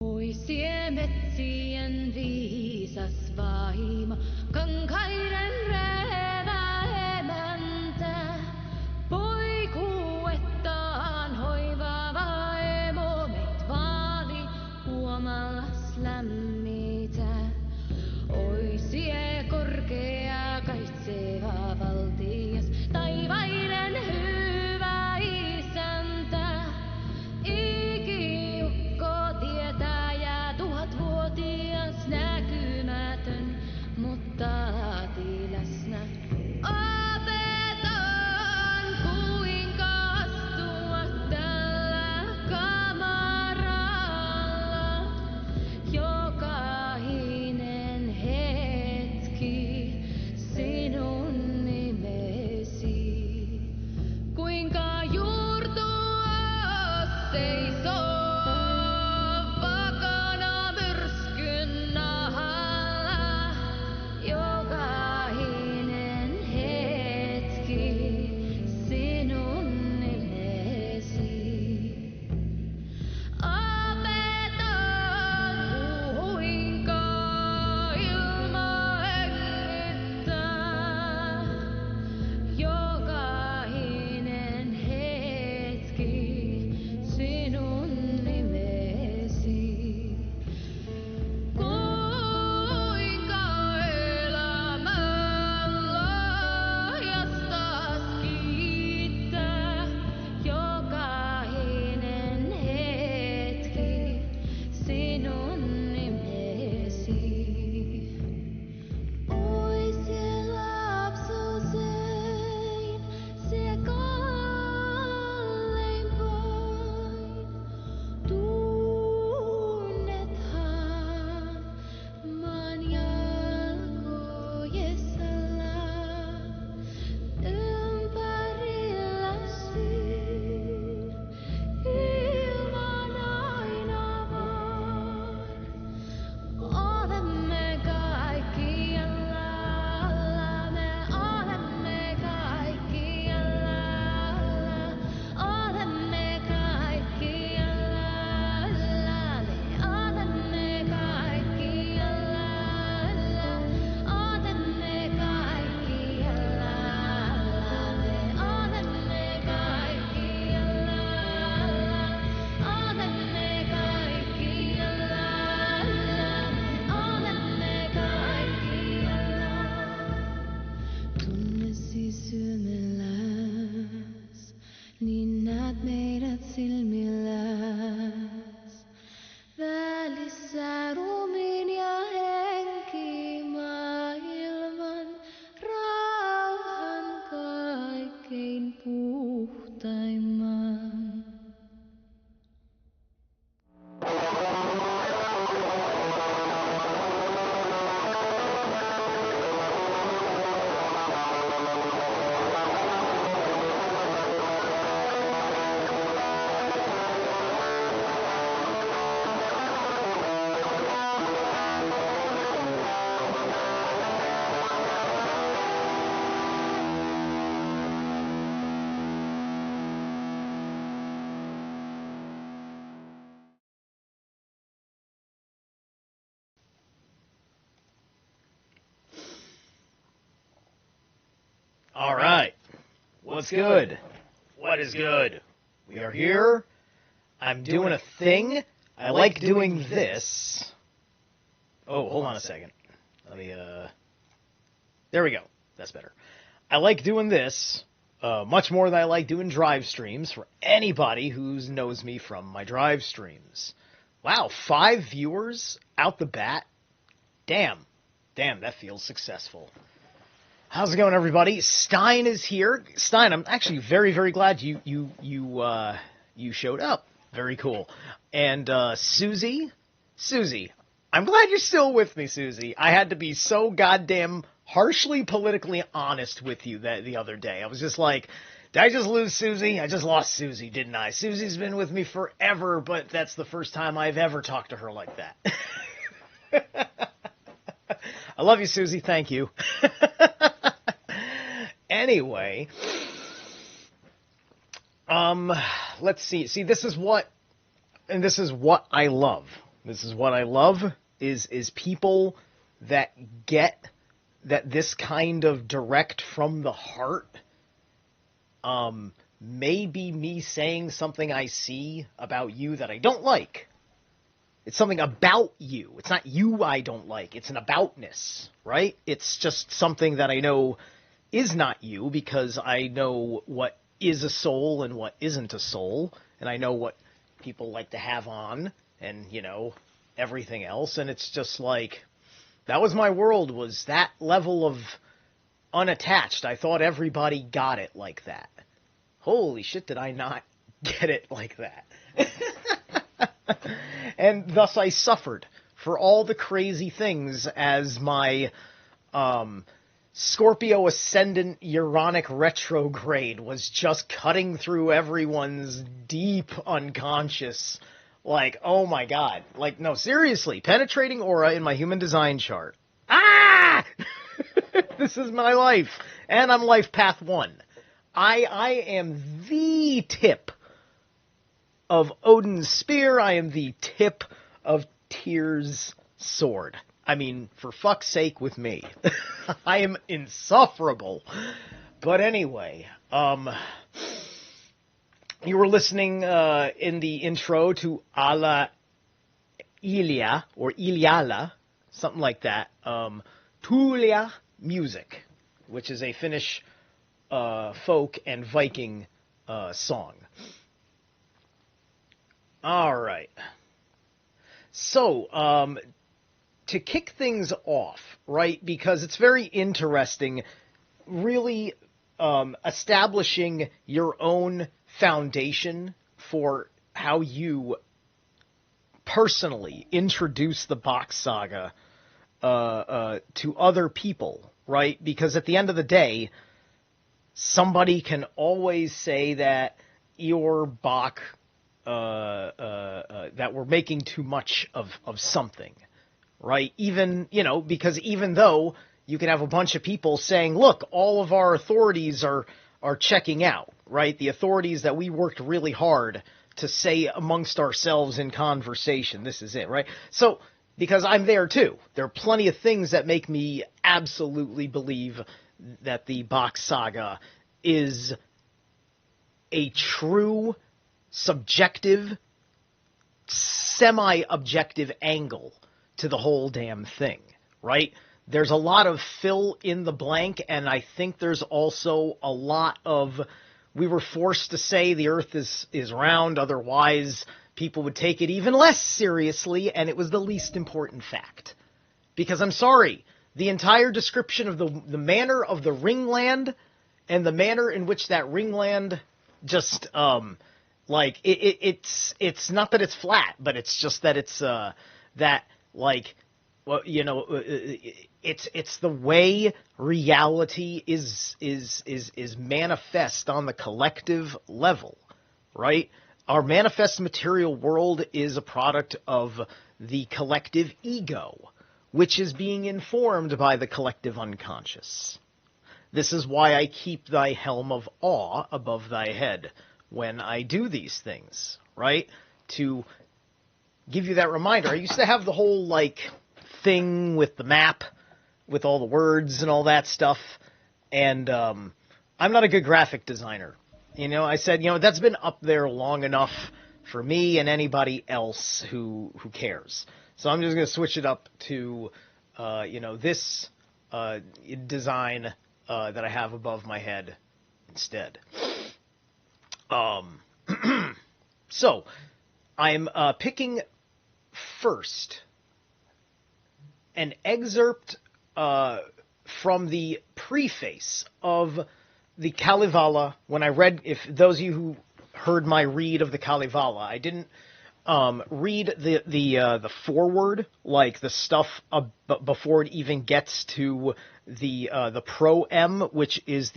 Poisien metsien viisas vaimo, kankaiden revä emäntä. Poikuettaan hoivaava emo, meit vaali huomallas lämmitä. Oisie korkea kaitseva valtias, taivaiden hyvä isäntä. Ikiukko tietäjä, 1000-vuotias näkymätön, mutta läsnä. Opetan kuinka astua tällä kamaralla. Jokainen hetki sinun nimesi. Kuinka juurtua seisoo vakana myrskyn nahalla. Jokainen hetki sinun nimesi. Opetan kuinka ilma hengittää. Jokainen hetki sinun nimesi. Kuinka elämän lahjastas kiittää. Jokainen hetki sinun nimesi. Oi se lapsuusein, se kallein vain. Tunnethan maan jalkojessalla. Ympärilläsi ilman aina vaan. Olemme kaikkialla, me olemme kaikkialla, olemme kaikkialla, me olemme kaikkialla, olemme kaikkialla, me olemme kaikkialla, olemme kaikkialla, olemme kaikkialla. Tunne sisymälläs, niin näet meidät silmilläs. Välissä ruumiin ja henki maailman rauhan kaikkein puhtaimman. All right. What's good? What is good? We are here. I'm doing a thing. I like doing this. Oh, hold on a second. Let me, there we go. That's better. I like doing this much more than I like doing drive streams for anybody who knows me from my drive streams. Wow, 5 viewers out the bat? Damn, that feels successful. How's it going, everybody? Stein is here. Stein, I'm actually very, very glad you showed up. Very cool. And Susie, I'm glad you're still with me, Susie. I had to be so goddamn harshly politically honest with you the other day. I was just like, did I just lose Susie? I just lost Susie, didn't I? Susie's been with me forever, but that's the first time I've ever talked to her like that. I love you, Susie. Thank you. Anyway, let's see. See, this is what I love. This is what I love, is people that get that this kind of direct from the heart may be me saying something I see about you that I don't like. It's something about you. It's not you I don't like. It's an aboutness, right? It's just something that I know is not you because I know what is a soul and what isn't a soul, and I know what people like to have on and, you know, everything else, and it's just like, that was my world, was that level of unattached. I thought everybody got it like that. Holy shit, did I not get it like that. And thus I suffered for all the crazy things as my Scorpio Ascendant Uronic retrograde was just cutting through everyone's deep unconscious. Like, oh my god. Like, no, seriously, penetrating aura in my human design chart. Ah! This is my life. And I'm life path 1. I am the tip of Odin's spear. I am the tip of Tyr's sword. I mean, for fuck's sake with me. I am insufferable. But anyway, you were listening in the intro to Ala Ilia, or Iliala, something like that, Tuulia music, which is a Finnish folk and Viking song. All right. So, to kick things off, right, because it's very interesting, really establishing your own foundation for how you personally introduce the Bock Saga to other people, right? Because at the end of the day, somebody can always say that your Bock, that we're making too much of something, right? Even, you know, because even though you can have a bunch of people saying, look, all of our authorities are checking out, right? The authorities that we worked really hard to say amongst ourselves in conversation, this is it, right? So, because I'm there too. There are plenty of things that make me absolutely believe that the Bock Saga is a true, subjective, semi-objective angle to the whole damn thing, right? There's a lot of fill in the blank, and I think there's also a lot of, we were forced to say the Earth is round, otherwise people would take it even less seriously, and it was the least important fact. Because I'm sorry, the entire description of the manner of the ringland and the manner in which that ringland just, like, it's not that it's flat, but it's just that it's, that, like, well, you know, it's the way reality is manifest on the collective level, right? Our manifest material world is a product of the collective ego, which is being informed by the collective unconscious. This is why I keep thy helm of awe above thy head when I do these things, right? To give you that reminder. I used to have the whole, like, thing with the map, with all the words and all that stuff, and I'm not a good graphic designer. You know, I said, you know, that's been up there long enough for me and anybody else who cares. So I'm just going to switch it up to, you know, this design that I have above my head instead. So, I'm picking first an excerpt from the preface of the Kalevala. When I read, if those of you who heard my read of the Kalevala, I didn't read the foreword, like the stuff before it even gets to the proem, which is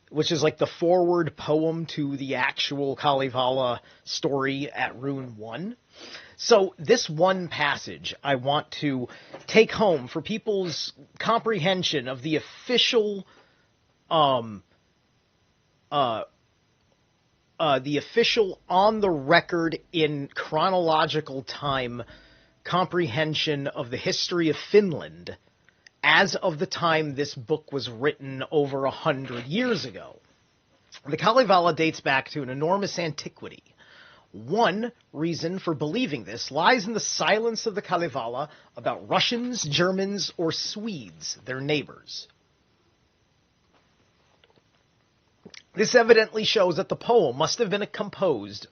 which is like the forward poem to the actual Kalevala story at Rune 1. So this one passage I want to take home for people's comprehension of the official the official on-the-record in chronological time comprehension of the history of Finland as of the time this book was written over 100 years ago. The Kalevala dates back to an enormous antiquity. One reason for believing this lies in the silence of the Kalevala about Russians, Germans, or Swedes, their neighbors. This evidently shows that the poem must have been composed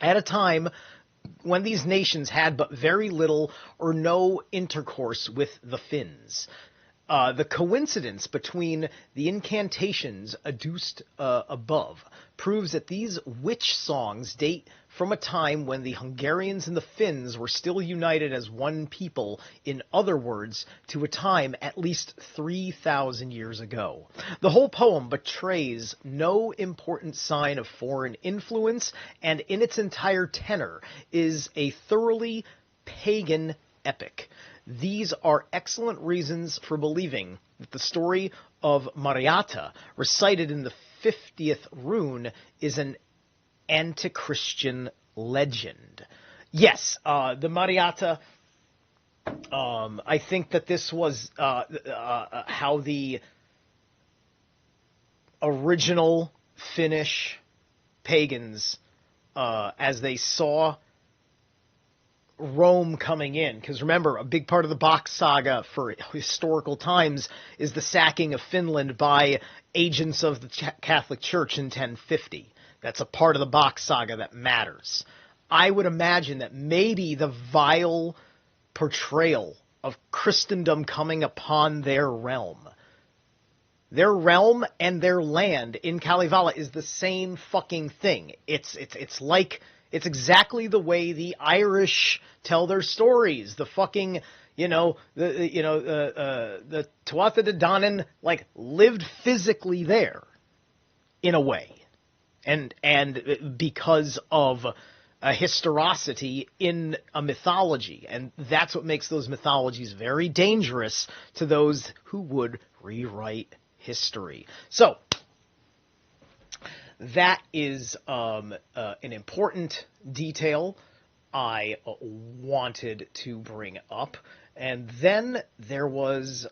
at a time when these nations had but very little or no intercourse with the Finns. The coincidence between the incantations adduced above proves that these witch songs date from a time when the Hungarians and the Finns were still united as one people, in other words, to a time at least 3,000 years ago. The whole poem betrays no important sign of foreign influence, and in its entire tenor is a thoroughly pagan epic. These are excellent reasons for believing that the story of Mariatta, recited in the 50th rune, is an anti-Christian legend. Yes, the Mariatta, I think that this was how the original Finnish pagans, as they saw Rome coming in, because remember, a big part of the Bock Saga for historical times is the sacking of Finland by agents of the Catholic Church in 1050. That's a part of the Bock Saga that matters. I would imagine that maybe the vile portrayal of Christendom coming upon their realm and their land in Kalevala is the same fucking thing. It's exactly the way the Irish tell their stories. The fucking, the Tuatha De Danann, like, lived physically there, in a way. And because of a historicity in a mythology. And that's what makes those mythologies very dangerous to those who would rewrite history. So, that is an important detail I wanted to bring up. And then there was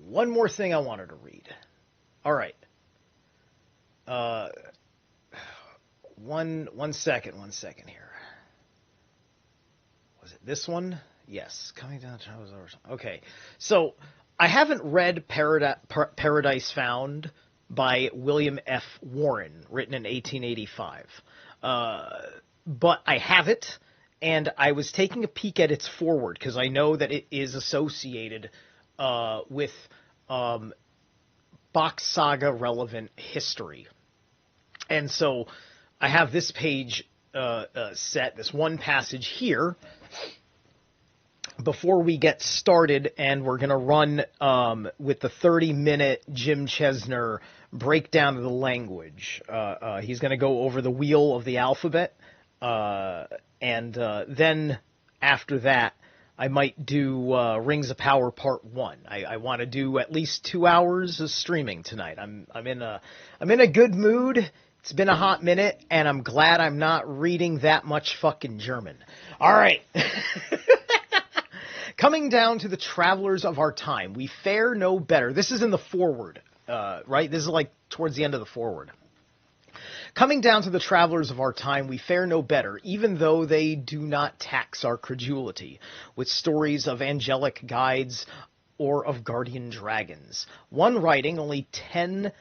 one more thing I wanted to read. All right. One second here. Was it this one? Yes. Coming down to okay. So I haven't read Paradise Found by William F. Warren, written in 1885. But I have it, and I was taking a peek at its foreword, because I know that it is associated with Bock Saga relevant history. And so I have this page set, this one passage here, before we get started, and we're going to run with the 30-minute Jim Chesnar breakdown of the language. He's going to go over the wheel of the alphabet, and then after that, I might do Rings of Power Part 1. I want to do at least 2 hours of streaming tonight. I'm in a good mood. It's been a hot minute, and I'm glad I'm not reading that much fucking German. All right. Coming down to the travelers of our time, we fare no better. This is in the foreword, right? This is like towards the end of the foreword. Coming down to the travelers of our time, we fare no better, even though they do not tax our credulity with stories of angelic guides or of guardian dragons. One writing only 10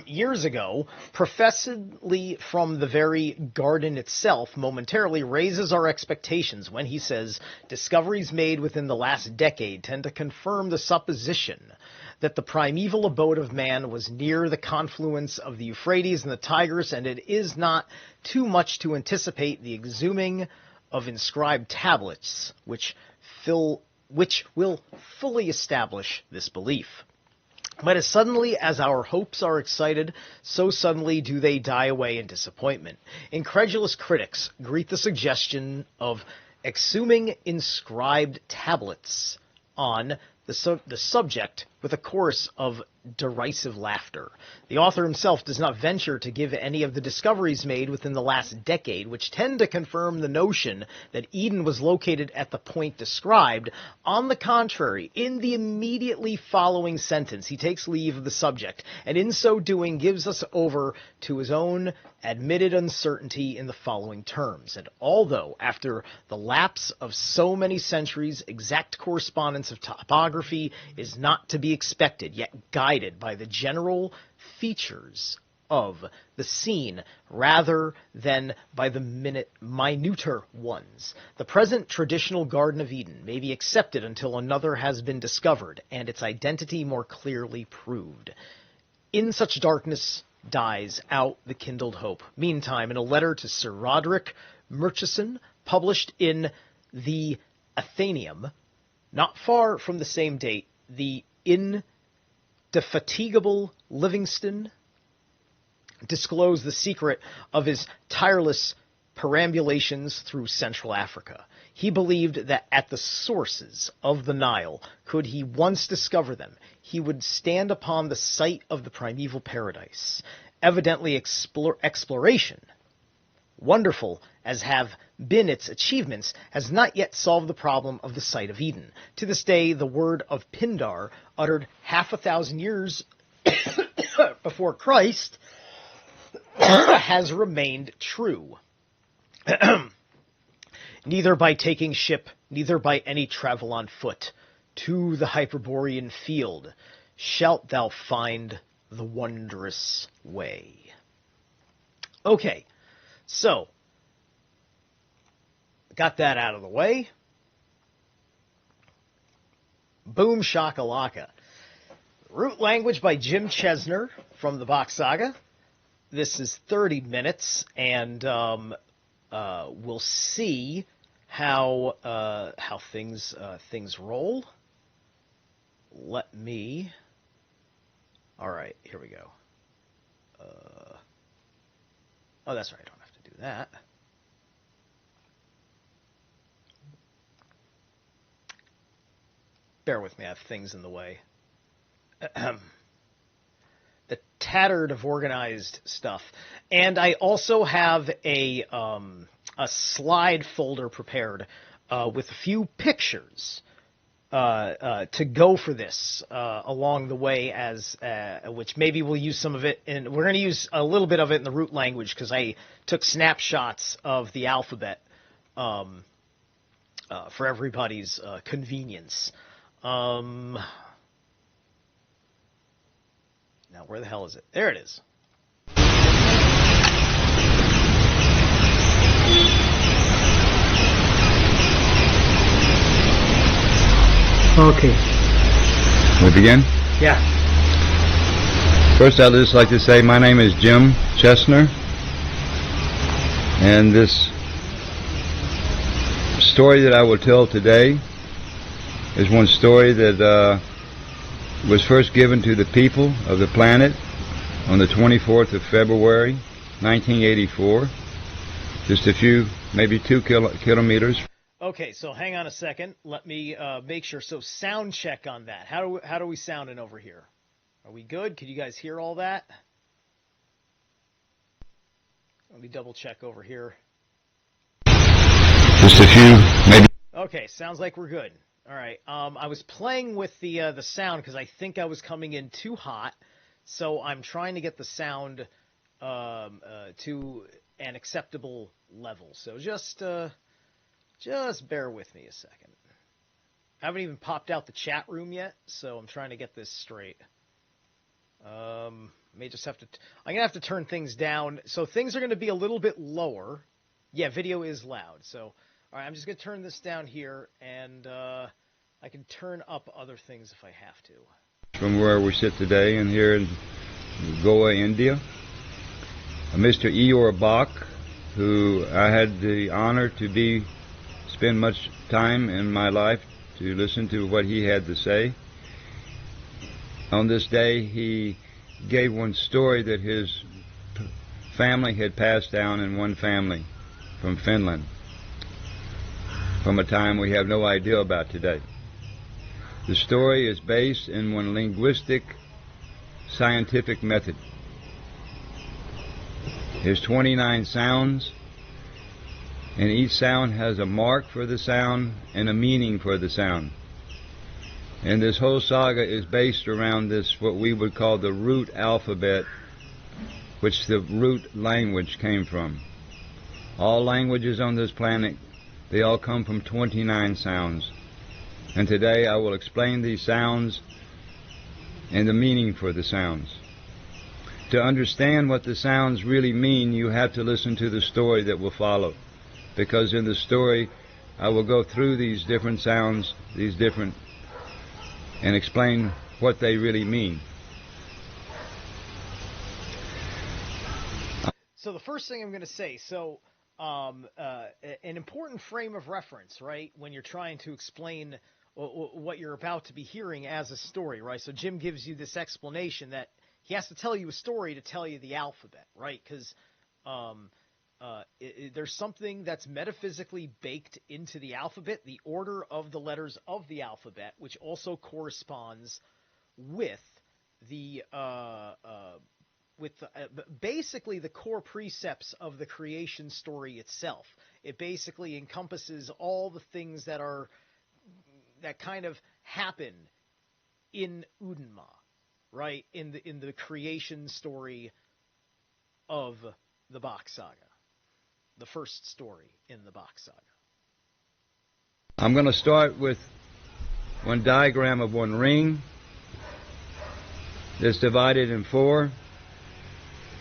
years ago, professedly from the very garden itself, momentarily raises our expectations when he says, discoveries made within the last decade tend to confirm the supposition that the primeval abode of man was near the confluence of the Euphrates and the Tigris, and it is not too much to anticipate the exhuming of inscribed tablets, which will fully establish this belief. But as suddenly as our hopes are excited, so suddenly do they die away in disappointment. Incredulous critics greet the suggestion of exhuming inscribed tablets on the subject with a chorus of derisive laughter. The author himself does not venture to give any of the discoveries made within the last decade, which tend to confirm the notion that Eden was located at the point described. On the contrary, in the immediately following sentence, he takes leave of the subject, and in so doing gives us over to his own admitted uncertainty in the following terms. And although, after the lapse of so many centuries, exact correspondence of topography is not to be expected, yet guided by the general features of the scene rather than by the minuter ones, the present traditional Garden of Eden may be accepted until another has been discovered and its identity more clearly proved. In such darkness dies out the kindled hope. Meantime, in a letter to Sir Roderick Murchison, published in the Athenaeum, not far from the same date, the indefatigable Livingston disclosed the secret of his tireless perambulations through Central Africa. He believed that at the sources of the Nile, could he once discover them, he would stand upon the site of the primeval paradise. Evidently, exploration, wonderful as have been its achievements, has not yet solved the problem of the site of Eden. To this day, the word of Pindar, uttered 500 years before Christ, has remained true. Neither by taking ship, neither by any travel on foot, to the Hyperborean field shalt thou find the wondrous way. Okay, so got that out of the way. Boom shakalaka. Root language by Jim Chesnar from the Bock Saga. This is 30 minutes, and we'll see how things roll. Let me. All right, here we go. Oh, that's right. I don't have to do that. Bear with me. I have things in the way. The tattered of organized stuff. And I also have a slide folder prepared with a few pictures to go for this along the way, as which maybe we'll use some of it, and we're going to use a little bit of it in the root language because I took snapshots of the alphabet for everybody's convenience. Now, where the hell is it? There it is. Okay. We begin? Yeah. First, I'd just like to say my name is Jim Chesnar, and this story that I will tell today is one story that was first given to the people of the planet on the 24th of February, 1984, just a few, maybe 2 kilometers. Okay, so hang on a second. Let me make sure. So sound check on that. How do we sounding over here? Are we good? Can you guys hear all that? Let me double check over here. Just a few, maybe. Okay, sounds like we're good. All right. I was playing with the sound because I think I was coming in too hot, so I'm trying to get the sound to an acceptable level. So just bear with me a second. I haven't even popped out the chat room yet, so I'm trying to get this straight. May just have to. I'm gonna have to turn things down, so things are gonna be a little bit lower. Yeah, video is loud. So, all right, I'm just gonna turn this down here, and I can turn up other things if I have to. From where we sit today, and here in Goa, India, Mr. Eeyore Bock, who I had the honor to spend much time in my life to listen to what he had to say. On this day, he gave one story that his family had passed down in one family from Finland, from a time we have no idea about today. The story is based in one linguistic scientific method. There's 29 sounds, and each sound has a mark for the sound and a meaning for the sound. And this whole saga is based around this, what we would call the root alphabet, which the root language came from. All languages on this planet, they all come from 29 sounds. And today I will explain these sounds and the meaning for the sounds. To understand what the sounds really mean, you have to listen to the story that will follow. Because in the story, I will go through these different sounds, and explain what they really mean. So the first thing I'm going to say, an important frame of reference, right, when you're trying to explain what you're about to be hearing as a story, right? So Jim gives you this explanation that he has to tell you a story to tell you the alphabet, right? Because there's something that's metaphysically baked into the alphabet, the order of the letters of the alphabet, which also corresponds with basically the core precepts of the creation story itself. It basically encompasses all the things that kind of happen in Udenma, right? In the creation story of the Bock Saga, the first story in the Bock Saga. I'm going to start with one diagram of one ring that's divided in four,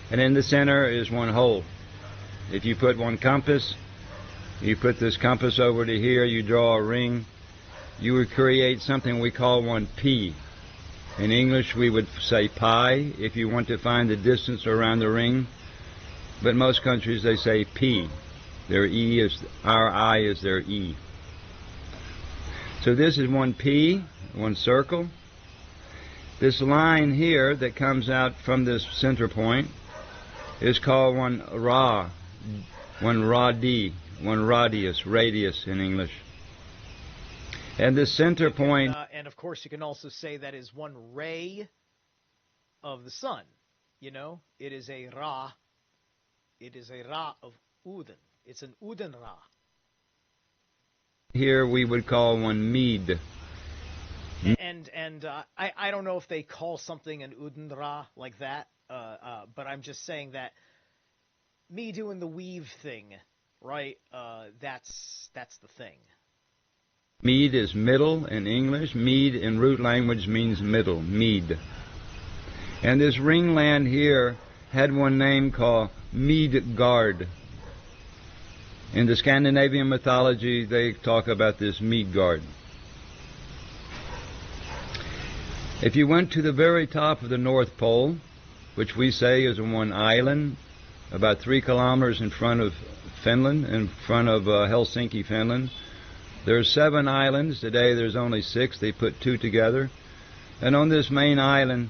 and in the center is one hole. If you put one compass, you put this compass over to here, you draw a ring, you would create something we call one P. In English we would say pi if you want to find the distance around the ring, but most countries they say P. Their E is, our I is their E. So this is one P, one circle. This line here that comes out from this center point is called one Ra, one Radi, one radius in English. And the center point... and of course you can also say that is one ray of the sun. You know, it is a Ra. It is a Ra of Uden. It's an Uden Ra. Here we would call one Mead. And I don't know if they call something an Uden Ra like that, but I'm just saying that me doing the weave thing, right, that's the thing. Mead is middle in English. Mead in root language means middle, Mead. And this ringland here had one name called Midgard. In the Scandinavian mythology, they talk about this Midgard. If you went to the very top of the North Pole, which we say is one island, about 3 kilometers in front of Finland, in front of Helsinki, Finland, there are 7 islands. Today there's only 6. They put 2 together. And on this main island,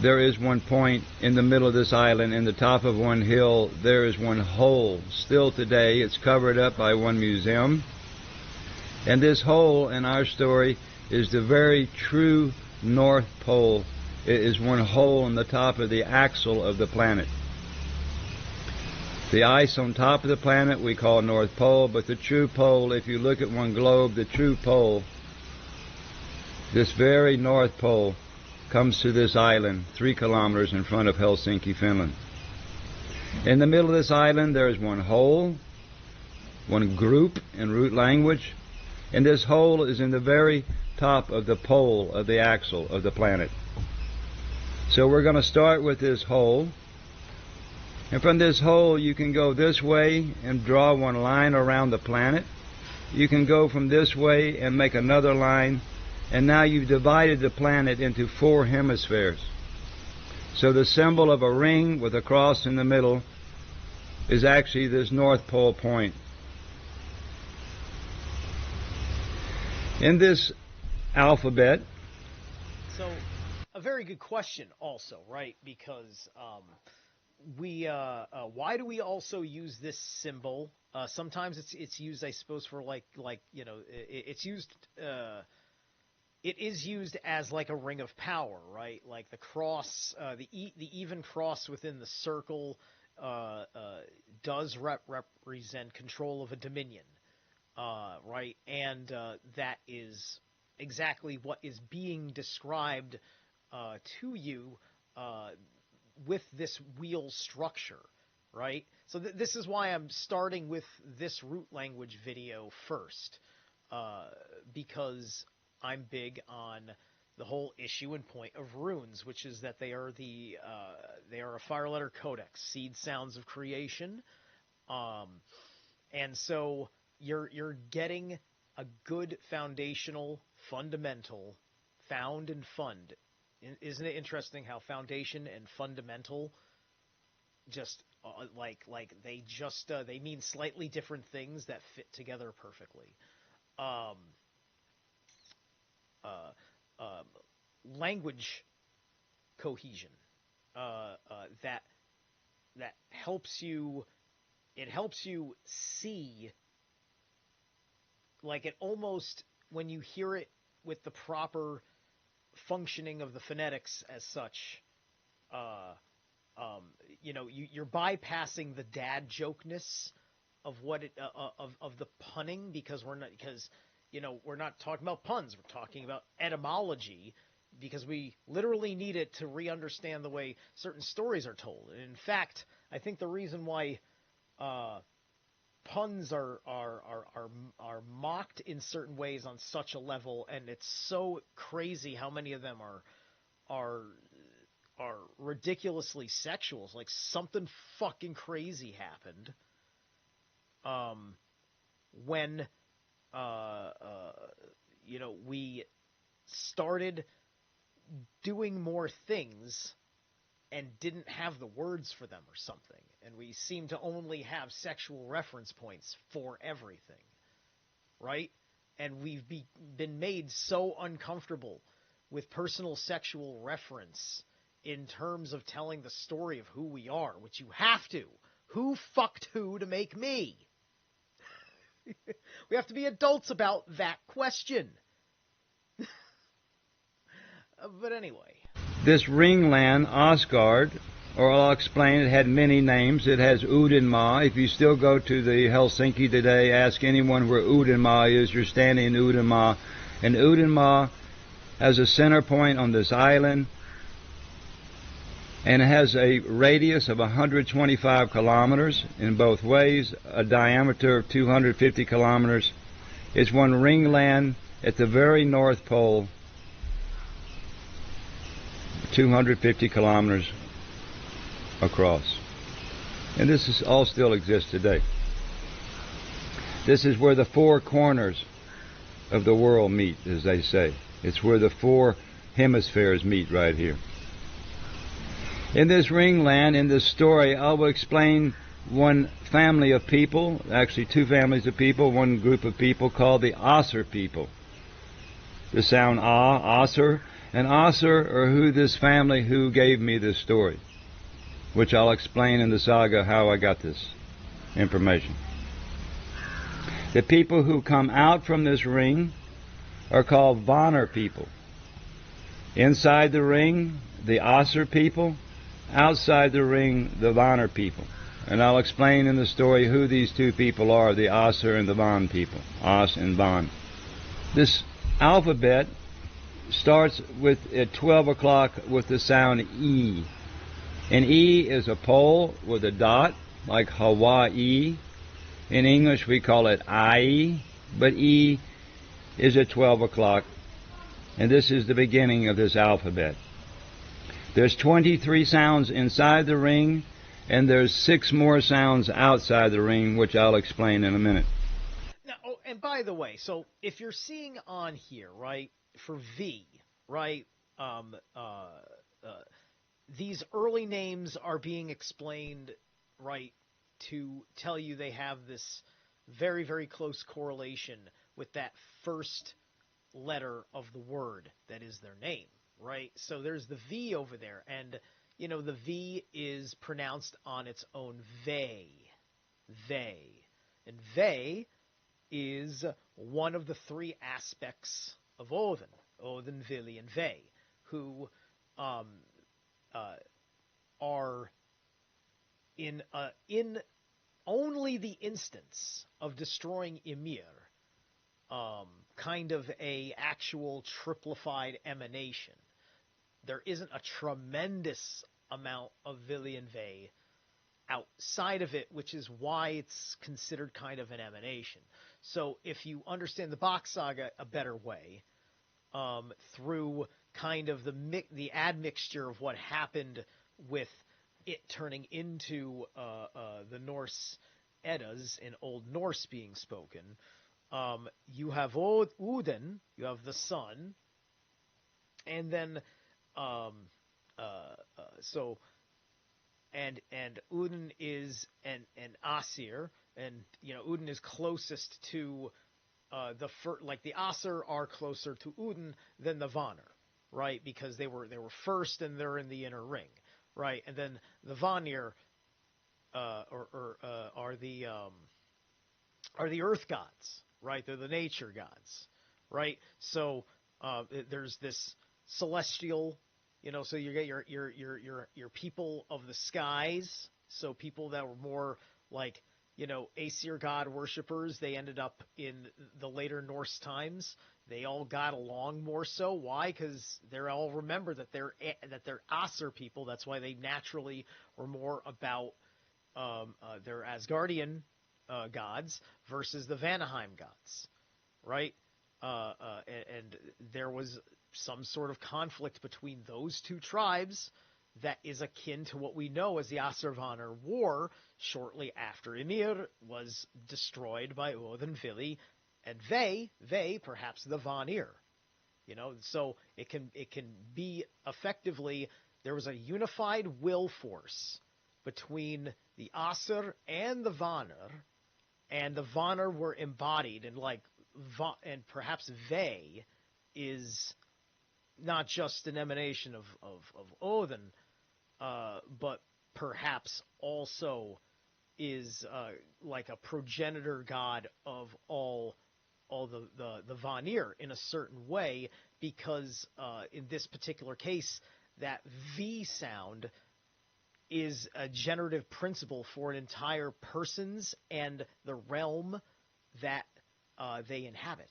there is one point in the middle of this island. In the top of one hill, there is one hole. Still today, it's covered up by one museum. And this hole in our story is the very true North Pole. It is one hole in the top of the axle of the planet. The ice on top of the planet we call North Pole, but the true pole, if you look at one globe, the true pole, this very North Pole, comes to this island 3 kilometers in front of Helsinki, Finland. In the middle of this island there is one hole, one group in root language, and this hole is in the very top of the pole of the axle of the planet. So we're going to start with this hole. And from this hole you can go this way and draw one line around the planet. You can go from this way and make another line, and now you've divided the planet into 4 hemispheres. So the symbol of a ring with a cross in the middle is actually this North Pole point. In this alphabet... So, a very good question also, right? Because why do we also use this symbol? Sometimes it's used, I suppose, for it's used. It is used as like a ring of power, right? Like the cross, the even cross within the circle does represent control of a dominion, right? And that is exactly what is being described to you with this wheel structure, right? So this is why I'm starting with this root language video first, because I'm big on the whole issue and point of runes, which is that they are a fire letter codex, seed sounds of creation, and so you're getting a good foundational fundamental found and fund. Isn't it interesting how foundation and fundamental just they mean slightly different things that fit together perfectly. Language cohesion that helps you. It helps you see, like, it almost, when you hear it with the proper functioning of the phonetics as such, you're bypassing the dad jokeness of what it of the punning, because we're not talking about puns, we're talking about etymology, because we literally need it to re-understand the way certain stories are told. And in fact, I think the reason why puns are mocked in certain ways on such a level, and it's so crazy how many of them are ridiculously sexual. It's like something fucking crazy happened when we started doing more things and didn't have the words for them or something, and we seem to only have sexual reference points for everything, right? And we've been made so uncomfortable with personal sexual reference in terms of telling the story of who we are, which you have to. Who fucked who to make me? We have to be adults about that question. But anyway. This ringland, Asgard, or I'll explain, it had many names. It has Udenma. If you still go to the Helsinki today, ask anyone where Udenma is. You're standing in Udenma. And Udenma has a center point on this island, and it has a radius of 125 kilometers in both ways, a diameter of 250 kilometers. It's one ringland at the very North Pole, 250 kilometers across. And this is all still exists today. This is where the four corners of the world meet, as they say. It's where the four hemispheres meet, right here. In this ringland, in this story, I will explain one family of people, actually two families of people, one group of people called the Asur people. The sound Asur. And Asur are who this family who gave me this story, which I'll explain in the saga how I got this information. The people who come out from this ring are called Vanir people. Inside the ring, the Asur people. Outside the ring, the Vanir people. And I'll explain in the story who these two people are, the Asur and the Van people. As and Van. This alphabet starts with at 12 o'clock with the sound E. And E is a pole with a dot, like Hawaii. In English we call it I, but E is at 12 o'clock. And this is the beginning of this alphabet. There's 23 sounds inside the ring, and there's 6 more sounds outside the ring, which I'll explain in a minute. Now, and by the way, so if you're seeing on here, right, for V, right, these early names are being explained, right, to tell you they have this very, very close correlation with that first letter of the word that is their name, right? So there's the V over there, and the V is pronounced on its own they. And they is one of the three aspects of Odin, Vili, and Ve, who are in only the instance of destroying Ymir, kind of a actual triplified emanation. There isn't a tremendous amount of Vili and Ve outside of it, which is why it's considered kind of an emanation. So if you understand the Bock Saga a better way, through kind of the admixture of what happened with it turning into the Norse Eddas in Old Norse being spoken, you have Odin, you have the sun, and then and Odin is an Asir, and Odin is closest to the Asir are closer to Odin than the Vanir, right? Because they were first and they're in the inner ring, right? And then the Vanir are the earth gods, right? They're the nature gods, right? So there's this celestial, so you get your people of the skies, so people that were more like Aesir god worshippers. They ended up in the later Norse times. They all got along more so. Why? Because they're all remember that they're Aesir people. That's why they naturally were more about their Asgardian gods versus the Vanaheim gods, right? And there was some sort of conflict between those two tribes that is akin to what we know as the Asir-Vanir War shortly after Ymir was destroyed by Odin, Vili, and Ve, perhaps the Vanir. So it can be effectively, there was a unified will force between the Asir and the Vanir, and the Vanir were embodied, and perhaps Ve is not just an emanation of Odin, but perhaps also is like a progenitor god of all the Vanir in a certain way, because in this particular case, that V sound is a generative principle for an entire person's and the realm that they inhabit.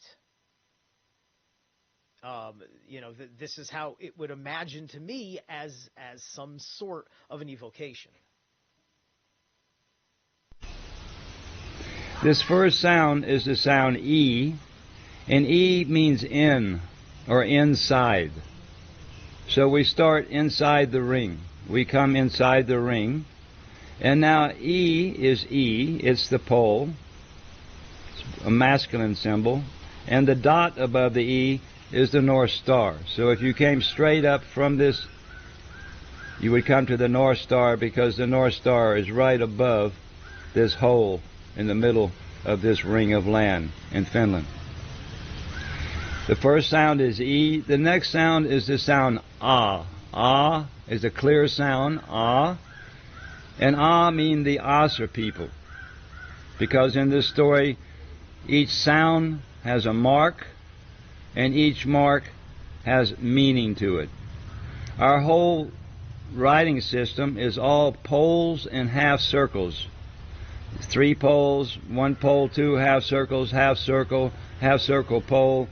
This is how it would imagine to me as some sort of an evocation. This first sound is the sound E, and E means in or inside. So we start inside the ring. We come inside the ring, and now E is E. It's the pole, it's a masculine symbol, and the dot above the E is the North Star. So if you came straight up from this, you would come to the North Star, because the North Star is right above this hole in the middle of this ring of land in Finland. The first sound is E. The next sound is the sound Ah. Ah is a clear sound, Ah. And Ah mean the Asir people, because in this story each sound has a mark, and each mark has meaning to it. Our whole writing system is all poles and half circles. 3 poles, 1 pole, 2 half circle, pole,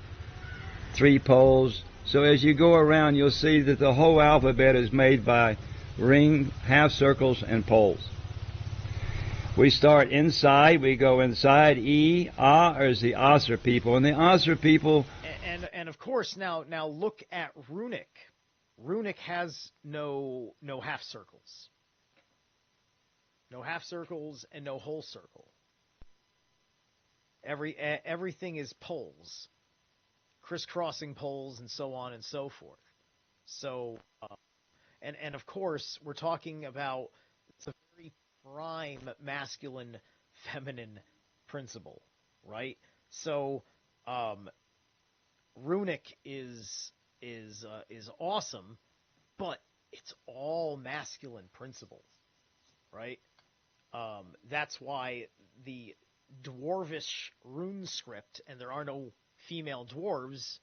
3 poles. So as you go around, you'll see that the whole alphabet is made by ring, half circles, and poles. We start inside, we go inside. E, Ah is the Asir people, and the Asir people. And of course, now look at runic. Runic has no half circles. No half circles and no whole circle. Everything is poles, crisscrossing poles, and so on and so forth. So, and of course, we're talking about, it's a very prime masculine feminine principle, right? So, runic is awesome, but it's all masculine principles, right? That's why the dwarvish rune script, and there are no female dwarves,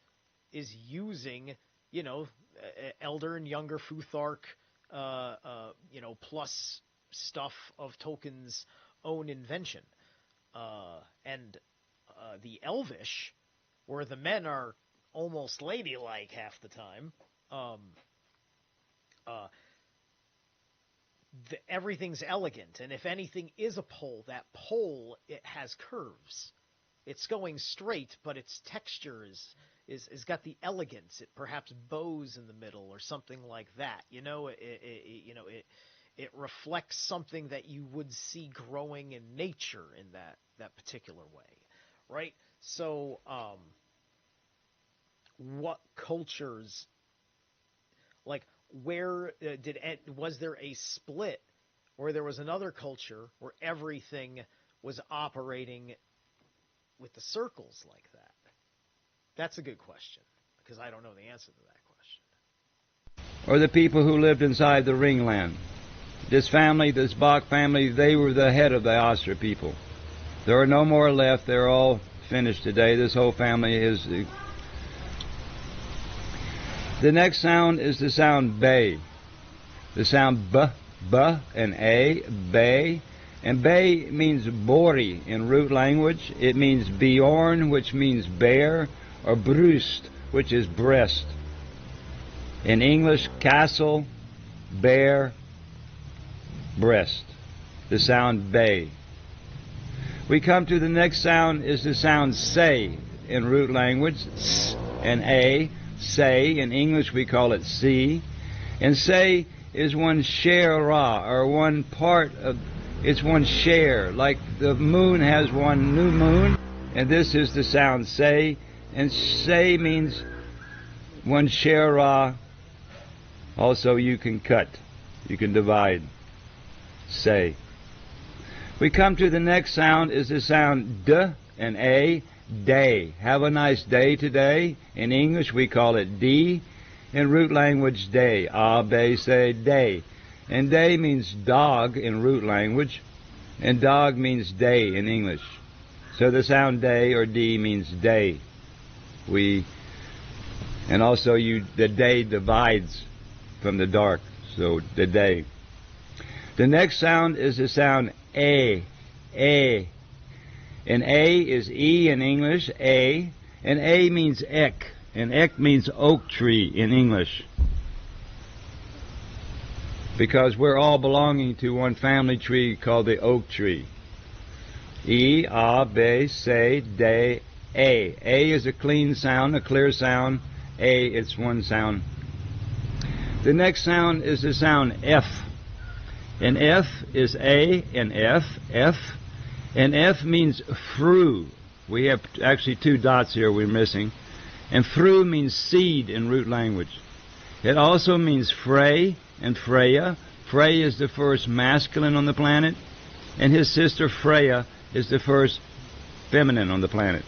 is using, elder and younger Futhark, plus stuff of Tolkien's own invention. And the Elvish, where the men are almost ladylike half the time, everything's elegant, and if anything is a pole, that pole, it has curves. It's going straight, but its texture is got the elegance. It perhaps bows in the middle or something like that. It reflects something that you would see growing in nature in that particular way, right? So, what cultures, like, where was there a split, or there was another culture where everything was operating with the circles like that? That's a good question, because I don't know the answer to that question. Or the people who lived inside the ringland. This family, this Bock family, they were the head of the Astra people. There are no more left. They're all finished today. This whole family is... The next sound is the sound bay. The sound b, and a, bay. And bay means bori in root language. It means bjorn, which means bear, or brust, which is breast. In English, castle, bear, breast. The sound bay. We come to the next sound is the sound say in root language, s and a. Say, in English we call it see, and say is one share ra, or one part of, it's one share, like the moon has one new moon, and this is the sound say, and say means one share ra. Also you can cut, you can divide, say. We come to the next sound is the sound d and a, day. Have a nice day today. In English we call it D. In root language, day. Ah, bay, say, day. And day means dog in root language, and dog means day in English. So the sound day or D means day. And also the day divides from the dark, so the day. The next sound is the sound A. A. And A is E in English, A. And A means ek. And ek means oak tree in English. Because we're all belonging to one family tree called the oak tree. E, A, B, say, de, A. A is a clean sound, a clear sound. A, it's one sound. The next sound is the sound F. And F is A and F, F. And F means fru. We have actually two dots here we're missing. And fru means seed in root language. It also means Frey and Freya. Frey is the first masculine on the planet, and his sister Freya is the first feminine on the planet.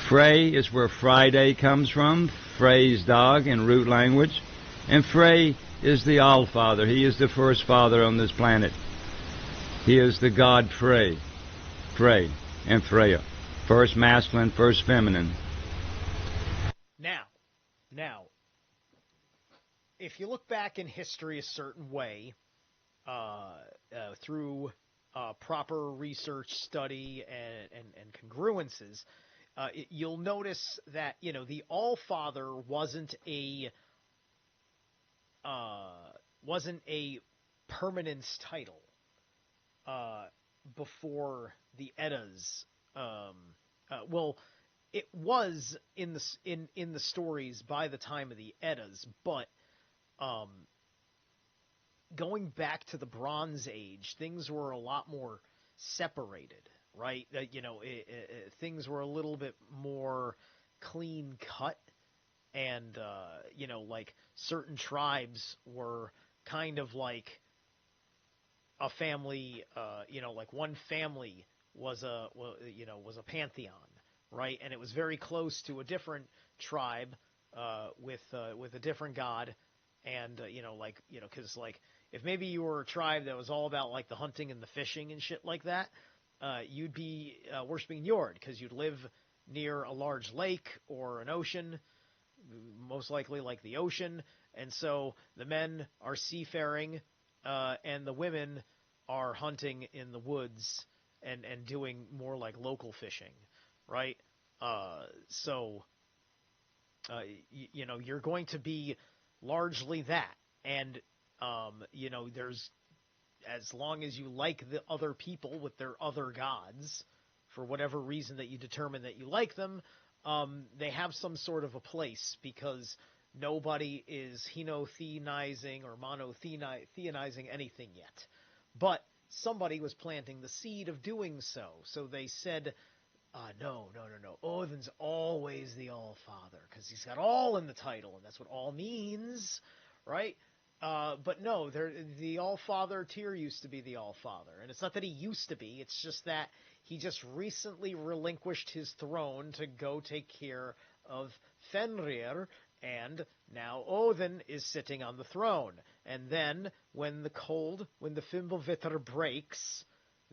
Frey is where Friday comes from, Frey's dog in root language. And Frey is the Allfather. He is the first father on this planet. He is the god Frey. Frey and Freya. First masculine, first feminine. Now, if you look back in history a certain way, through proper research, study, and congruences, you'll notice that, the Allfather wasn't a permanence title before the Eddas. Well, it was in the stories by the time of the Eddas, but going back to the Bronze Age, things were a lot more separated, right? Things were a little bit more clean cut, and like certain tribes were kind of like a family. Like one family was a pantheon, right? And it was very close to a different tribe with a different god, And because like if maybe you were a tribe that was all about like the hunting and the fishing and shit like that, you'd be worshiping Njord because you'd live near a large lake or an ocean, most likely like the ocean. And so the men are seafaring, and the women are hunting in the woods and doing more like local fishing, right? You're going to be largely that. And, there's, as long as you like the other people with their other gods, for whatever reason that you determine that you like them, they have some sort of a place, because nobody is henotheizing or monotheizing anything yet. But somebody was planting the seed of doing so. So they said, no. Odin's always the All-Father, because he's got all in the title, and that's what all means, right? But no, the All-Father Tyr used to be the All-Father. And it's not that he used to be, it's just that he just recently relinquished his throne to go take care of Fenrir, and now Odin is sitting on the throne. And then, when the Fimbulvitr breaks,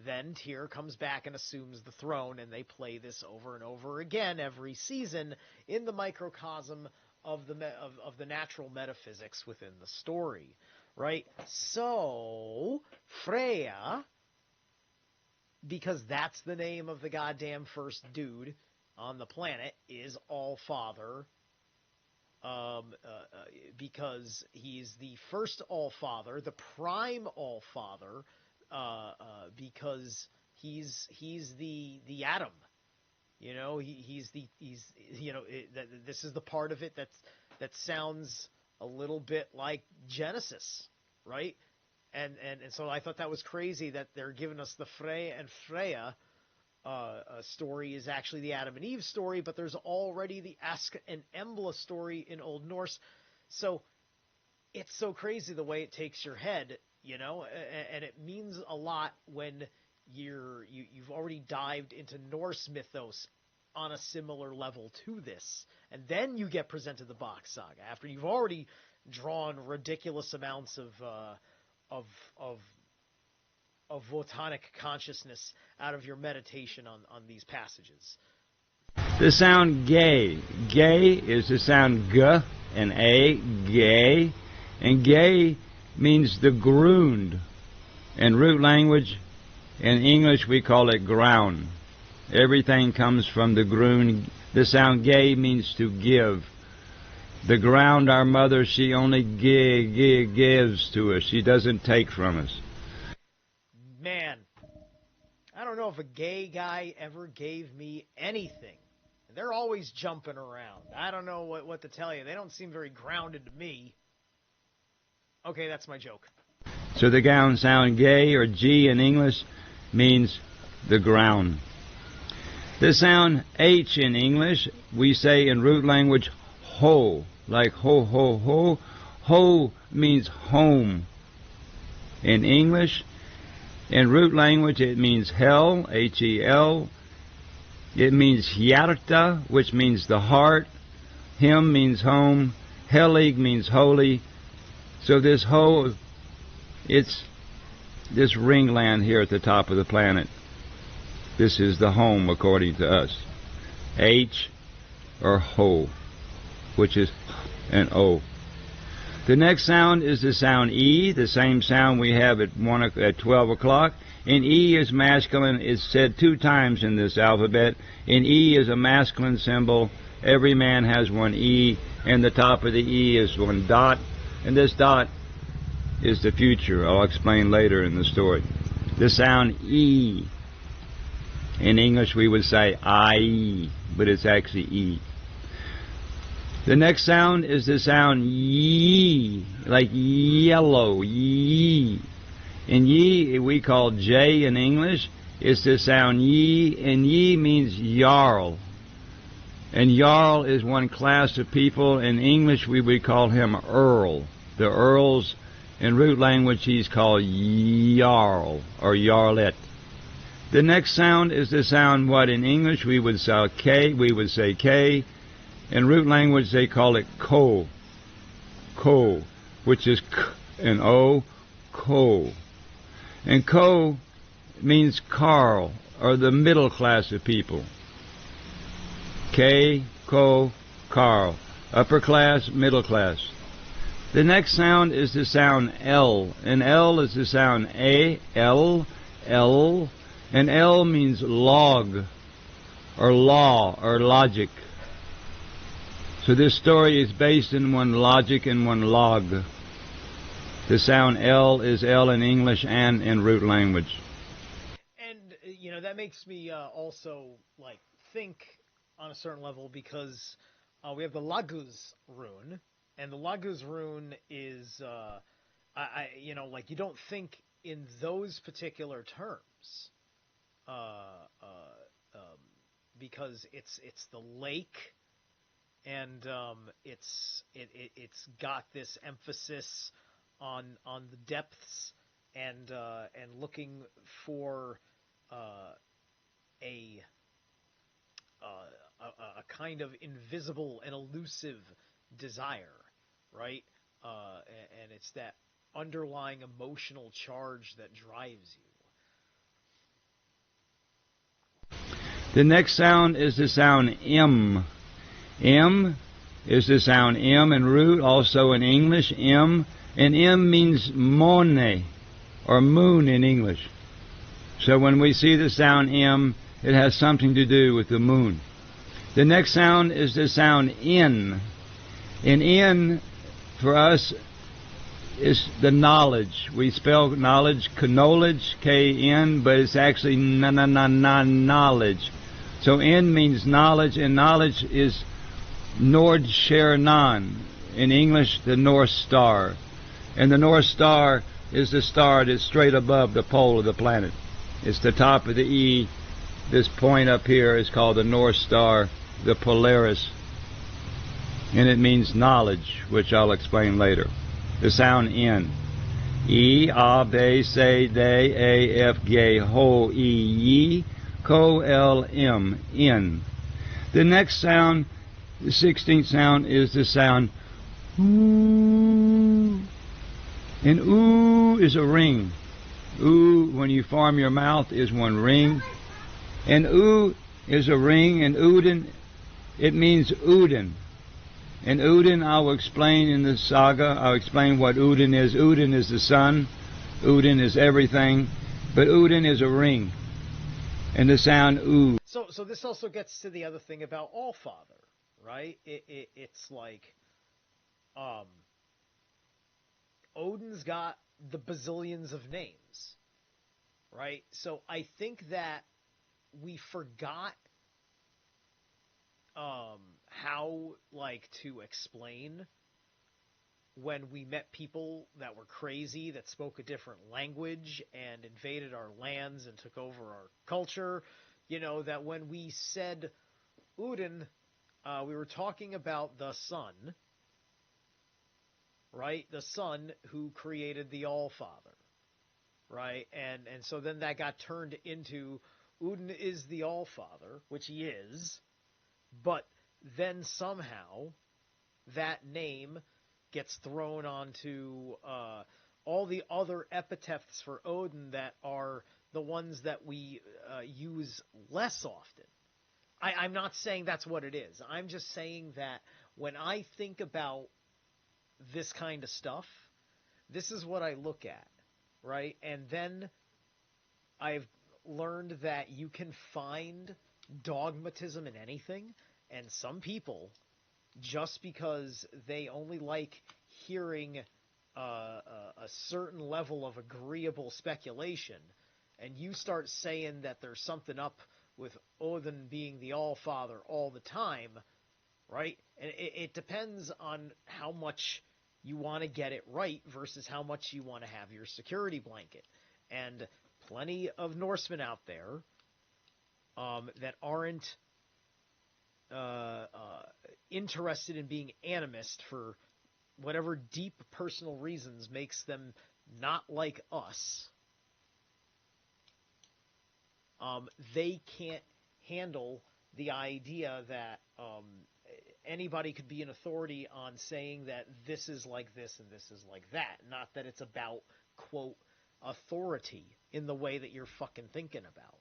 then Tyr comes back and assumes the throne, and they play this over and over again every season in the microcosm of the natural metaphysics within the story, right? So, Freya, because that's the name of the goddamn first dude on the planet, is All-Father, because he's the first All-Father, the prime All-Father, because he's the atom. This is the part of it that sounds a little bit like Genesis, right? And so I thought that was crazy that they're giving us the Freya story is actually the Adam and Eve story, but there's already the Ask and Embla story in Old Norse. So it's so crazy the way it takes your head, and it means a lot when you've already dived into Norse mythos on a similar level to this, and then you get presented the Bock Saga after you've already drawn ridiculous amounts of Votanic consciousness out of your meditation on these passages. The sound gay. Gay is the sound g and a, gay. And gay means the ground. In root language, in English, we call it ground. Everything comes from the ground. The sound gay means to give. The ground, our mother, she only gives to us. She doesn't take from us. Man, I don't know if a gay guy ever gave me anything. They're always jumping around. I don't know what to tell you. They don't seem very grounded to me. Okay, that's my joke. So the sound gay, or G in English, means the ground. The sound H in English, we say in root language, ho, like ho, ho, ho. Ho means home. In English, in root language, it means hell, H-E-L. It means hjarta, which means the heart. Him means home. Helig means holy. So this ho, it's this ringland here at the top of the planet. This is the home according to us. H or ho, which is an O. The next sound is the sound E, the same sound we have at 12 o'clock. And E is masculine. It's said 2 times in this alphabet. And E is a masculine symbol. Every man has one E, and the top of the E is one dot. And this dot is the future. I'll explain later in the story. The sound E. In English we would say I, but it's actually E. The next sound is the sound ye, like yellow, ye. And ye we call J in English. It's the sound ye, and ye means jarl. And jarl is one class of people. In English we would call him earl. The earls, in root language, he's called jarl or jarlet. The next sound is the sound what in English we would say K. We would say K. In root language they call it ko. Ko. which is k and o, ko. And ko means Carl, or the middle class of people. K, ko, Carl. Upper class, middle class. The next sound is the sound L, and L is the sound A, L, L, and L means log, or law, or logic. So this story is based in one logic and one log. The sound L is L in English and in root language. And, that makes me also, think on a certain level because we have the Laguz rune, and the Laguz rune is, you don't think in those particular terms, because it's the lake, and it's got this emphasis on the depths and looking for a kind of invisible and elusive desire, right? And it's that underlying emotional charge that drives you. The next sound is the sound M. M is the sound M in root, also in English, M. And M means mone, or moon in English. So when we see the sound M, it has something to do with the moon. The next sound is the sound N. And N, for us, is the knowledge. We spell knowledge, knowledge, K-N, but it's actually knowledge. So N means knowledge, and knowledge is Nordstjernan. In English, the North Star. And the North Star is the star that's straight above the pole of the planet. It's the top of the E. This point up here is called the North Star, the Polaris. And it means knowledge, which I'll explain later. The sound N. E, A, B, C, D, A, F, G, Ho, E, Y, Ko, L, M, N. The next sound, the 16th sound, is the sound ooh. And ooh is a ring. Ooh, when you form your mouth, is one ring. And ooh is a ring, and Udin, it means Udin. And Udin, I will explain in the saga. I'll explain what Udin is. Udin is the sun. Udin is everything. But Udin is a ring. And the sound ooh. So this also gets to the other thing about Allfather, right? It's like, Odin's got the bazillions of names, right? So I think that we forgot how to explain when we met people that were crazy, that spoke a different language and invaded our lands and took over our culture. That when we said Udin, we were talking about the sun, right? The sun who created the Allfather, right? And so then that got turned into Udin is the Allfather, which he is, but then somehow that name gets thrown onto all the other epithets for Odin that are the ones that we use less often. I'm not saying that's what it is. I'm just saying that when I think about this kind of stuff, this is what I look at, right? And then I've learned that you can find dogmatism in anything, and some people, just because they only like hearing a certain level of agreeable speculation, and you start saying that there's something up with Odin being the Allfather all the time, right? And it depends on how much you want to get it right versus how much you want to have your security blanket. And plenty of Norsemen out there that aren't interested in being animist for whatever deep personal reasons makes them not like us. They can't handle the idea that anybody could be an authority on saying that this is like this and this is like that. Not that it's about, quote, authority in the way that you're fucking thinking about.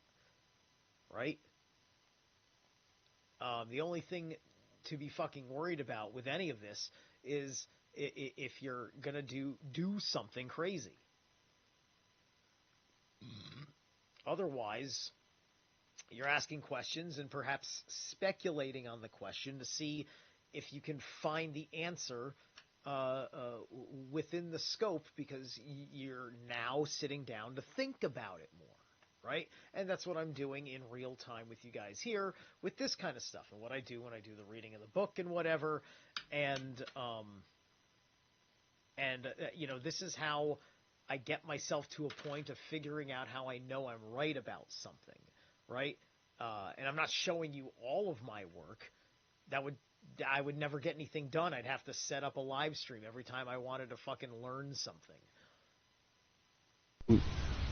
Right? The only thing to be fucking worried about with any of this is if you're gonna do something crazy. Otherwise, you're asking questions and perhaps speculating on the question to see if you can find the answer within the scope, because you're now sitting down to think about it more. Right? And that's what I'm doing in real time with you guys here with this kind of stuff, and what I do when I do the reading of the book and whatever. And this is how I get myself to a point of figuring out how I know I'm right about something, right? And I'm not showing you all of my work. I would never get anything done. I'd have to set up a live stream every time I wanted to fucking learn something.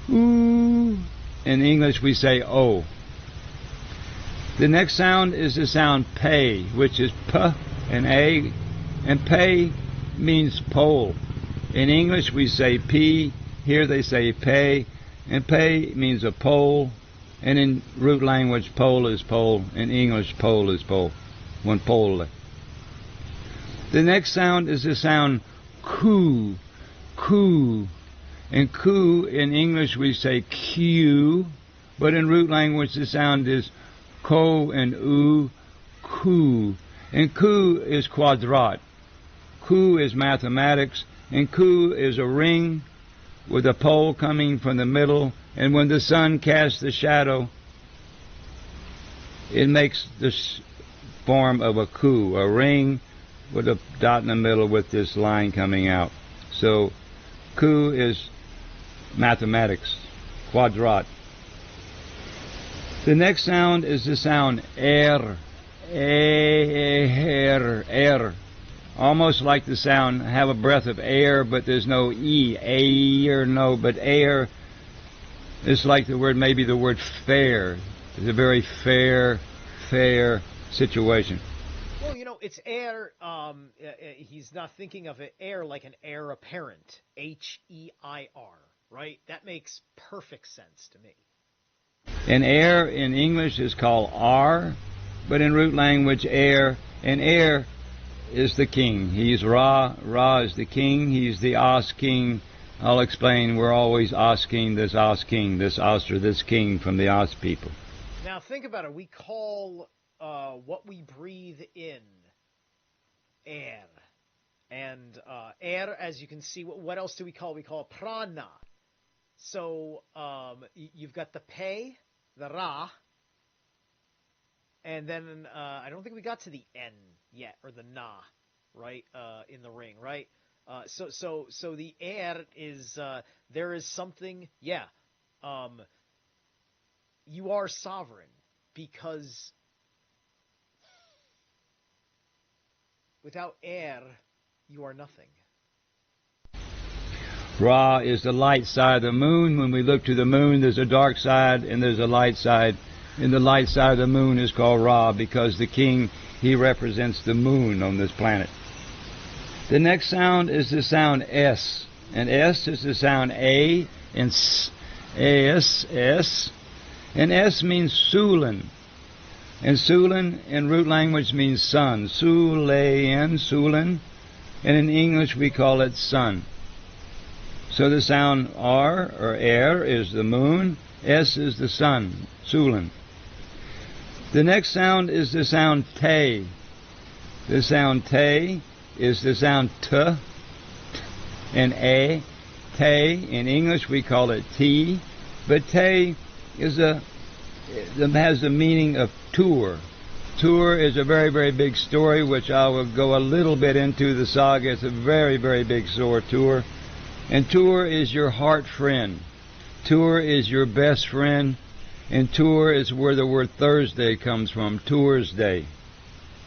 Ooh. In English, we say O. The next sound is the sound pay, which is P and A, and pay means pole. In English, we say P, here they say pay, and pay means a pole, and in root language, pole is pole. In English, pole is pole. One pole. The next sound is the sound Q, Q. And Q, in English, we say Q, but in root language, the sound is ko and u, Q. And Q is quadrat. Q is mathematics, and Q is a ring with a pole coming from the middle, and when the sun casts the shadow, it makes this form of a Q, a ring with a dot in the middle with this line coming out. So Q is mathematics, quadrat. The next sound is the sound air, air, almost like the sound have a breath of air, but there's no e, air, no, but air is like the word, maybe the word fair. It's a very fair situation. Well, it's air. He's not thinking of it air like an heir apparent, H-E-I-R. Right? That makes perfect sense to me. And air in English is called R, but in root language, air. And air is the king. He's Ra. Ra is the king. He's the Os king. I'll explain. We're always Os king, this Os king, this Os or this king from the Os people. Now think about it. We call what we breathe in air. And air, as you can see, what else do we call it? We call it prana. So you've got the pe, the ra, and then I don't think we got to the n yet, or the na, right? In the ring, right? So the air is there is something. Yeah, you are sovereign because without air, you are nothing. Ra is the light side of the moon. When we look to the moon, there's a dark side and there's a light side. And the light side of the moon is called Ra because the king, he represents the moon on this planet. The next sound is the sound S. And S is the sound A and S, S, S. And S means Sulan. And Sulan in root language means sun. Sulayan, Sulan. And in English we call it sun. So the sound R, or air, is the moon. S is the sun, Sulan. The next sound is the sound Te. The sound Te is the sound T and A. Te, in English we call it T. But Te is has the meaning of tour. Tour is a very, very big story, which I will go a little bit into the saga. It's a very, very big tour. And tour is your heart friend. Tour is your best friend. And tour is where the word Thursday comes from, Tour's Day.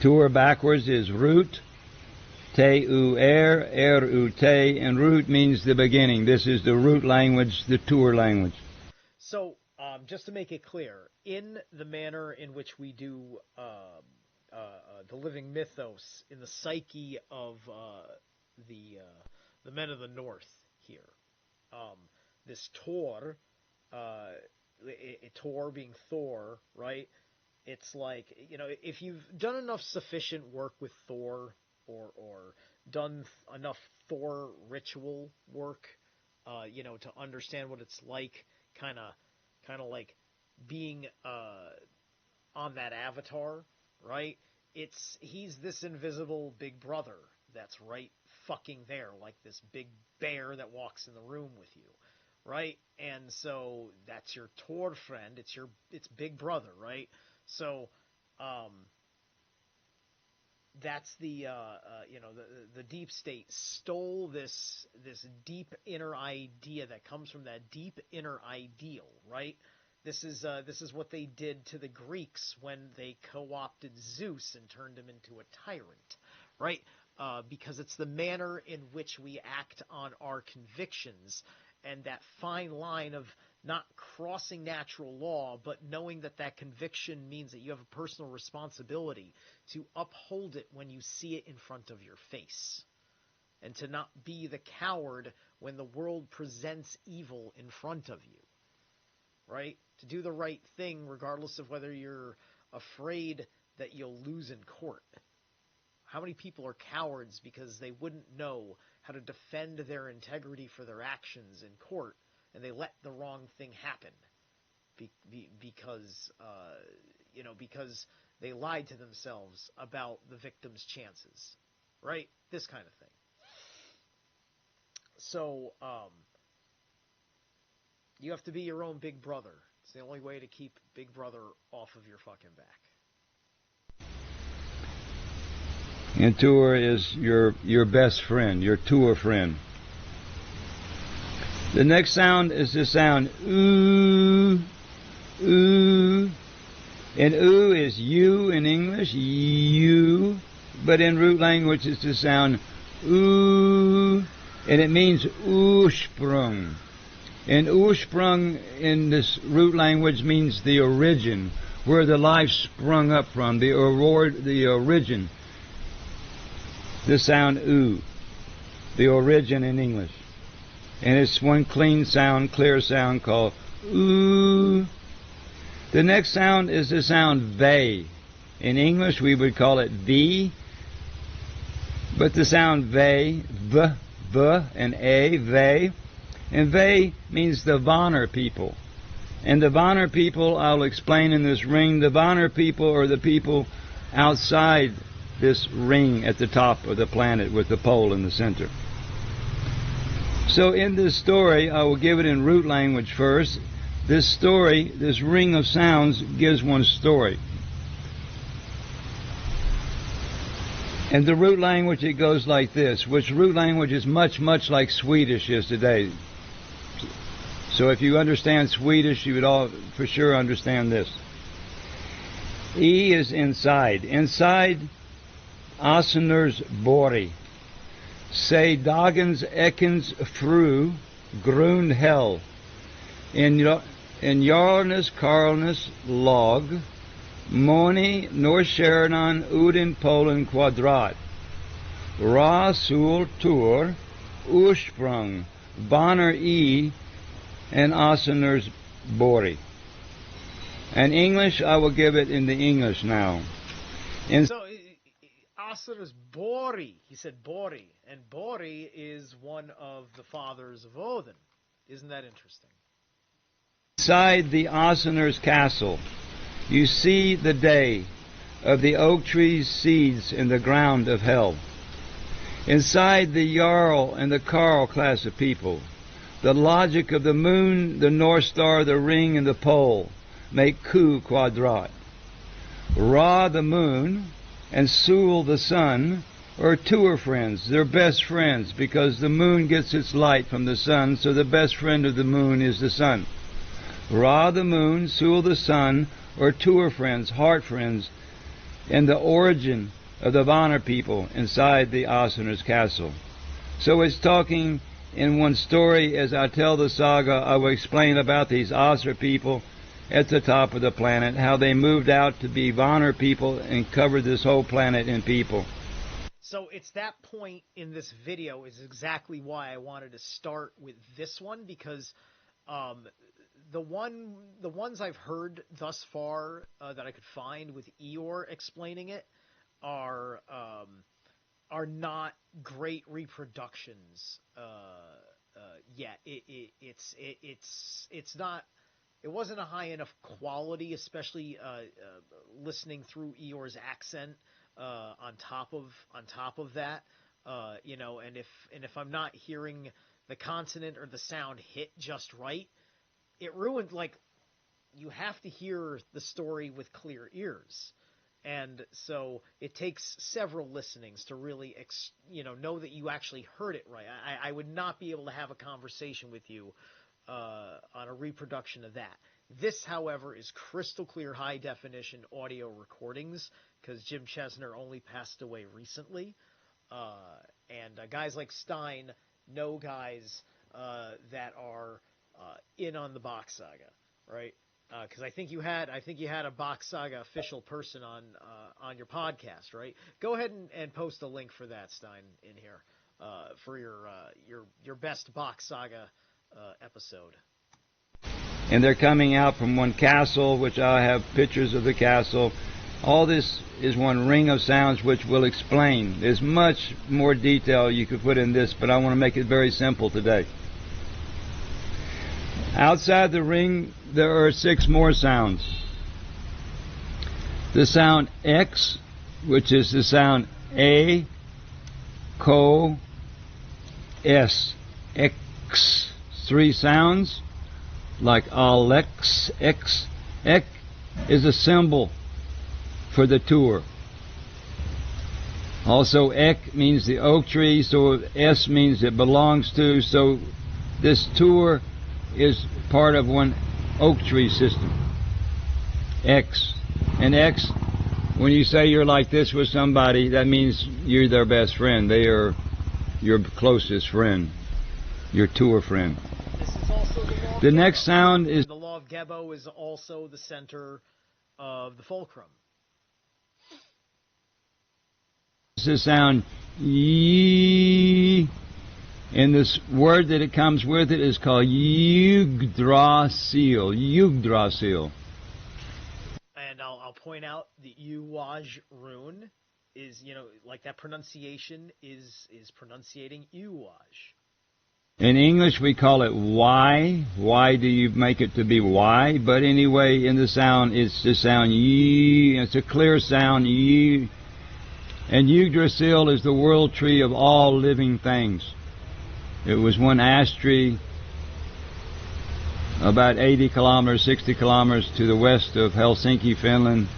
Tour backwards is root, te-u-er-u-te, and root means the beginning. This is the root language, the tour language. So, just to make it clear, in the manner in which we do the living mythos in the psyche of the men of the North here. This Tor, Tor being Thor, right? It's like, you know, if you've done enough sufficient work with Thor, or done enough Thor ritual work, you know, to understand what it's like, kind of like being on that avatar, right? He's this invisible big brother that's right fucking there, like this big bear that walks in the room with you, right? And so that's your Tor friend. It's big brother, right? So, that's the you know, the deep state stole this deep inner idea that comes from that deep inner ideal, right? This is what they did to the Greeks when they co-opted Zeus and turned him into a tyrant, right? Because it's the manner in which we act on our convictions, and that fine line of not crossing natural law, but knowing that that conviction means that you have a personal responsibility to uphold it when you see it in front of your face, and to not be the coward when the world presents evil in front of you, right? To do the right thing regardless of whether you're afraid that you'll lose in court. How many people are cowards because they wouldn't know how to defend their integrity for their actions in court, and they let the wrong thing happen because you know, because they lied to themselves about the victim's chances, right? This kind of thing. So you have to be your own big brother. It's the only way to keep Big Brother off of your fucking back. And Tor is your best friend, your Tor friend. The next sound is the sound oo, oo. And oo is you in English, you, but in root language it's the sound oo, and it means Ursprung. And Ursprung in this root language means the origin, where the life sprung up from, the origin. The sound oo, the origin in English. And it's one clean sound, clear sound called oo. The next sound is the sound ve. In English we would call it v, but the sound ve, v, and a, ve. And ve means the Vonner people. And the Vonner people, I'll explain in this ring, the Vonner people are the people outside this ring at the top of the planet with the pole in the center. So in this story, I will give it in root language first. This story, this ring of sounds, gives one story. And the root language, it goes like this, which root language is much, much like Swedish is today. So if you understand Swedish, you would all for sure understand this. E is inside. Inside Aseners Bori. Say dagens ekens fru grund hell. In Jarnes Karlnes log. Moni Norrkärnan Udin Polen kvadrat. Ra sul tur Ursprung. Bonner E and Aseners Bori. In English, I will give it in the English now. So, Aseners Bori, he said Bori, and Bori is one of the fathers of Odin. Isn't that interesting? Inside the Aseners castle, you see the day of the oak tree's seeds in the ground of hell. Inside the Jarl and the Karl class of people, the logic of the moon, the North Star, the ring, and the pole make Q quadrat. Ra, the moon, and Sul, the sun, are Tor friends. They're best friends because the moon gets its light from the sun, so the best friend of the moon is the sun. Ra, the moon, Sul, the sun, are Tor friends, heart friends, and the origin of the Vonner people inside the Aseners castle. So it's talking in one story. As I tell the saga, I will explain about these Aser people at the top of the planet, how they moved out to be Vonner people and covered this whole planet in people. So it's that point in this video is exactly why I wanted to start with this one, because the ones I've heard thus far that I could find with Eeyore explaining it are not great reproductions yet. It's not. It wasn't a high enough quality, especially listening through Eeyore's accent on top of that. And if I'm not hearing the consonant or the sound hit just right, it ruined. Like, you have to hear the story with clear ears. And so it takes several listenings to really, know that you actually heard it right. I would not be able to have a conversation with you on a reproduction of that. This, however, is crystal clear, high definition audio recordings, because Jim Chesnar only passed away recently. And guys like Stein know guys that are in on the Bock Saga, right? Because I think you had a Bock Saga official person on your podcast, right? Go ahead and post a link for that, Stein, in here for your best Bock Saga episode. And they're coming out from one castle, which I have pictures of the castle. All this is one ring of sounds, which will explain. There's much more detail you could put in this, but I want to make it very simple today. Outside the ring, there are 6 more sounds. The sound X, which is the sound A, Co, S, X. 3 sounds, like Alex, X. X is a symbol for the tour. Also, Ek means the oak tree, so S means it belongs to, so this tour is part of one oak tree system. X. And X, when you say you're like this with somebody, that means you're their best friend. They are your closest friend, your tour friend. This is also the law. The next sound is... The law of Gebo is also the center of the fulcrum. This is sound Y. And this word that it comes with it is called Yggdrasil. Yggdrasil. And I'll point out the Uwaj rune is, like that pronunciation is pronunciating Uwaj. In English we call it Y. Why do you make it to be Y? But anyway, in the sound, it's the sound Y. It's a clear sound Y. And Yggdrasil is the world tree of all living things. It was one ash tree about 80 kilometers, 60 kilometers to the west of Helsinki, Finland.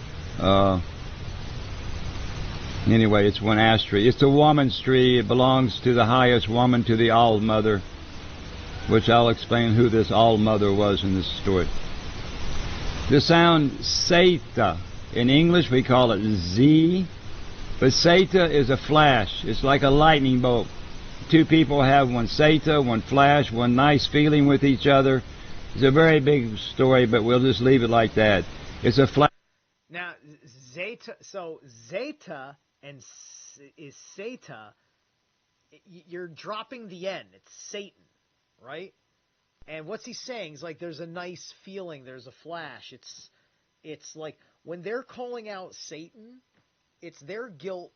Anyway, it's one ash tree. It's a woman's tree. It belongs to the highest woman, to the All-Mother, which I'll explain who this All-Mother was in this story. The sound Seta. In English we call it Z, but Seta is a flash. It's like a lightning bolt. 2 people have one Seta, one flash, one nice feeling with each other. It's a very big story, but we'll just leave it like that. It's a flash. Now, Zeta, so Zeta and is Seta, you're dropping the N. It's Satan, right? And what's he saying? It's like there's a nice feeling, there's a flash. It's like when they're calling out Satan, it's their guilt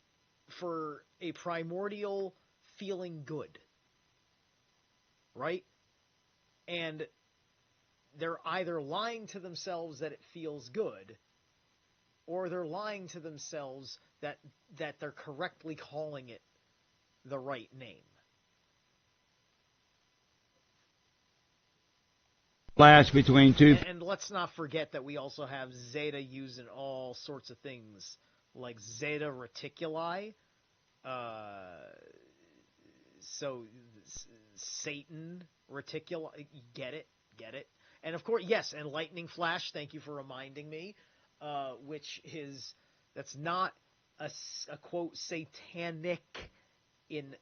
for a primordial feeling good, right? And they're either lying to themselves that it feels good, or they're lying to themselves that they're correctly calling it the right name. Flash between 2. And let's not forget that we also have Zeta used in all sorts of things, like Zeta Reticuli. So Satan Reticuli, get it. And of course, yes, and lightning flash. Thank you for reminding me. That's not a quote satanic in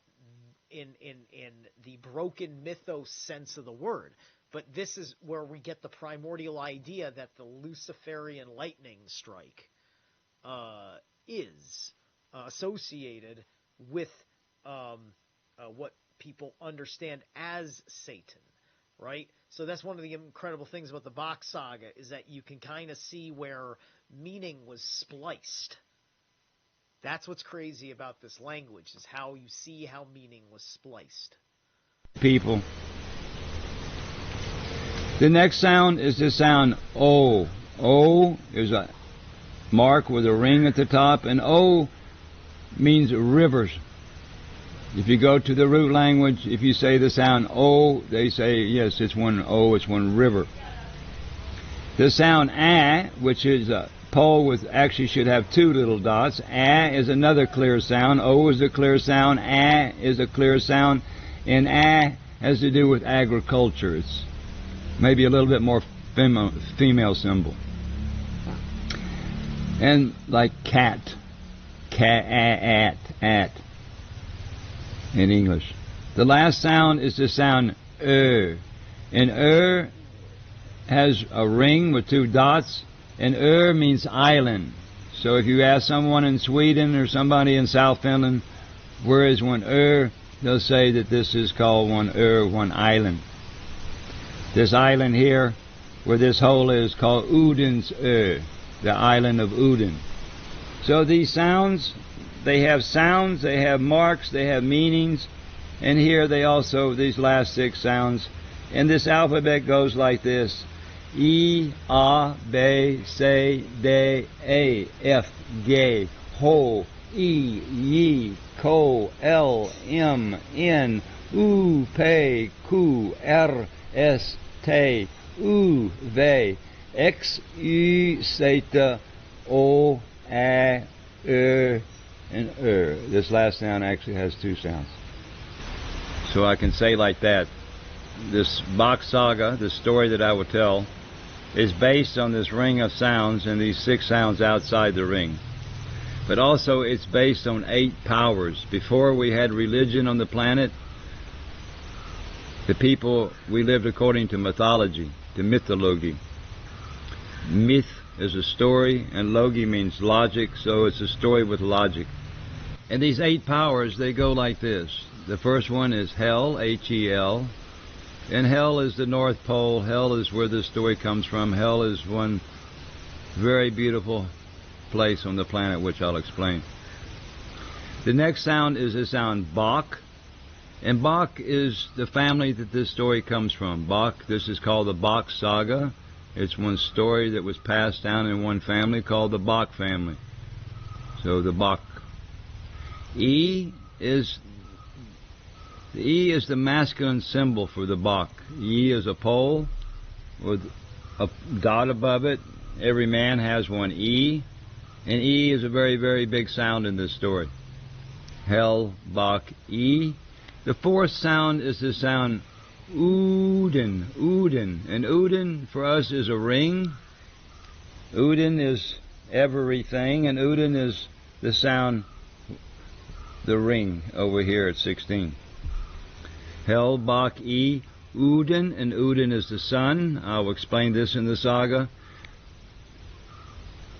the broken mythos sense of the word. But this is where we get the primordial idea that the Luciferian lightning strike is associated with what people understand as Satan, right? So that's one of the incredible things about the Bock Saga, is that you can kind of see where meaning was spliced. That's what's crazy about this language, is how you see how meaning was spliced. People. The next sound is the sound O. O is a mark with a ring at the top, and O means rivers. If you go to the root language, if you say the sound O, they say, yes, it's one O, it's one river. The sound A, which is a pole with, actually should have two little dots. A is another clear sound. O is a clear sound. A is a clear sound. And A has to do with agriculture. It's maybe a little bit more female symbol. And like cat. Cat, at. In English. The last sound is the sound and has a ring with two dots, and means island. So if you ask someone in Sweden or somebody in South Finland, where is one they'll say that this is called one island. This island here, where this hole is, called Udens the island of Uden. So these sounds, they have marks, they have meanings, and here they also, these last 6 sounds, and this alphabet goes like this: E, A, B, C, D, E, F, G, H, E, Y, K, L, M, N, U, P, Q, R, S, T, U, V, X, Y, Z, O, A, and This last sound actually has 2 sounds. So I can say like that. This Bock Saga, the story that I will tell, is based on this ring of sounds and these 6 sounds outside the ring. But also it's based on 8 powers. Before we had religion on the planet, the people, we lived according to mythology, to mythology. Myth is a story, and logi means logic, so it's a story with logic. And these 8 powers, they go like this. The first one is Hell, H-E-L. And Hell is the North Pole. Hell is where this story comes from. Hell is one very beautiful place on the planet, which I'll explain. The next sound is the sound Bock. And Bock is the family that this story comes from. Bock, this is called the Bock Saga. It's one story that was passed down in one family called the Bock family. So the Bock. E is the masculine symbol for the Bock. E is a pole with a dot above it. Every man has one E. And E is a very, very big sound in this story. Hell, Bock, E. The 4th sound is the sound Uden. Uden. And Uden for us is a ring. Uden is everything. And Uden is the sound, the ring over here at 16. Hell, Bock, E, Uden, and Uden is the sun. I'll explain this in the saga.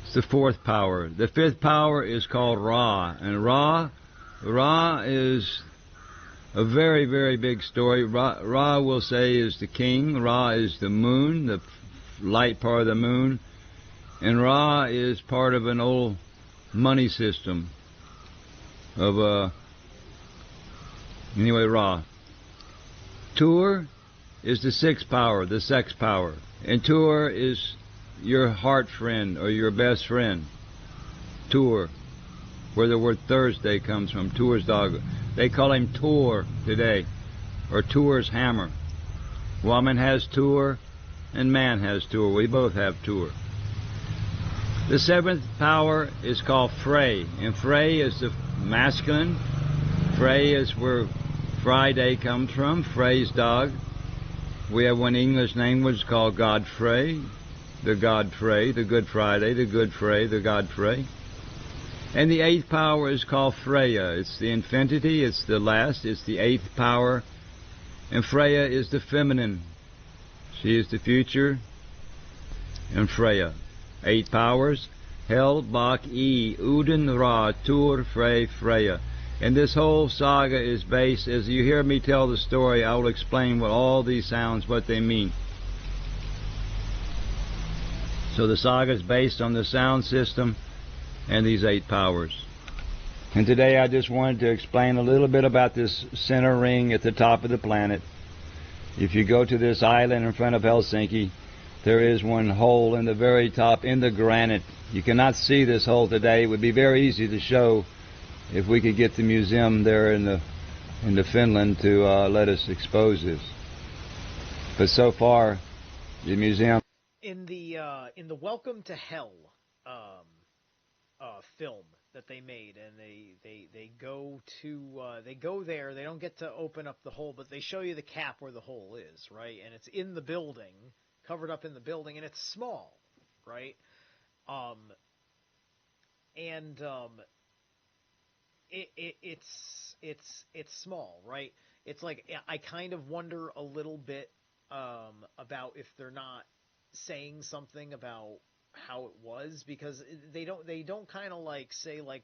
It's the 4th power. The 5th power is called Ra, and Ra is a very, very big story. Ra will say is the king. Ra is the moon, the light part of the moon, and Ra is part of an old money system of anyway, Ra. Tur is the 6th power, the sex power. And Tur is your heart friend or your best friend. Tur, where the word Thursday comes from. Tur's dog. They call him Tur today, or Tur's hammer. Woman has Tur, and man has Tur. We both have Tur. The 7th power is called Frey, and Frey is the masculine. Frey is where Friday comes from, Frey's dog. We have one English language called Godfrey, the Godfrey, the Good Friday, the Good Frey, the Godfrey. And the 8th power is called Freya. It's the infinity, it's the last, it's the 8th power. And Freya is the feminine She is the future. And Freya. 8 powers. Hel, Bock, E, Uden, Ra, Tur, Frey, Freya. And this whole saga is based, as you hear me tell the story, I will explain what all these sounds, what they mean. So the saga is based on the sound system and these 8 powers. And today I just wanted to explain a little bit about this center ring at the top of the planet. If you go to this island in front of Helsinki, there is one hole in the very top in the granite. You cannot see this hole today. It would be very easy to show if we could get the museum there in the Finland to let us expose this. But so far, the museum In the Welcome to Hell film that they made, and they go there. They don't get to open up the hole, but they show you the cap where the hole is, right? And it's in the building, covered up in the building, and it's small, right? It's small, right? It's like I kind of wonder a little bit about if they're not saying something about how it was, because they don't kind of like say like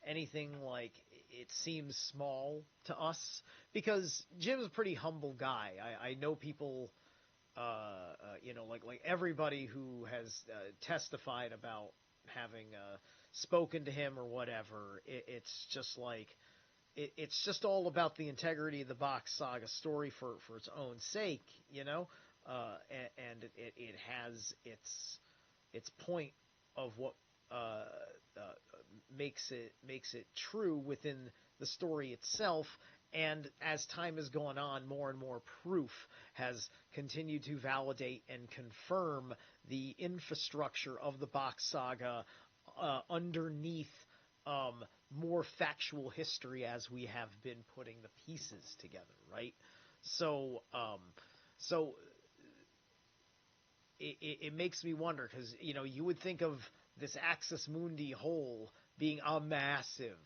anything like it seems small to us, because Jim's a pretty humble guy. I know people, like everybody who has testified about having spoken to him or whatever. It's just like it's just all about the integrity of the Bock Saga story for its own sake, and it has its point of what makes it true within the story itself. And as time has gone on, more and more proof has continued to validate and confirm the infrastructure of the Bock Saga underneath more factual history as we have been putting the pieces together, right? So it makes me wonder, because you would think of this Axis Mundi hole being a massive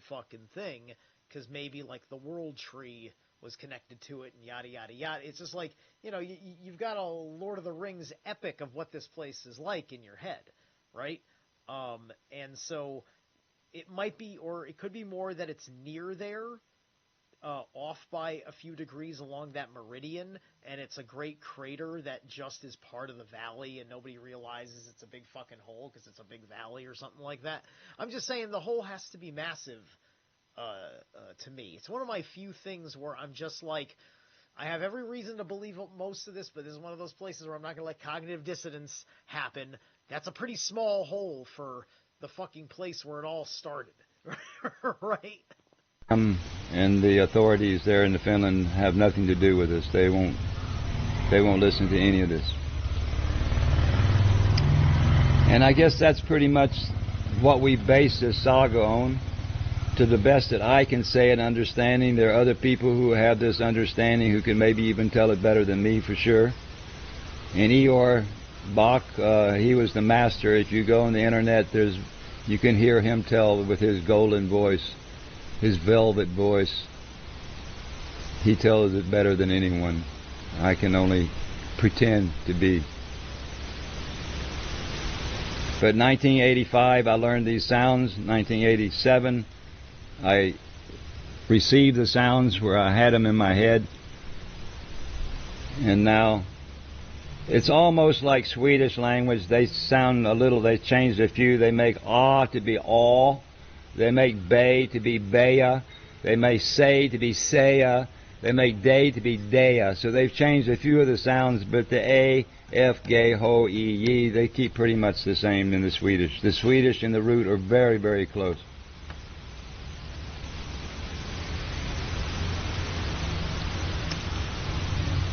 fucking thing, because maybe like the World Tree was connected to it and yada yada yada. It's just like you've got a Lord of the Rings epic of what this place is like in your head, right? And so it might be, or it could be more that it's near there, off by a few degrees along that meridian, and it's a great crater that just is part of the valley, and nobody realizes it's a big fucking hole because it's a big valley or something like that. I'm just saying the hole has to be massive to me. It's one of my few things where I'm just like, I have every reason to believe most of this, but this is one of those places where I'm not going to let cognitive dissonance happen. That's a pretty small hole for the fucking place where it all started, right? And the authorities there in Finland have nothing to do with this. They won't listen to any of this. And I guess that's pretty much what we base this saga on, to the best that I can say and understanding. There are other people who have this understanding who can maybe even tell it better than me for sure. And Eeyore Bock, he was the master. If you go on the internet, you can hear him tell with his golden voice, his velvet voice. He tells it better than anyone. I can only pretend to be. But 1985, I learned these sounds. 1987, I received the sounds where I had them in my head. And now, it's almost like Swedish language. They sound a little, they changed a few. They make ah to be aw. They make bay to be baya. They make say to be saya. They make day to be dea. So they've changed a few of the sounds, but the a, f, ge, ho, e, ye, they keep pretty much the same in the Swedish. The Swedish and the root are very, very close.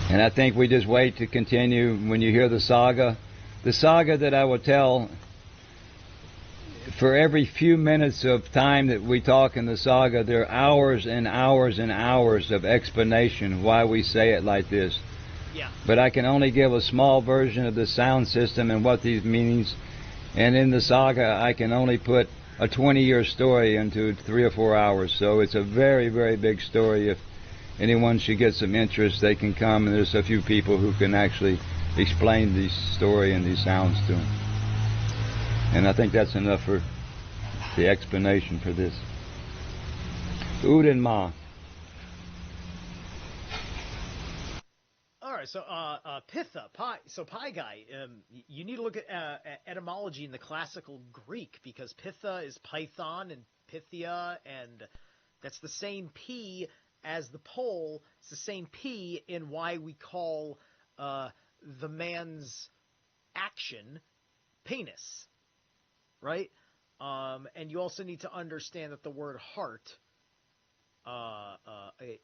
And I think we just wait to continue when you hear the saga that I will tell. For every few minutes of time that we talk in the saga, there are hours and hours and hours of explanation why we say it like this. Yeah. But I can only give a small version of the sound system and what these means. And in the saga, I can only put a 20-year story into 3 or 4 hours. So it's a very, very big story. anyone should get some interest, they can come, and there's a few people who can actually explain the story and these sounds to them. And I think that's enough for the explanation for this. Udenma. All right, so pitha, pie. So pie guy, you need to look at etymology in the classical Greek, because pitha is python and pythia, and that's the same P as the pole. It's the same P in why we call the man's action penis, right? And you also need to understand that the word heart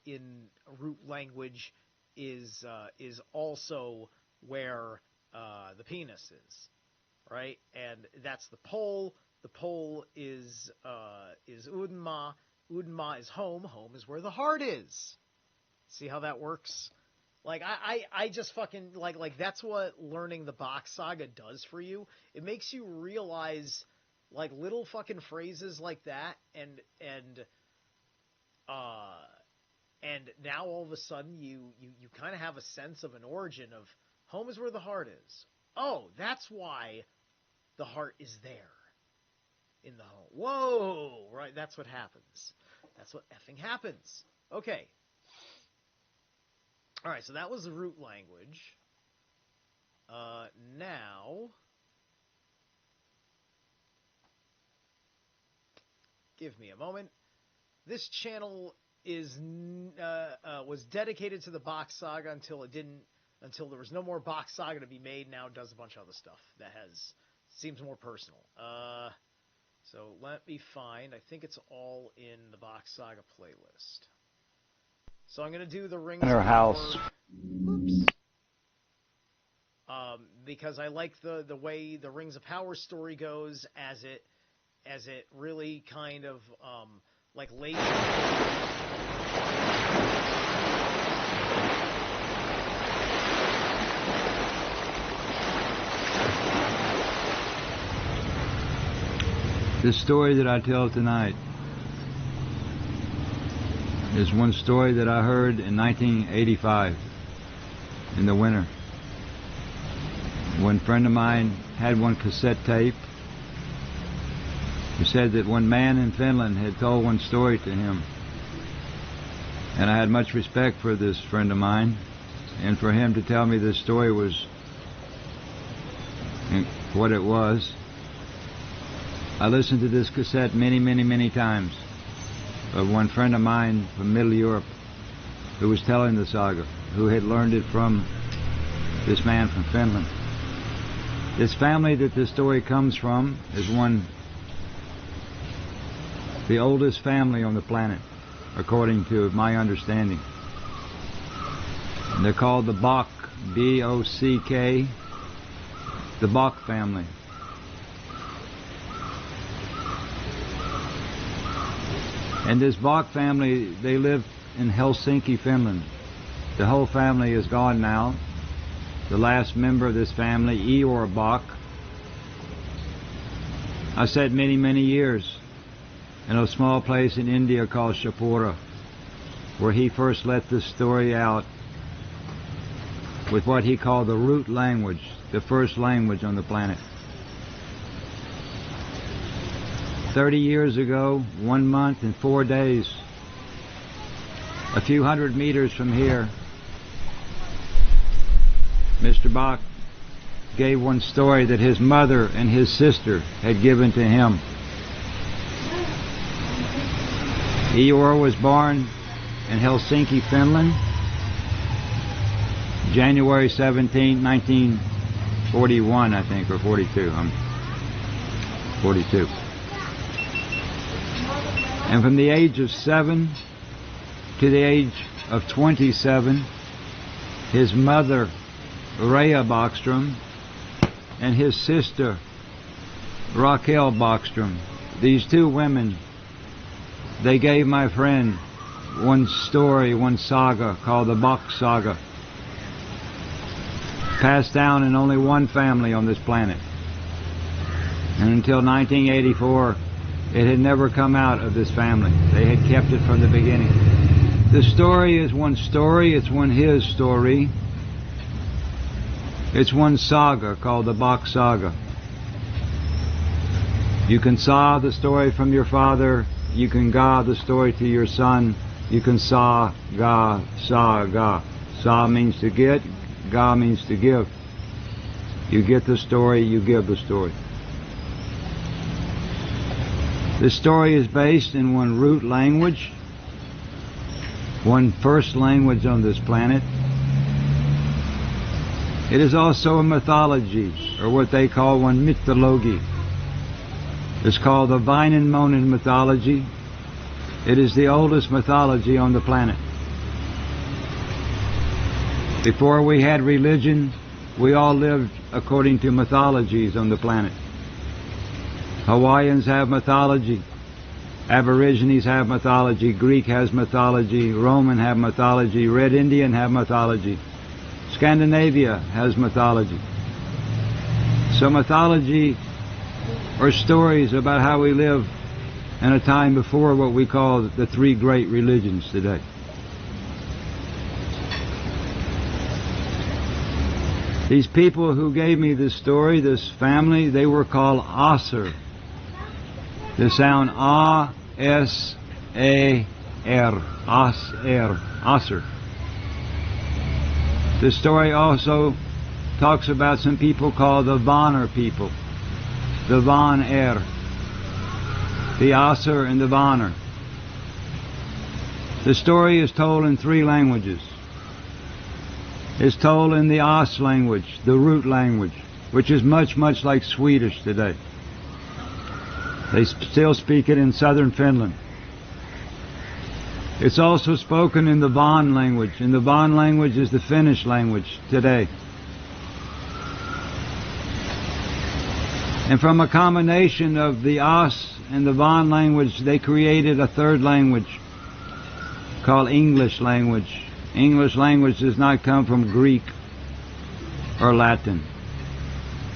in root language is also where the penis is, right? And that's the pole. The pole is Udenma. Udenma is home. Home is where the heart is. See how that works? Like I just fucking like that's what learning the Bock Saga does for you. It makes you realize like little fucking phrases like that, and now all of a sudden you kind of have a sense of an origin of home is where the heart is. Oh, that's why the heart is there in the home. Whoa, right? That's what happens. That's what effing happens. Okay. All right, so that was the root language. Now, give me a moment. This channel was dedicated to the Bock Saga until there was no more Bock Saga to be made. Now it does a bunch of other stuff that seems more personal. So let me find. I think it's all in the Bock Saga playlist. So I'm going to do the Rings of Power. House. Oops. Because I like the way the Rings of Power story goes, as it really kind of like lays. This story that I tell tonight is one story that I heard in 1985 in the winter, when a friend of mine had one cassette tape. He said that one man in Finland had told one story to him, and I had much respect for this friend of mine, and for him to tell me this story was what it was. I listened to this cassette many, many, many times of one friend of mine from Middle Europe who was telling the saga, who had learned it from this man from Finland. This family that this story comes from is the oldest family on the planet, according to my understanding. And they're called the Bock, B-O-C-K, the Bock family. And this Bock family, they live in Helsinki, Finland. The whole family is gone now. The last member of this family, Eeyore Bock, I said many, many years in a small place in India called Shapura, where he first let this story out with what he called the root language, the first language on the planet. 30 years ago, 1 month and 4 days, a few hundred meters from here, Mr. Bock gave one story that his mother and his sister had given to him. Eeyore was born in Helsinki, Finland, January 17, 1941, I think, or 42. I'm 42. And from the age of 7 to the age of 27, his mother, Rhea Bockström, and his sister, Raquel Bockström, these two women, they gave my friend one story, one saga called the Bock Saga, passed down in only one family on this planet. And until 1984, it had never come out of this family. They had kept it from the beginning. The story is one story. It's one his story. It's one saga called the Bock Saga. You can saw the story from your father. You can ga the story to your son. You can sa, ga. Sa means to get. Ga means to give. You get the story. You give the story. This story is based in one root language, one first language on this planet. It is also a mythology, or what they call one mythology. It's called the Wainamoinen mythology. It is the oldest mythology on the planet. Before we had religion, we all lived according to mythologies on the planet. Hawaiians have mythology. Aborigines have mythology. Greek has mythology. Roman have mythology. Red Indian have mythology. Scandinavia has mythology. So mythology are stories about how we live in a time before what we call the three great religions today. These people who gave me this story, this family, they were called Asur. The sound A-S-A-R, Asur. The story also talks about some people called the Vanir people, the Van-Er, the Asur and the Vanir. The story is told in three languages. It's told in the As language, the root language, which is much like Swedish today. They still speak it in southern Finland. It's also spoken in the Van language, and the Van language is the Finnish language today. And from a combination of the As and the Van language, they created a third language called English language. English language does not come from Greek or Latin.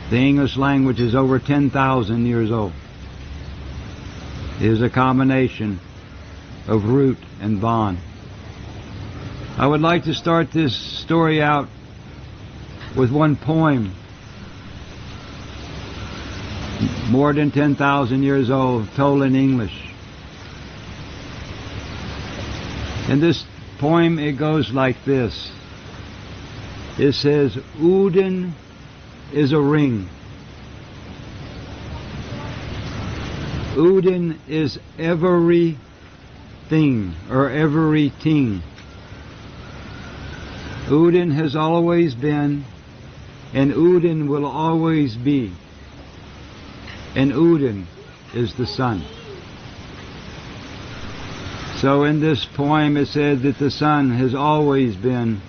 The English language is over 10,000 years old. It is a combination of root and Van. I would like to start this story out with one poem, more than 10,000 years old, told in English. In this poem it goes like this. It says, Uden is a ring. Uden is everything, or everything. Uden has always been, and Uden will always be. And Uden is the sun. So in this poem it said that the sun has always been,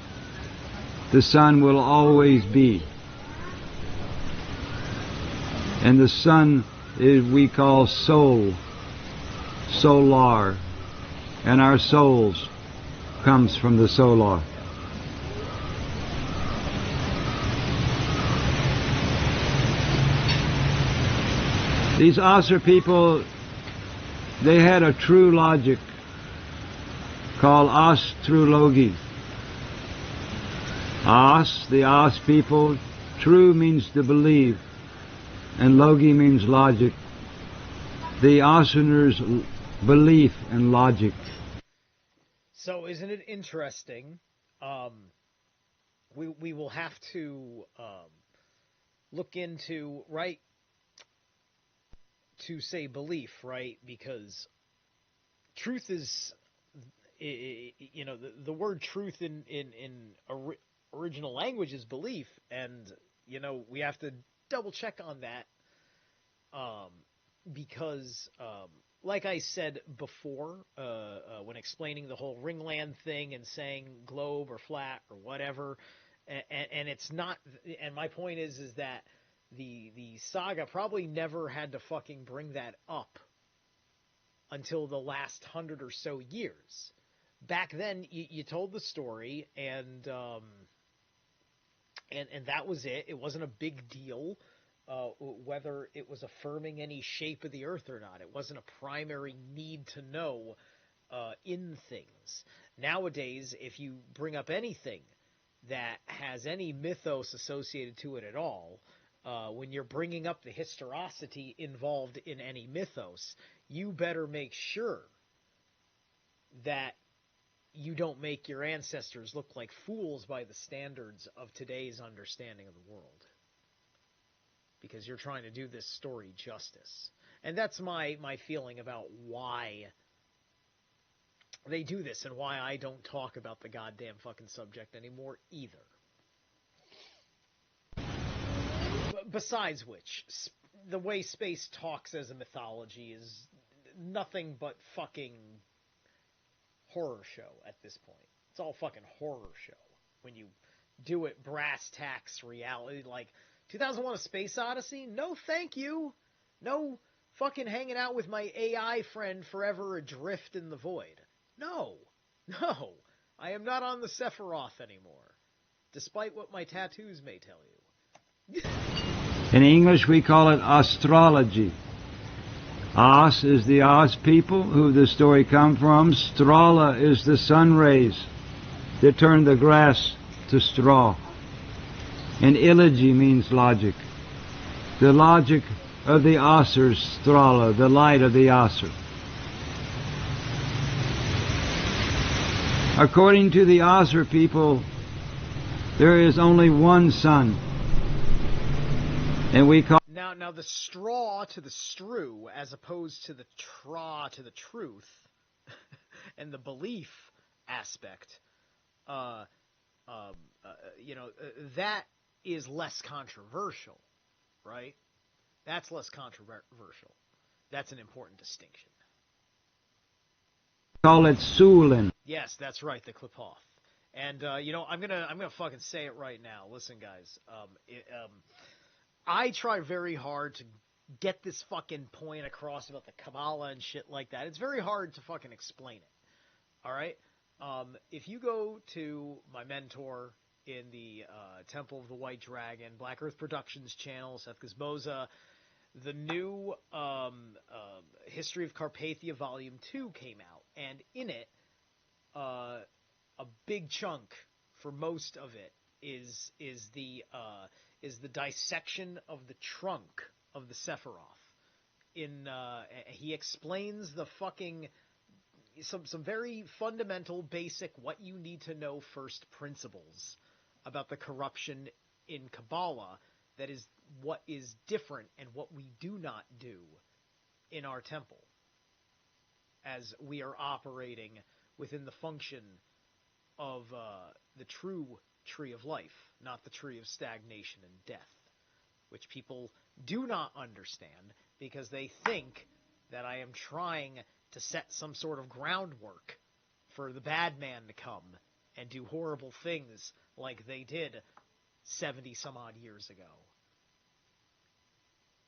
the sun will always be. And the sun is we call soul, solar, and our souls comes from the solar. These Asur people, they had a true logic called astrology. As, the As people, true means to believe, and logi means logic. The Asuners' belief and logic. So isn't it interesting? We will have to look into, right, to say belief, right, because truth is, you know, the word truth in original language is belief, and you know we have to double check on that, because like I said before, when explaining the whole ringland thing and saying globe or flat or whatever, and it's not, and my point is that the saga probably never had to fucking bring that up until the last 100 or so years. Back then, you told the story, and that was it. It wasn't a big deal whether it was affirming any shape of the earth or not. It wasn't a primary need to know in things. Nowadays, if you bring up anything that has any mythos associated to it at all, when you're bringing up the historicity involved in any mythos, you better make sure that you don't make your ancestors look like fools by the standards of today's understanding of the world. Because you're trying to do this story justice. And that's my feeling about why they do this and why I don't talk about the goddamn fucking subject anymore either. Besides which, the way space talks as a mythology is nothing but fucking horror show at this point. It's all fucking horror show. When you do it brass tacks reality, like 2001 A Space Odyssey? No thank you. No fucking hanging out with my AI friend forever adrift in the void. No. I am not on the Sephiroth anymore. Despite what my tattoos may tell you. In English, we call it astrology. As is the As people, who the story come from. Strala is the sun rays that turn the grass to straw. And Ilogy means logic. The logic of the Asur, Strala, the light of the Asur. According to the Asur people, there is only one sun. And we call Now the straw to the strew, as opposed to the tra to the truth, and the belief aspect, that is less controversial, right? That's less controversial. That's an important distinction. Call it Sulin. Yes, that's right, the Klipoth. And I'm gonna fucking say it right now. Listen, guys. I try very hard to get this fucking point across about the Kabbalah and shit like that. It's very hard to fucking explain it. All right. If you go to my mentor in the Temple of the White Dragon, Black Earth Productions channel, Seth Gizboza, the new History of Carpathia Volume 2 came out, and in it, a big chunk for most of it is the dissection of the trunk of the Sephiroth. He explains the fucking some very fundamental, basic, what you need to know first principles about the corruption in Kabbalah. That is what is different and what we do not do in our temple, as we are operating within the function of the true tree of life, not the tree of stagnation and death, which people do not understand because they think that I am trying to set some sort of groundwork for the bad man to come and do horrible things like they did 70 some odd years ago.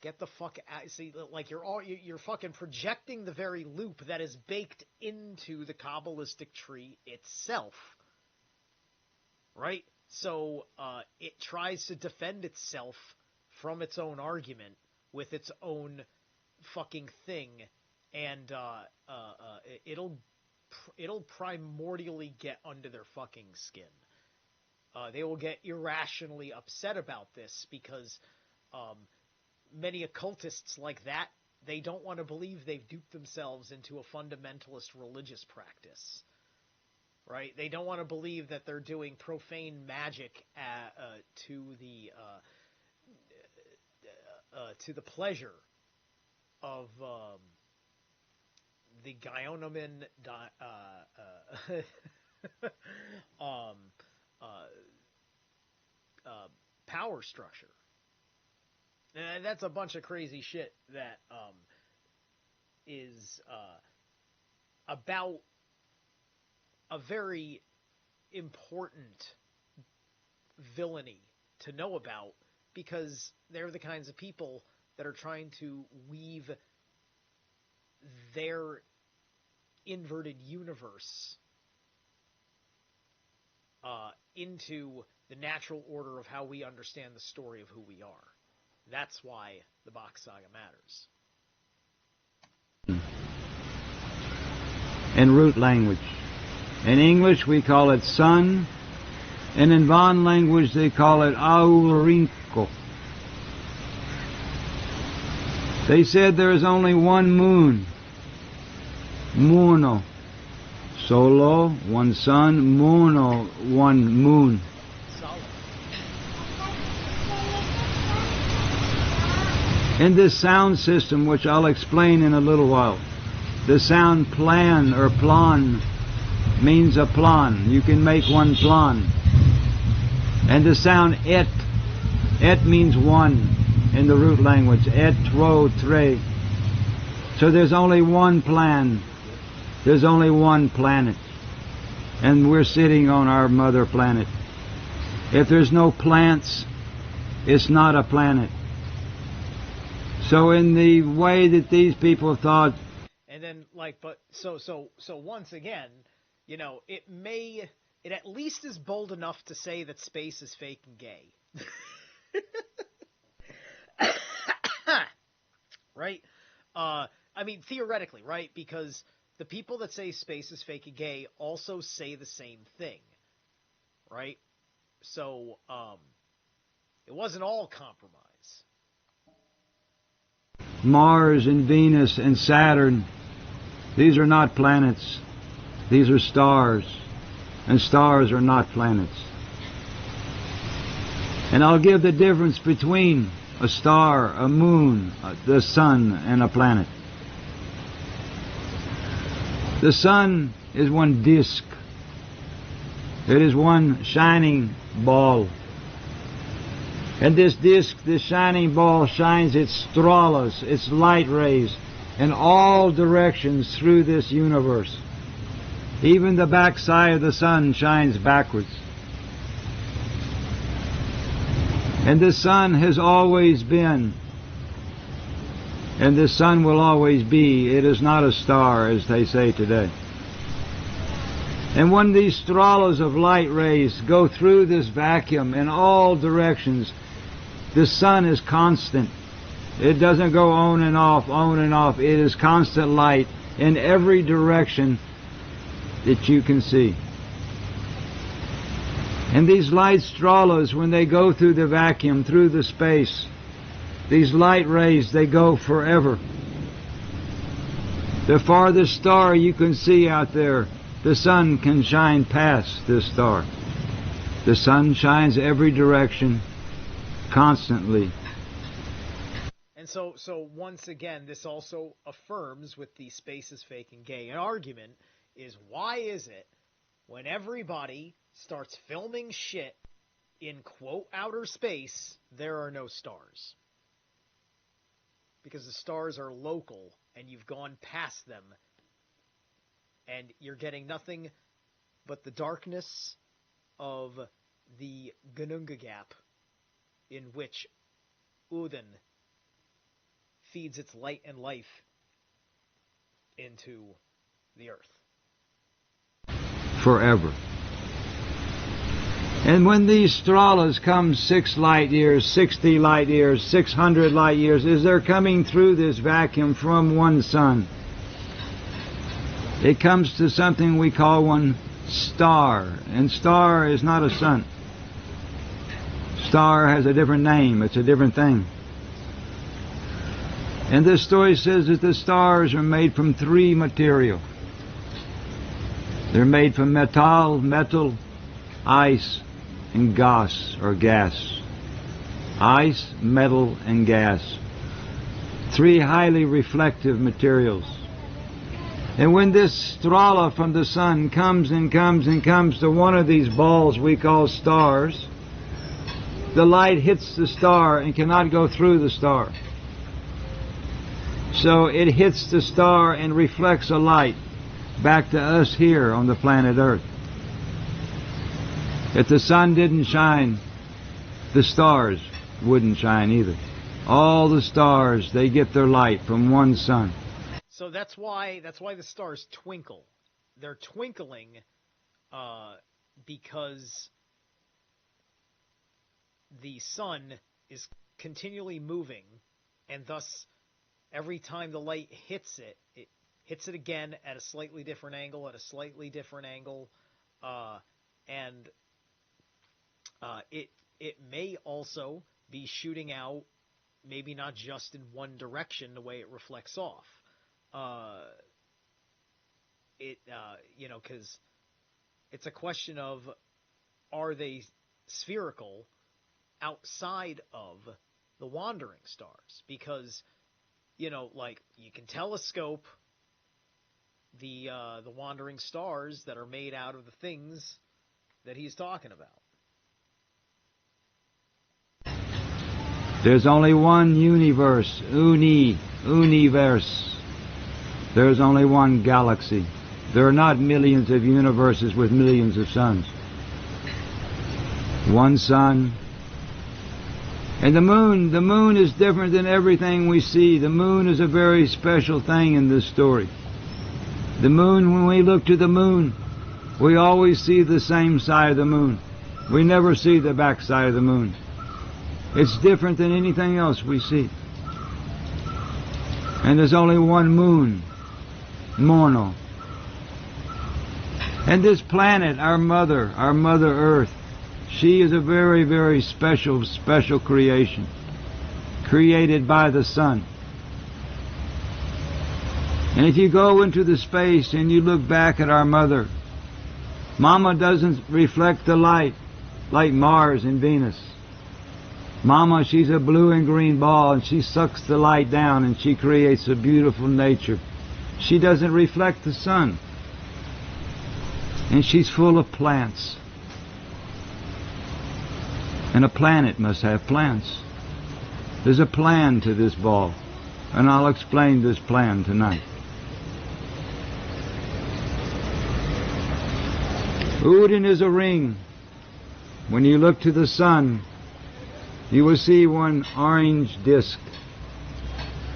Get the fuck out. See, like you're fucking projecting the very loop that is baked into the Kabbalistic tree itself. Right? So it tries to defend itself from its own argument with its own fucking thing, and it'll primordially get under their fucking skin. They will get irrationally upset about this because many occultists like that, they don't want to believe they've duped themselves into a fundamentalist religious practice. Right? They don't want to believe that they're doing profane magic to the pleasure of the Gionoman power structure. And that's a bunch of crazy shit that is about a very important villainy to know about, because they're the kinds of people that are trying to weave their inverted universe into the natural order of how we understand the story of who we are. That's why the Bock Saga matters. in root language. In English we call it sun, and in Van language they call it Aulrinko. They said there is only one moon, Muno. Solo, one sun, Muno, one moon. In this sound system, which I'll explain in a little while, the sound plan or plan means a plan. You can make one plan. And the sound et means one in the root language, et, tro, tre. So there's only one plan. There's only one planet. And we're sitting on our mother planet. If there's no plants, it's not a planet. So in the way that these people thought... And then, but so once again, it at least is bold enough to say that space is fake and gay. Right? I mean, theoretically, right? Because the people that say space is fake and gay also say the same thing. Right? So, it wasn't all compromise. Mars and Venus and Saturn, these are not planets. These are stars. And stars are not planets. And I'll give the difference between a star, a moon, the sun, and a planet. The sun is one disk. It is one shining ball. And this disk, this shining ball, shines its stralas, its light rays, in all directions through this universe. Even the backside of the sun shines backwards. And the sun has always been, and the sun will always be. It is not a star, as they say today. And when these stralas of light rays go through this vacuum in all directions, the sun is constant. It doesn't go on and off, on and off. It is constant light in every direction that you can see. And these light stralas, when they go through the vacuum, through the space, these light rays, they go forever. The farthest star you can see out there, the sun can shine past this star. The sun shines every direction, constantly. And so once again, this also affirms with the space is fake and gay. An argument is, why is it when everybody starts filming shit in, quote, outer space, there are no stars? Because the stars are local, and you've gone past them, and you're getting nothing but the darkness of the Gununga Gap, in which Udin feeds its light and life into the earth. Forever. And when these stralas come 6 light years, 60 light years, 600 light years, as they're coming through this vacuum from one sun, it comes to something we call one star. And star is not a sun. Star has a different name. It's a different thing. And this story says that the stars are made from 3 material. They're made from metal, ice, and gas, or gas. Ice, metal, and gas. 3 highly reflective materials. And when this strala from the sun comes and comes and comes to one of these balls we call stars, the light hits the star and cannot go through the star. So it hits the star and reflects a light back to us here on the planet Earth. If the sun didn't shine, the stars wouldn't shine either. All the stars, they get their light from one sun. So that's why the stars twinkle. They're twinkling because the sun is continually moving, and thus every time the light hits it, it hits it again at a slightly different angle, and it may also be shooting out, maybe not just in one direction the way it reflects off. Because it's a question of, are they spherical outside of the wandering stars? Because, like, you can telescope the wandering stars that are made out of the things that he's talking about. There's only one universe, universe. There's only one galaxy. There are not millions of universes with millions of suns. One sun. And the moon is different than everything we see. The moon is a very special thing in this story. The moon, when we look to the moon, we always see the same side of the moon. We never see the back side of the moon. It's different than anything else we see. And there's only one moon, mono. And this planet, our mother Earth, she is a very, very special creation, created by the sun. And if you go into the space and you look back at our mother, Mama doesn't reflect the light like Mars and Venus. Mama, she's a blue and green ball, and she sucks the light down and she creates a beautiful nature. She doesn't reflect the sun. And she's full of plants. And a planet must have plants. There's a plan to this ball, and I'll explain this plan tonight. Odin is a ring. When you look to the sun, you will see one orange disk.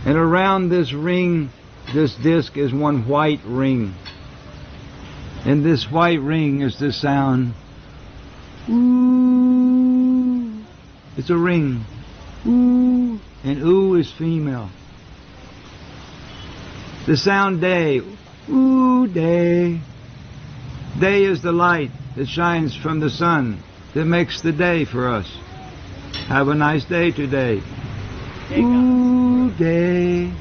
And around this ring, this disk, is one white ring. And this white ring is the sound. Ooh. It's a ring. Ooh. And ooh is female. The sound day. Ooh, day. Day is the light that shines from the sun that makes the day for us. Have a nice day today. Ooh, day.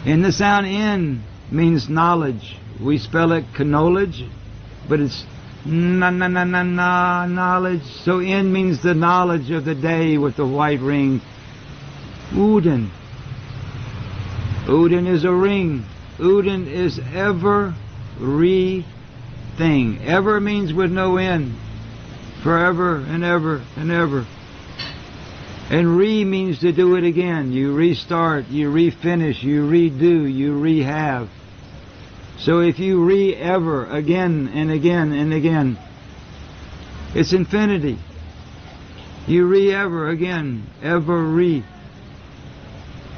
And the sound N means knowledge. We spell it knowledge, but it's knowledge. So N means the knowledge of the day with the white ring. Odin. Odin is a ring. Odin is everything. Ever means with no end. Forever and ever and ever. And means to do it again. You restart, you refinish, you redo, you rehave. So if you ever, again and again and again, it's infinity. You ever again, ever re.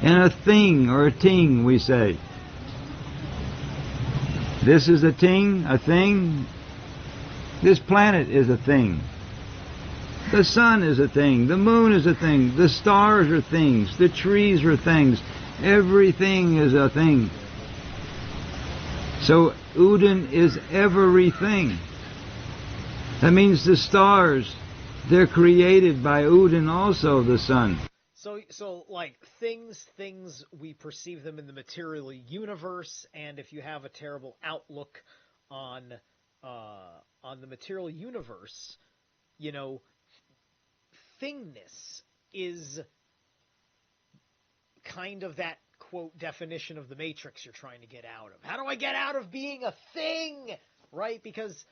And a thing, or a ting, we say. This is a ting, a thing. This planet is a thing. The sun is a thing. The moon is a thing. The stars are things. The trees are things. Everything is a thing. So Odin is everything. That means the stars, they're created by Odin also, the sun. So like things, we perceive them in the material universe, and if you have a terrible outlook on the material universe, thingness is kind of that, quote, definition of the matrix you're trying to get out of. How do I get out of being a thing? Right? Because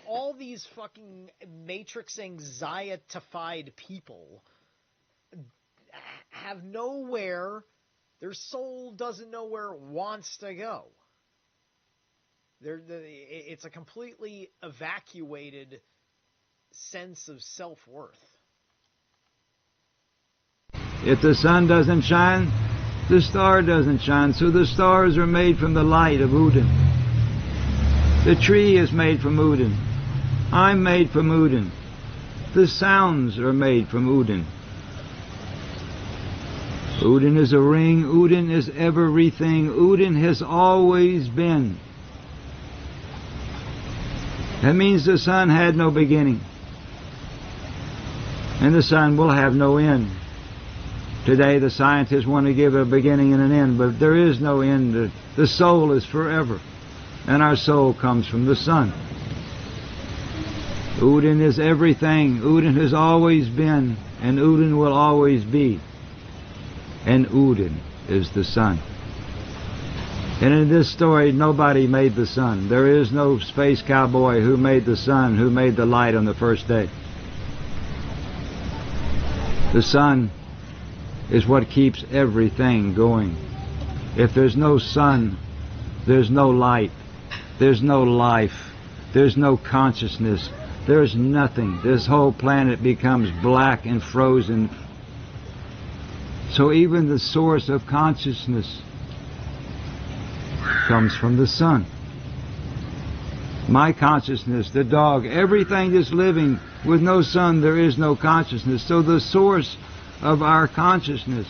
all these fucking matrix anxietified people have nowhere, their soul doesn't know where it wants to go. It's a completely evacuated sense of self-worth. If the sun doesn't shine, the star doesn't shine. So the stars are made from the light of Odin. The tree is made from Odin. I'm made from Odin. The sounds are made from Odin. Odin is a ring. Odin is everything. Odin has always been. That means the sun had no beginning. And the sun will have no end. Today the scientists want to give a beginning and an end, but there is no end. The soul is forever. And our soul comes from the sun. Odin is everything. Odin has always been, and Odin will always be. And Odin is the sun. And in this story, nobody made the sun. There is no space cowboy who made the sun, who made the light on the first day. The sun is what keeps everything going. If there's no sun, there's no light, there's no life, there's no consciousness, there's nothing. This whole planet becomes black and frozen. So even the source of consciousness comes from the sun. My consciousness, the dog, everything that's living, with no sun there is no consciousness. So the source of our consciousness,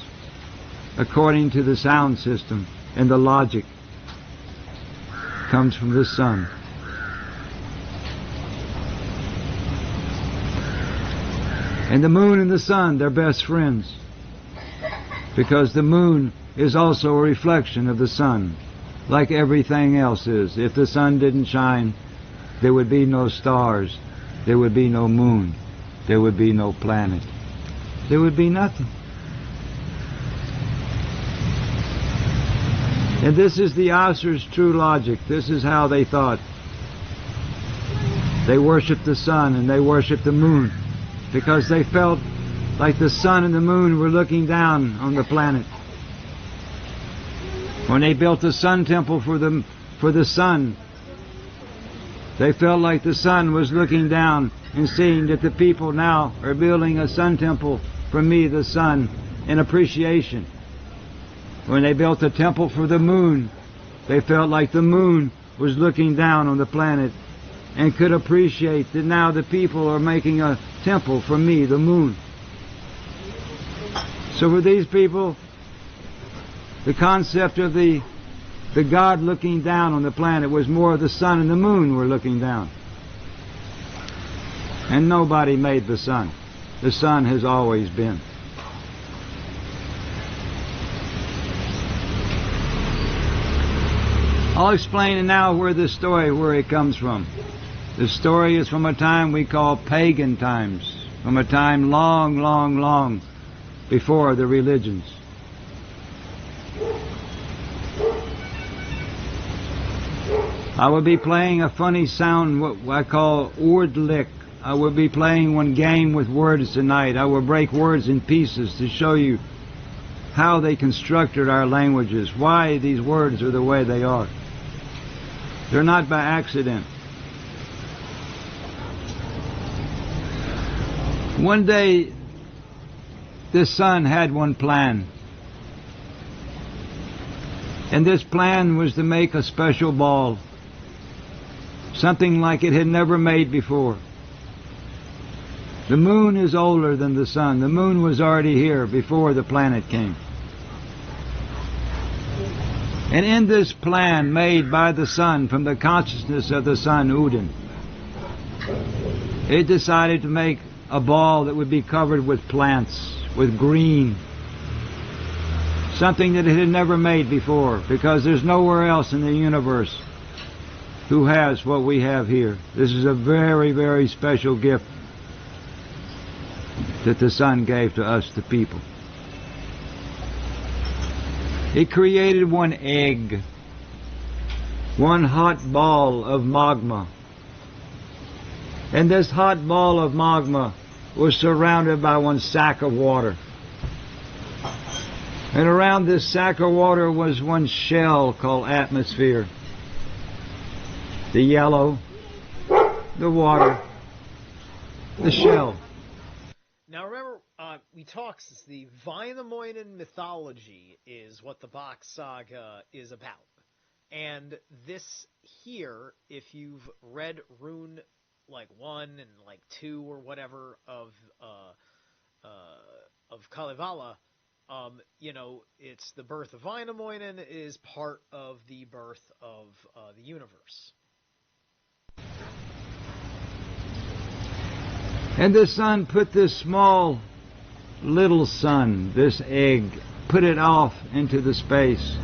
according to the sound system and the logic, comes from the sun. And the moon and the sun, they're best friends, because the moon is also a reflection of the sun, like everything else is. If the sun didn't shine, there would be no stars, there would be no moon, there would be no planet, there would be nothing. And this is the Asurs' true logic. This is how they thought. They worshipped the sun and they worshipped the moon, because they felt like the sun and the moon were looking down on the planet. When they built the sun temple for the sun, they felt like the sun was looking down and seeing that the people now are building a sun temple for me, the sun, in appreciation. When they built a temple for the moon, they felt like the moon was looking down on the planet and could appreciate that now the people are making a temple for me, the moon. So for these people, the concept of the God looking down on the planet was more the sun and the moon were looking down. And nobody made the sun. The sun has always been. I'll explain now where it comes from. The story is from a time we call pagan times, from a time long, long, long before the religions. I will be playing a funny sound, what I call ordlick. I will be playing one game with words tonight. I will break words in pieces to show you how they constructed our languages, why these words are the way they are. They're not by accident. One day, the sun had one plan. And this plan was to make a special ball, something like it had never made before. The moon is older than the sun. The moon was already here before the planet came. And in this plan made by the sun, from the consciousness of the sun, Odin, it decided to make a ball that would be covered with plants, with green, something that it had never made before, because there's nowhere else in the universe who has what we have here. This is a very, very special gift that the sun gave to us, the people. It created one egg, one hot ball of magma. And this hot ball of magma was surrounded by one sack of water. And around this sack of water was one shell called atmosphere. The yellow, the water, the shell. Now remember, we talked, the Wainamoinen mythology is what the Bock Saga is about. And this here, if you've read Rune like 1 and like 2 or whatever of Kalevala, It's the birth of Wainamoinen is part of the birth of the universe. And the sun put this small little sun, this egg, put it off into the space.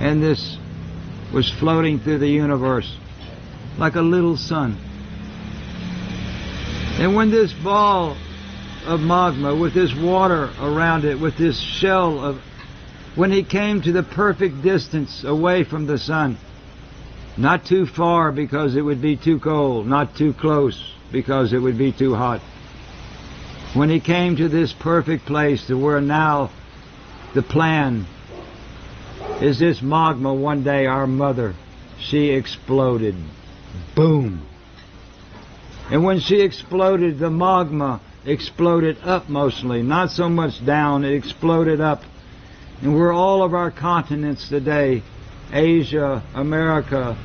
And this was floating through the universe like a little sun. And when this ball of magma, with this water around it, with this shell of, when he came to the perfect distance away from the sun, not too far because it would be too cold, not too close because it would be too hot. When he came to this perfect place to where now the plan is this magma, one day our mother, she exploded. Boom. And when she exploded, the magma exploded up mostly, not so much down, it exploded up. And where all of our continents today, Asia, America,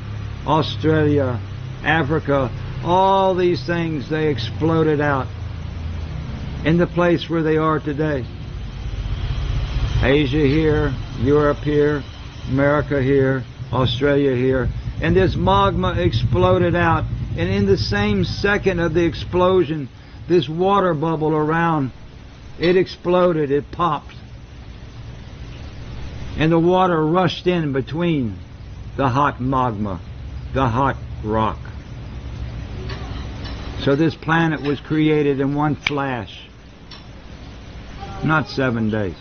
Australia, Africa, all these things, they exploded out in the place where they are today. Asia here, Europe here, America here, Australia here. And this magma exploded out. And in the same second of the explosion, this water bubble around, it exploded, it popped. And the water rushed in between the hot magma, the hot rock. So this planet was created in one flash, not 7 days.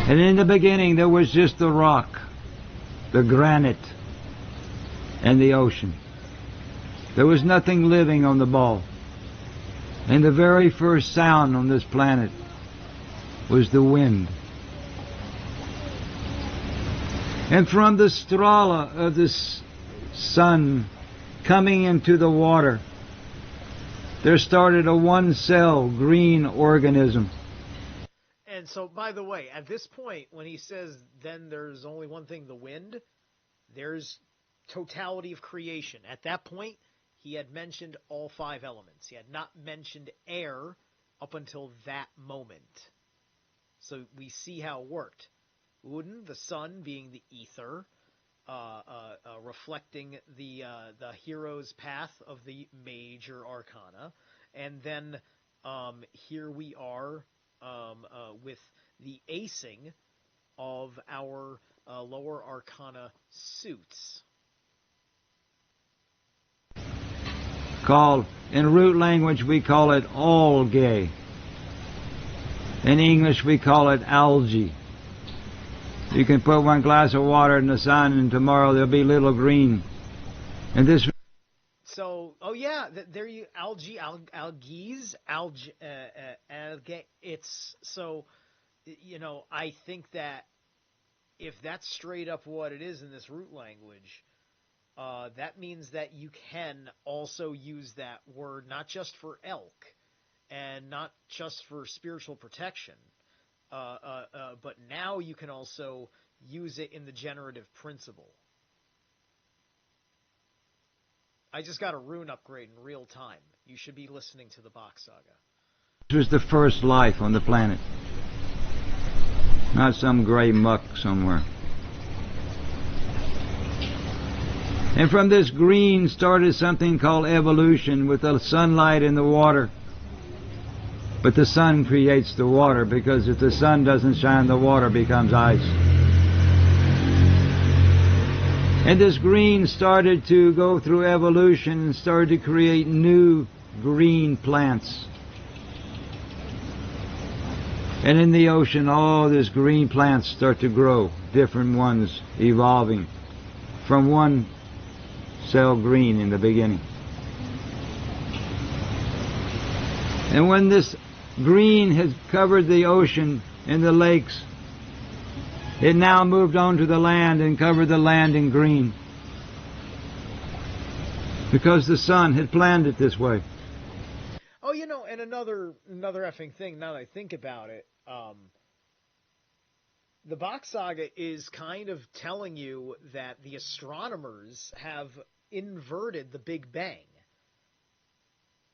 And in the beginning there was just the rock, the granite, and the ocean. There was nothing living on the ball. And the very first sound on this planet was the wind. And from the strala of this sun coming into the water, there started a one-cell green organism. And so, by the way, at this point, when he says, then there's only one thing, the wind, there's totality of creation. At that point, he had mentioned all 5 elements. He had not mentioned air up until that moment. So we see how it worked. Udin, the sun, being the ether, reflecting the hero's path of the major arcana. And then here we are with the acing of our lower arcana suits. Called, in root language we call it algae. In English we call it algae. You can put one glass of water in the sun and tomorrow there'll be little green. And this... So, oh yeah, there you, algae, it's, so, I think that if that's straight up what it is in this root language, that means that you can also use that word not just for elk and not just for spiritual protection, but now you can also use it in the generative principle. I just got a rune upgrade in real time. You should be listening to the Bock Saga. This was the first life on the planet, not some gray muck somewhere. And from this green started something called evolution with the sunlight and the water. But the sun creates the water, because if the sun doesn't shine, the water becomes ice. And this green started to go through evolution and started to create new green plants. And in the ocean, all these green plants start to grow, different ones evolving from one cell green in the beginning. And when this green has covered the ocean and the lakes, it now moved on to the land and covered the land in green, because the sun had planned it this way. Oh, and another effing thing, now that I think about it, the Bock Saga is kind of telling you that the astronomers have inverted the Big Bang.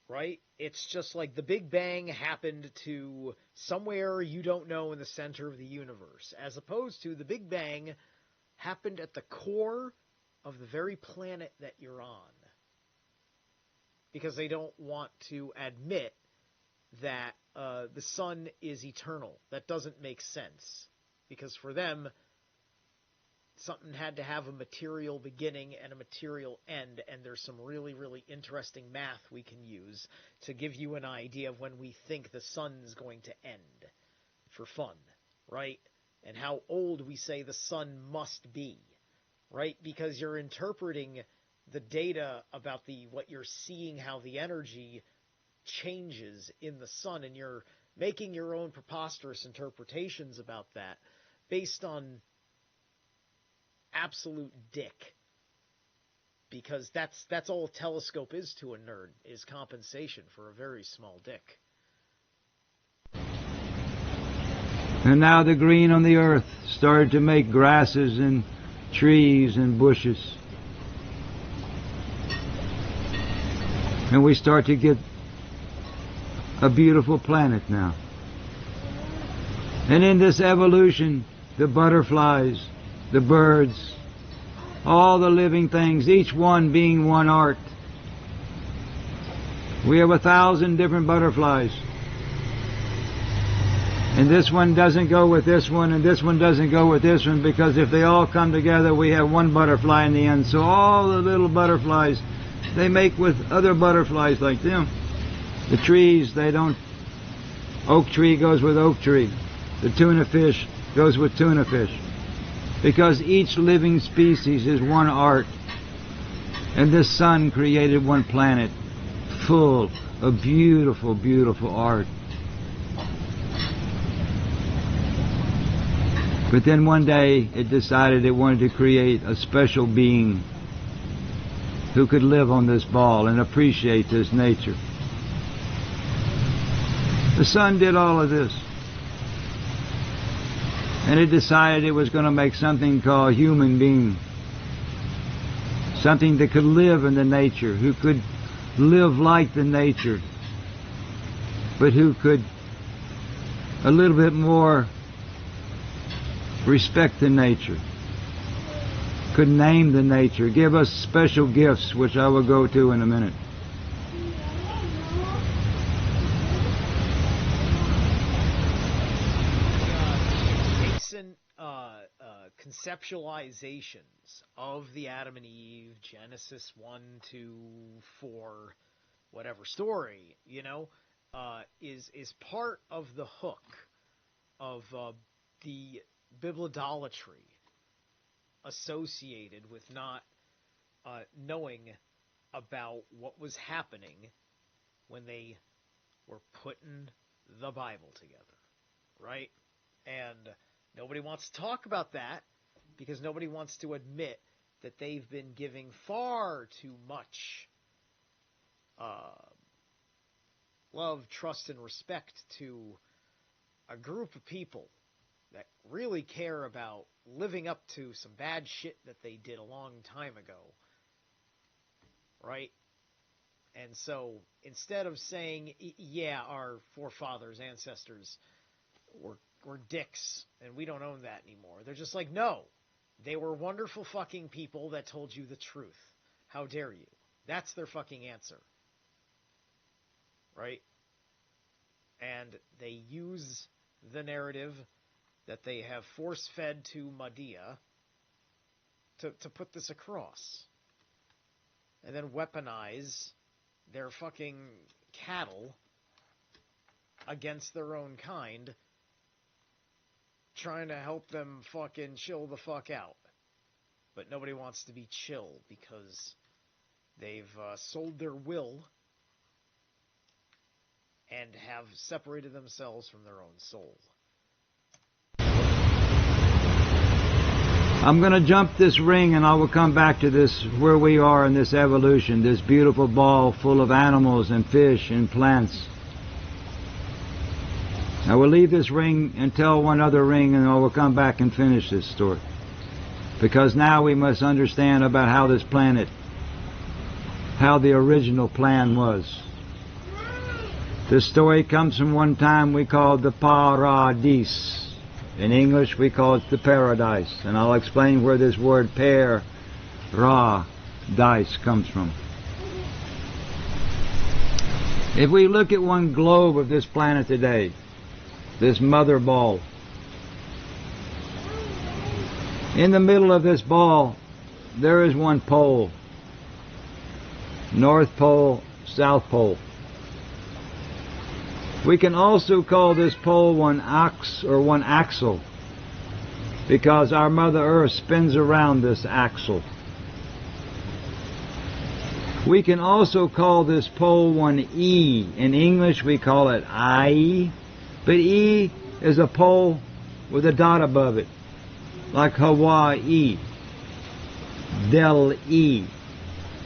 right? It's just like the Big Bang happened to somewhere you don't know in the center of the universe, as opposed to the Big Bang happened at the core of the very planet that you're on. Because they don't want to admit that the sun is eternal. That doesn't make sense. Because for them, something had to have a material beginning and a material end, and there's some really, really interesting math we can use to give you an idea of when we think the sun's going to end, for fun, right? And how old we say the sun must be, right? Because you're interpreting the data about what you're seeing, how the energy changes in the sun, and you're making your own preposterous interpretations about that based on absolute dick. Because that's all a telescope is to a nerd, is compensation for a very small dick. And now the green on the earth started to make grasses and trees and bushes. And we start to get a beautiful planet now. And in this evolution, the butterflies, the birds, all the living things, each one being one art. We have 1,000 different butterflies. And this one doesn't go with this one, and this one doesn't go with this one, because if they all come together, we have one butterfly in the end. So all the little butterflies, they make with other butterflies like them. The trees, they don't. Oak tree goes with oak tree. The tuna fish goes with tuna fish. Because each living species is one art. And this sun created one planet full of beautiful, beautiful art. But then one day it decided it wanted to create a special being who could live on this ball and appreciate this nature. The sun did all of this. And it decided it was going to make something called human being. Something that could live in the nature, who could live like the nature, but who could a little bit more respect the nature, could name the nature, give us special gifts, which I will go to in a minute. Recent conceptualizations of the Adam and Eve, Genesis 1, 2, 4, whatever story, is part of the hook of the bibliodolatry associated with not knowing about what was happening when they were putting the Bible together, right? And nobody wants to talk about that because nobody wants to admit that they've been giving far too much love, trust, and respect to a group of people that really care about living up to some bad shit that they did a long time ago, right? And so instead of saying, yeah, our forefathers, ancestors were dicks and we don't own that anymore, they're just like, no, they were wonderful fucking people that told you the truth. How dare you? That's their fucking answer, right? And they use the narrative that they have force-fed to Madea to put this across. And then weaponize their fucking cattle against their own kind, trying to help them fucking chill the fuck out. But nobody wants to be chill because they've sold their will and have separated themselves from their own soul. I'm going to jump this ring and I will come back to this, where we are in this evolution, this beautiful ball full of animals and fish and plants. I will leave this ring and tell one other ring, and I will come back and finish this story. Because now we must understand about how this planet, how the original plan was. The story comes from one time we called the Paradis. In English we call it the paradise. And I'll explain where this word dice comes from. If we look at one globe of this planet today, this mother ball, in the middle of this ball there is one pole, North Pole, South Pole. We can also call this pole one ox or one axle, because our Mother Earth spins around this axle. We can also call this pole one E. In English we call it I, but E is a pole with a dot above it, like Hawaii, Del E.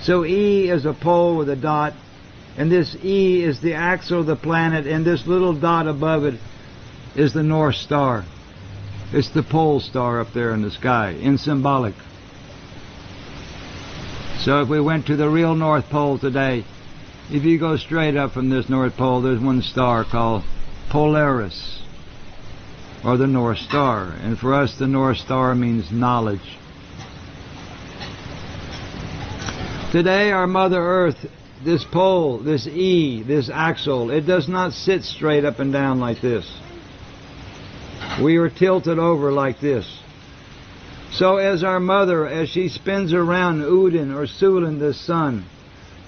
So E is a pole with a dot, and this E is the axle of the planet, and this little dot above it is the North Star. It's the pole star up there in the sky, in symbolic. So if we went to the real North Pole today, if you go straight up from this North Pole, there's one star called Polaris, or the North Star. And for us, the North Star means knowledge. Today, our Mother Earth, this pole, this E, this axle, it does not sit straight up and down like this. We are tilted over like this. So as our Mother, as she spins around Udin or Sulin, the sun,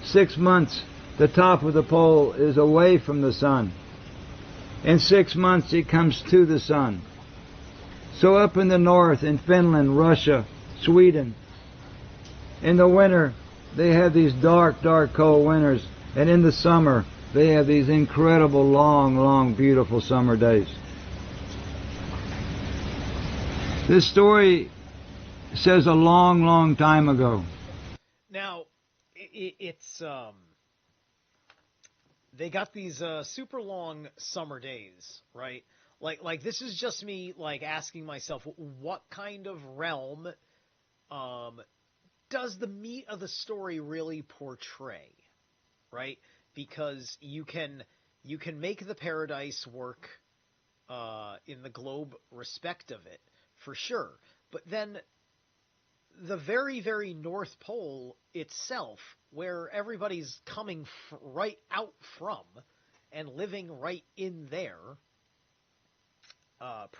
6 months, the top of the pole is away from the sun. In 6 months it comes to the sun. So up in the north, in Finland, Russia, Sweden, in the winter, they have these dark, dark, cold winters. And in the summer, they have these incredible, long, long, beautiful summer days. This story says a long, long time ago. Now, it's they got these super long summer days, right? Like this is just me like asking myself, what kind of realm does the meat of the story really portray, right? Because you can make the paradise work in the globe respect of it, for sure. But then the very, very North Pole itself, where everybody's coming right out from and living right in there,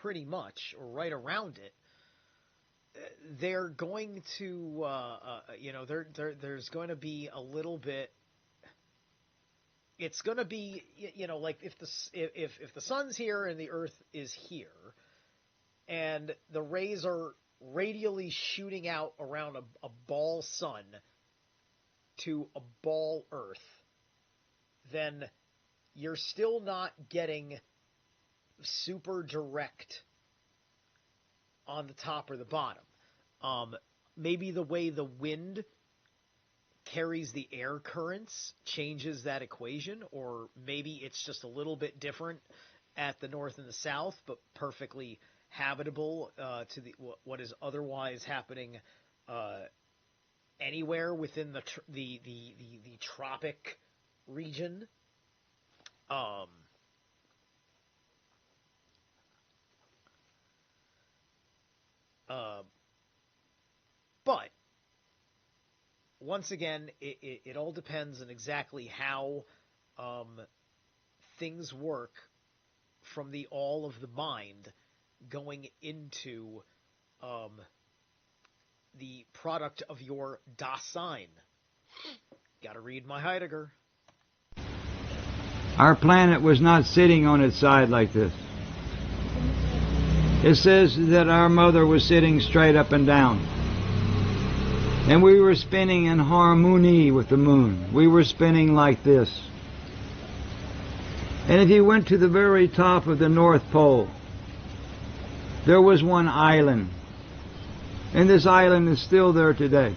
pretty much, or right around it, they're going to, there's going to be a little bit. It's going to be, like if the sun's here and the Earth is here, and the rays are radially shooting out around a ball sun to a ball Earth, then you're still not getting super direct on the top or the bottom. Maybe the way the wind carries the air currents changes that equation, or maybe it's just a little bit different at the north and the south, but perfectly habitable to what is otherwise happening anywhere within the tropic region. But once again, it all depends on exactly how things work from the all of the mind going into the product of your Dasein. Gotta read my Heidegger. Our planet was not sitting on its side like this. It says that our Mother was sitting straight up and down. And we were spinning in harmony with the moon. We were spinning like this. And if you went to the very top of the North Pole, there was one island. And this island is still there today.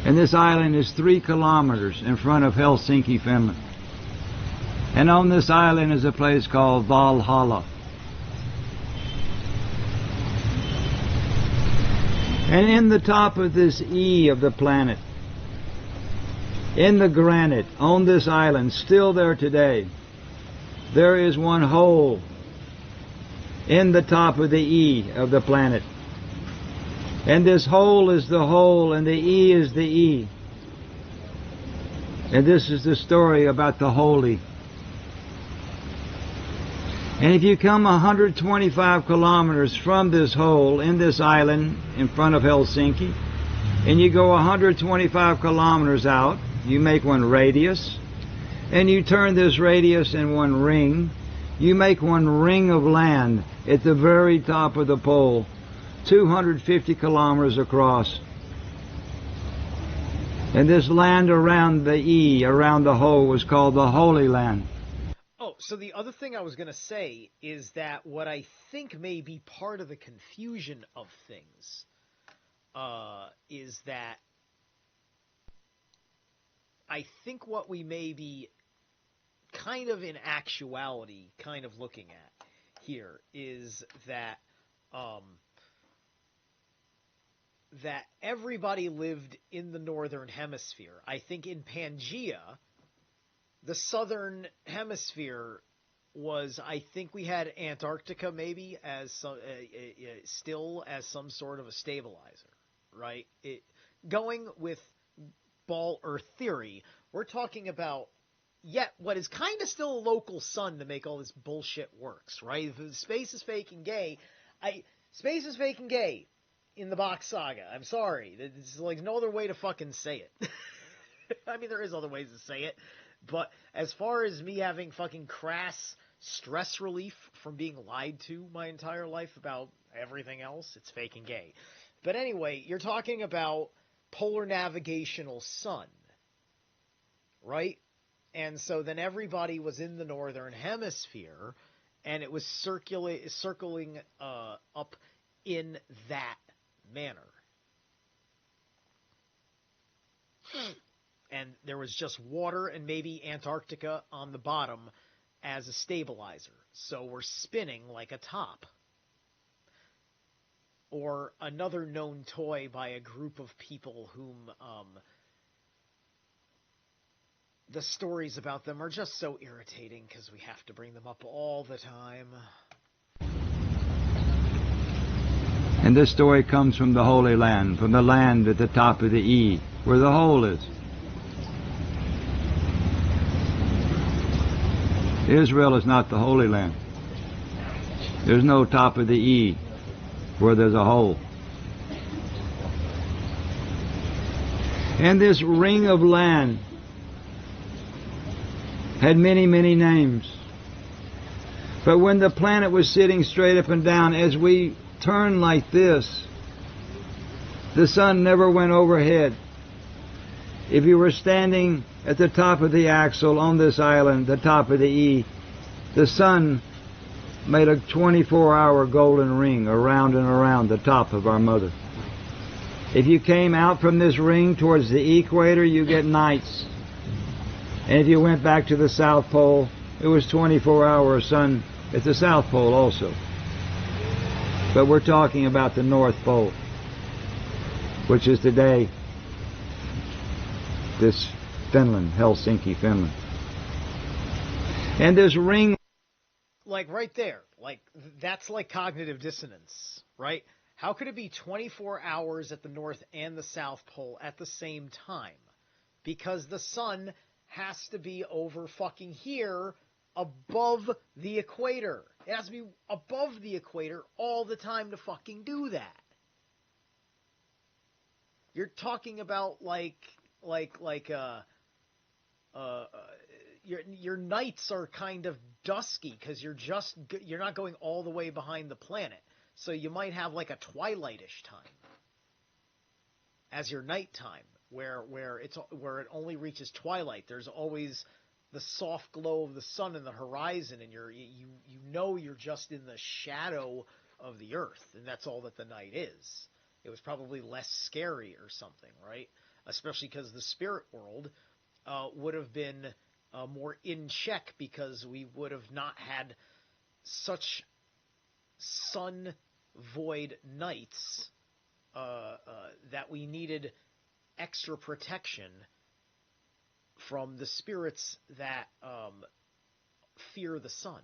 And this island is 3 kilometers in front of Helsinki, Finland. And on this island is a place called Valhalla. And in the top of this E of the planet, In the granite on this island, still there today, there is one hole in the top of the E of the planet. And this hole is the hole, and the E is the E. And this is the story about the holy. And if you come 125 kilometers from this hole in this island in front of Helsinki, and you go 125 kilometers out, you make one radius, and you turn this radius in one ring, you make one ring of land at the very top of the pole, 250 kilometers across. And this land around the E, around the hole, was called the Holy Land. Oh, so the other thing I was going to say is that what I think may be part of the confusion of things is that I think what we may be kind of in actuality kind of looking at here is that that everybody lived in the northern hemisphere. I think in Pangaea, the southern hemisphere was, I think we had Antarctica maybe as still as some sort of a stabilizer, right? Going with ball Earth theory, we're talking about yet what is kind of still a local sun to make all this bullshit works, right? If space is fake and gay, space is fake and gay in the Bock Saga. I'm sorry. There's like no other way to fucking say it. I mean, there is other ways to say it, but as far as me having fucking crass stress relief from being lied to my entire life about everything else, it's fake and gay. But anyway, you're talking about polar navigational sun, right? And so then everybody was in the northern hemisphere, and it was circling up in that manner. And there was just water and maybe Antarctica on the bottom as a stabilizer. So we're spinning like a top. Or another known toy by a group of people whom the stories about them are just so irritating because we have to bring them up all the time. And this story comes from the Holy Land, from the land at the top of the E, where the hole is. Israel is not the Holy Land. There's no top of the E where there's a hole. And this ring of land had many, many names. But when the planet was sitting straight up and down, as we turn like this, the sun never went overhead. If you were standing at the top of the axle on this island, the top of the E, the sun made a 24-hour golden ring around and around the top of our mother. If you came out from this ring towards the equator, you get nights. And if you went back to the South Pole, it was 24-hour sun at the South Pole also. But we're talking about the North Pole, which is today this Finland, Helsinki, Finland. And this ring... Like right there, like that's like cognitive dissonance, right? How could it be 24 hours at the North and the South Pole at the same time? Because the sun has to be over fucking here above the equator. It has to be above the equator all the time to fucking do that. You're talking about your nights are kind of dusky because you're not going all the way behind the planet. So you might have like a twilightish time as your nighttime, where it only reaches twilight. There's always the soft glow of the sun in the horizon, and you know you're just in the shadow of the earth, and that's all that the night is. It was probably less scary or something, right? Especially because the spirit world would have been more in check because we would have not had such sun void nights that we needed extra protection from the spirits that fear the sun.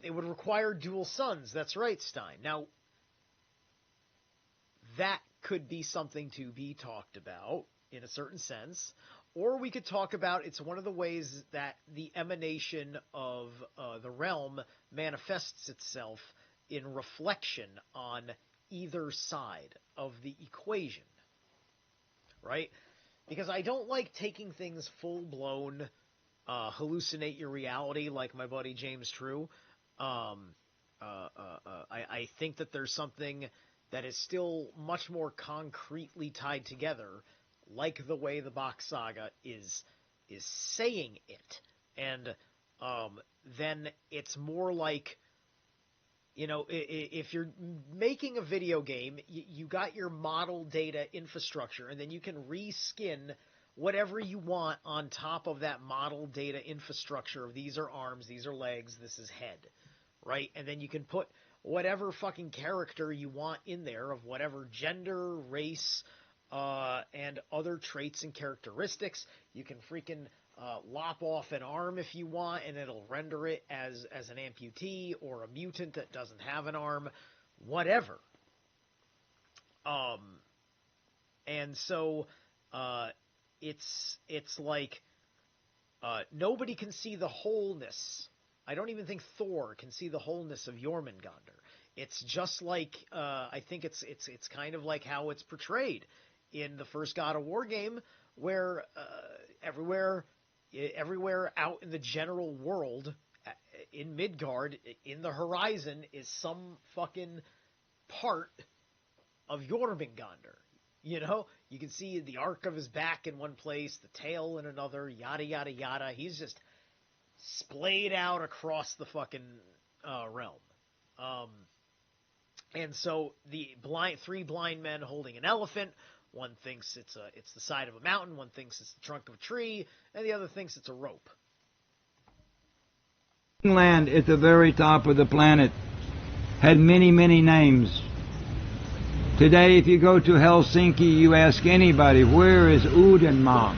They would require dual suns. That's right, Stein. Now, that could be something to be talked about in a certain sense, or we could talk about it's one of the ways that the emanation of the realm manifests itself in reflection on either side of the equation, right? Because I don't like taking things full-blown, hallucinate your reality like my buddy James True. I think that there's something that is still much more concretely tied together, like the way the Bock Saga is saying it. And then it's more like, you know, if you're making a video game, you got your model data infrastructure, and then you can reskin whatever you want on top of that model data infrastructure of these are arms, these are legs, this is head, right? And then you can put whatever fucking character you want in there of whatever gender, race, and other traits and characteristics. You can freaking lop off an arm if you want, and it'll render it as an amputee or a mutant that doesn't have an arm, whatever. And so it's like nobody can see the wholeness. I don't even think Thor can see the wholeness of Jormungandr. It's just like I think it's kind of like how it's portrayed in the first God of War game, where everywhere out in the general world, in Midgard, in the horizon, is some fucking part of Jormungandr. You know, you can see the arc of his back in one place, the tail in another, yada yada yada. He's just splayed out across the fucking realm. And so the three blind men holding an elephant. One thinks it's the side of a mountain. One thinks it's the trunk of a tree, and the other thinks it's a rope. Land at the very top of the planet had many, many names. Today, if you go to Helsinki, you ask anybody, where is Udenma?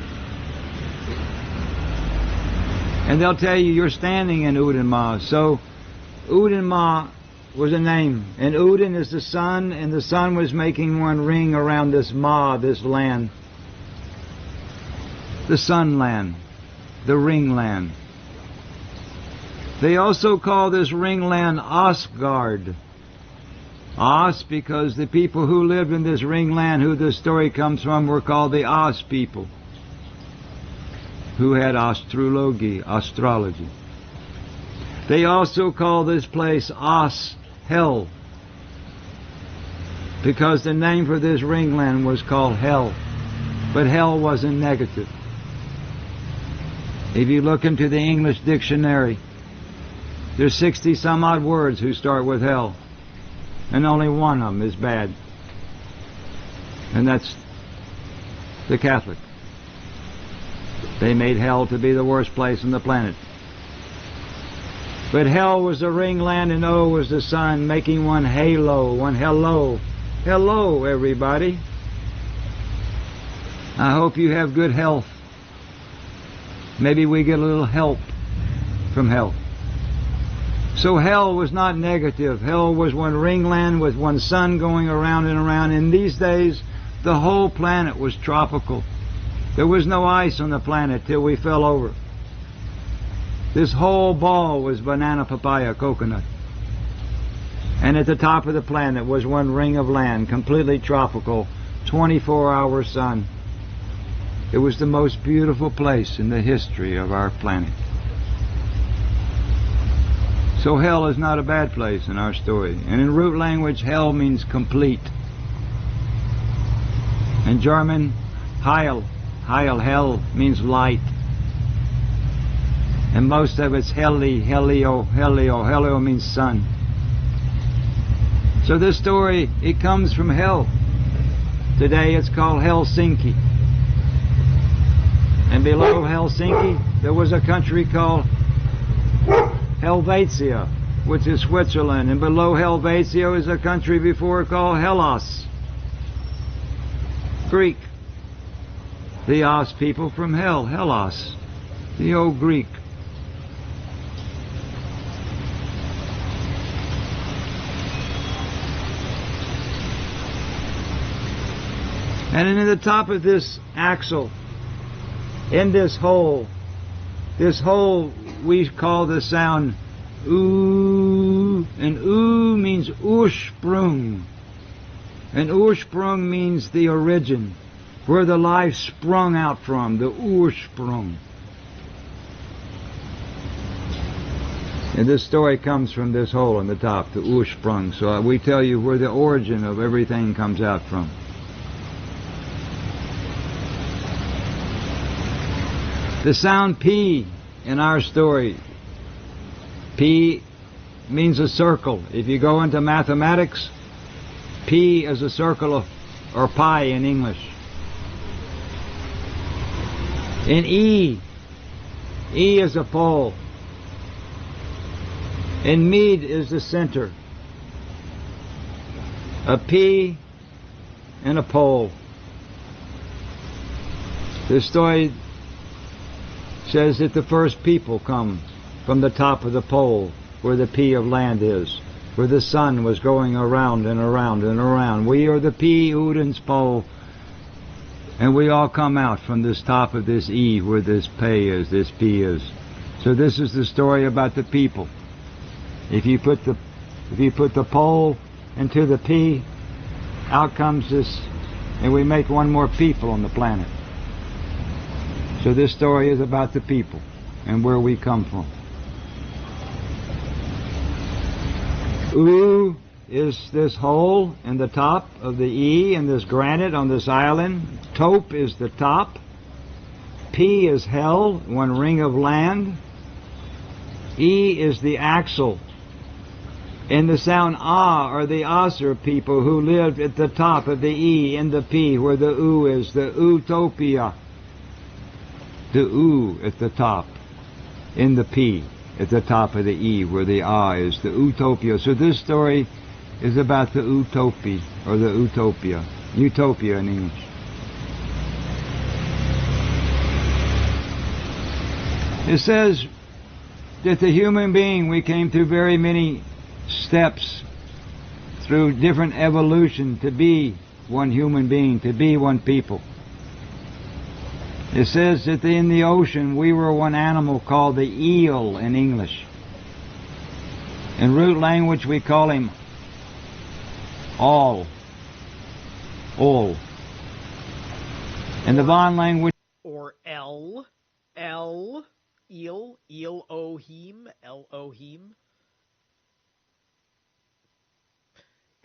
And they'll tell you you're standing in Udenma. So Udenma was a name, and Uden is the sun, and the sun was making one ring around this this land. The sun land, the ring land. They also call this ring land Asgard. As, because the people who lived in this ring land, who the story comes from, were called the As people, who had astrology. They also call this place As, hell, because the name for this ringland was called hell, but hell wasn't negative. If you look into the English dictionary, there's 60 some odd words who start with hell, and only one of them is bad, and that's the Catholic. They made hell to be the worst place on the planet. But hell was the ringland, and O was the sun, making one halo, one hello. Hello, everybody. I hope you have good health. Maybe we get a little help from hell. So hell was not negative. Hell was one ringland with one sun going around and around. In these days, the whole planet was tropical. There was no ice on the planet till we fell over. This whole ball was banana, papaya, coconut. And at the top of the planet was one ring of land, completely tropical, 24-hour sun. It was the most beautiful place in the history of our planet. So hell is not a bad place in our story. And in root language, hell means complete. In German, Heil, hell, means light. And most of it's helio means sun. So this story, it comes from hell. Today it's called Helsinki. And below Helsinki, there was a country called Helvetia, which is Switzerland. And below Helvetia is a country before called Hellas, Greek. the Os people from hell, Hellas, the old Greek. And in the top of this axle, in this hole we call the sound oo, and oo means Ursprung. And Ursprung means the origin, where the life sprung out from, the Ursprung. And this story comes from this hole in the top, the Ursprung. So we tell you where the origin of everything comes out from. The sound P in our story, P means a circle. If you go into mathematics, P is a circle or pi in English. In E is a pole. And Mead is the center. A P and a pole. This story says that the first people come from the top of the pole where the P of land is, where the sun was going around and around and around. We are the P Udens pole, and we all come out from this top of this E where this P is, this P is. So this is the story about the people. If you put the pole into the P, out comes this, and we make one more people on the planet. So this story is about the people and where we come from. U is this hole in the top of the E and this granite on this island. Taupe is the top. P is hell, one ring of land. E is the axle. And the sound Ah are the Asur people who lived at the top of the E in the P where the U is, the Utopia. The U at the top, in the P, at the top of the E, where the A is, the Utopia. So this story is about the Utopia, or the Utopia. Utopia in English. It says that the human being, we came through very many steps, through different evolution to be one human being, to be one people. It says that in the ocean we were one animal called the eel in English. In root language we call him all. In the Von language, Or eel, Elohim.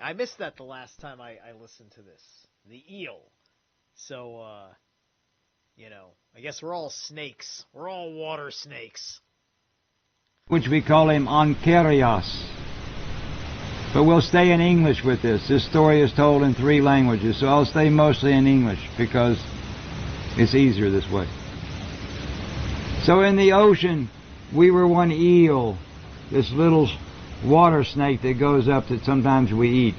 I missed that the last time I listened to this. The eel. So, I guess we're all snakes. We're all water snakes. which we call him Onkerios. But we'll stay in English with this. This story is told in 3 languages, so I'll stay mostly in English because it's easier this way. So in the ocean, we were one eel, this little water snake that goes up that sometimes we eat.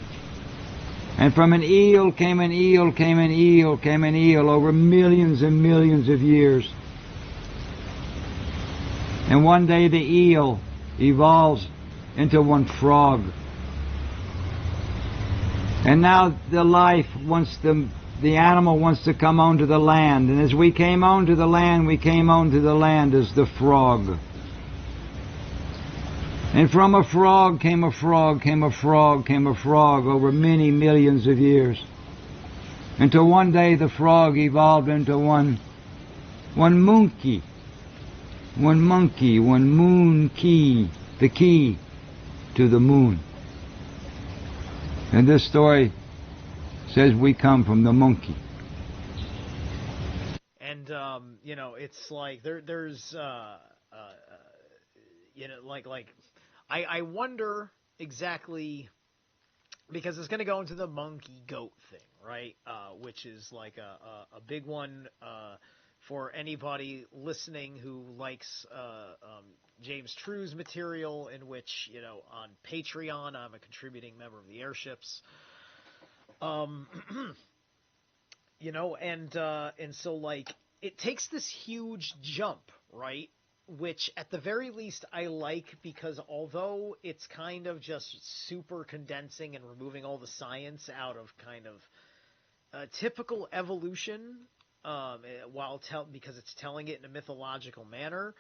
And from an eel came an eel, came an eel, came an eel over millions and millions of years. And one day the eel evolves into one frog. And now the life wants the animal wants to come onto the land. And as we came onto the land, we came onto the land as the frog. And from a frog came a frog, came a frog, came a frog over many millions of years. Until one day the frog evolved into one monkey. One monkey, one moon key, the key to the moon. And this story says we come from the monkey. And, it's like there's I wonder exactly, because it's going to go into the monkey goat thing, right? Which is like a big one for anybody listening who likes James True's material, in which, on Patreon, I'm a contributing member of the Airships. and so like it takes this huge jump, right? Which at the very least I like, because although it's kind of just super condensing and removing all the science out of kind of typical evolution, because it's telling it in a mythological manner,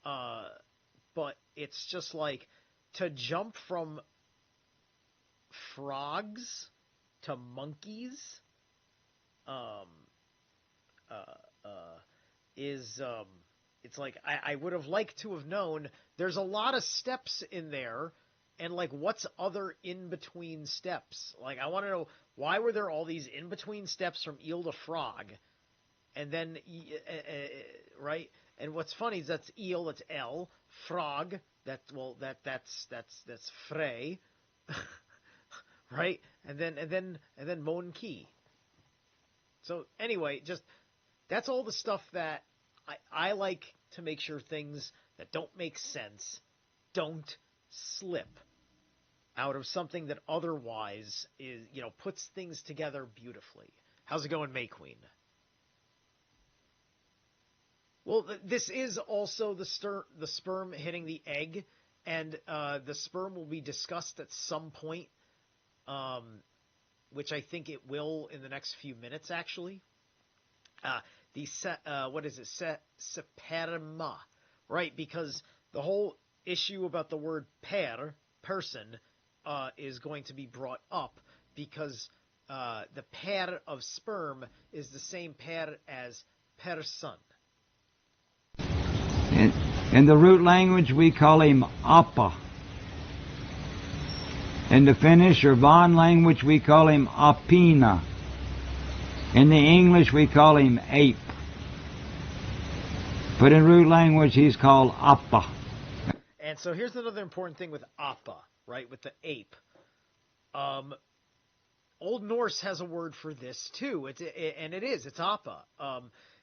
but it's just like to jump from frogs to monkeys it's like I would have liked to have known there's a lot of steps in there, and like what's other in between steps. Like I want to know, why were there all these in between steps from eel to frog, and then right? And what's funny is that's eel, that's L, frog, that's Frey, right? And then Monkey. So anyway, just that's all the stuff that I like to make sure things that don't make sense don't slip out of something that otherwise is, puts things together beautifully. How's it going, May Queen? Well, this is also the sperm hitting the egg, and the sperm will be discussed at some point, which I think it will in the next few minutes, actually. Sperma, right? Because the whole issue about the word person, is going to be brought up, because the pair of sperm is the same pair as person. In the root language, we call him Appa. In the Finnish or Van language, we call him Apina. In the English, we call him ape. But in root language, he's called Appa. And so here's another important thing with Appa, right, with the ape. Old Norse has a word for this, too, it's Appa.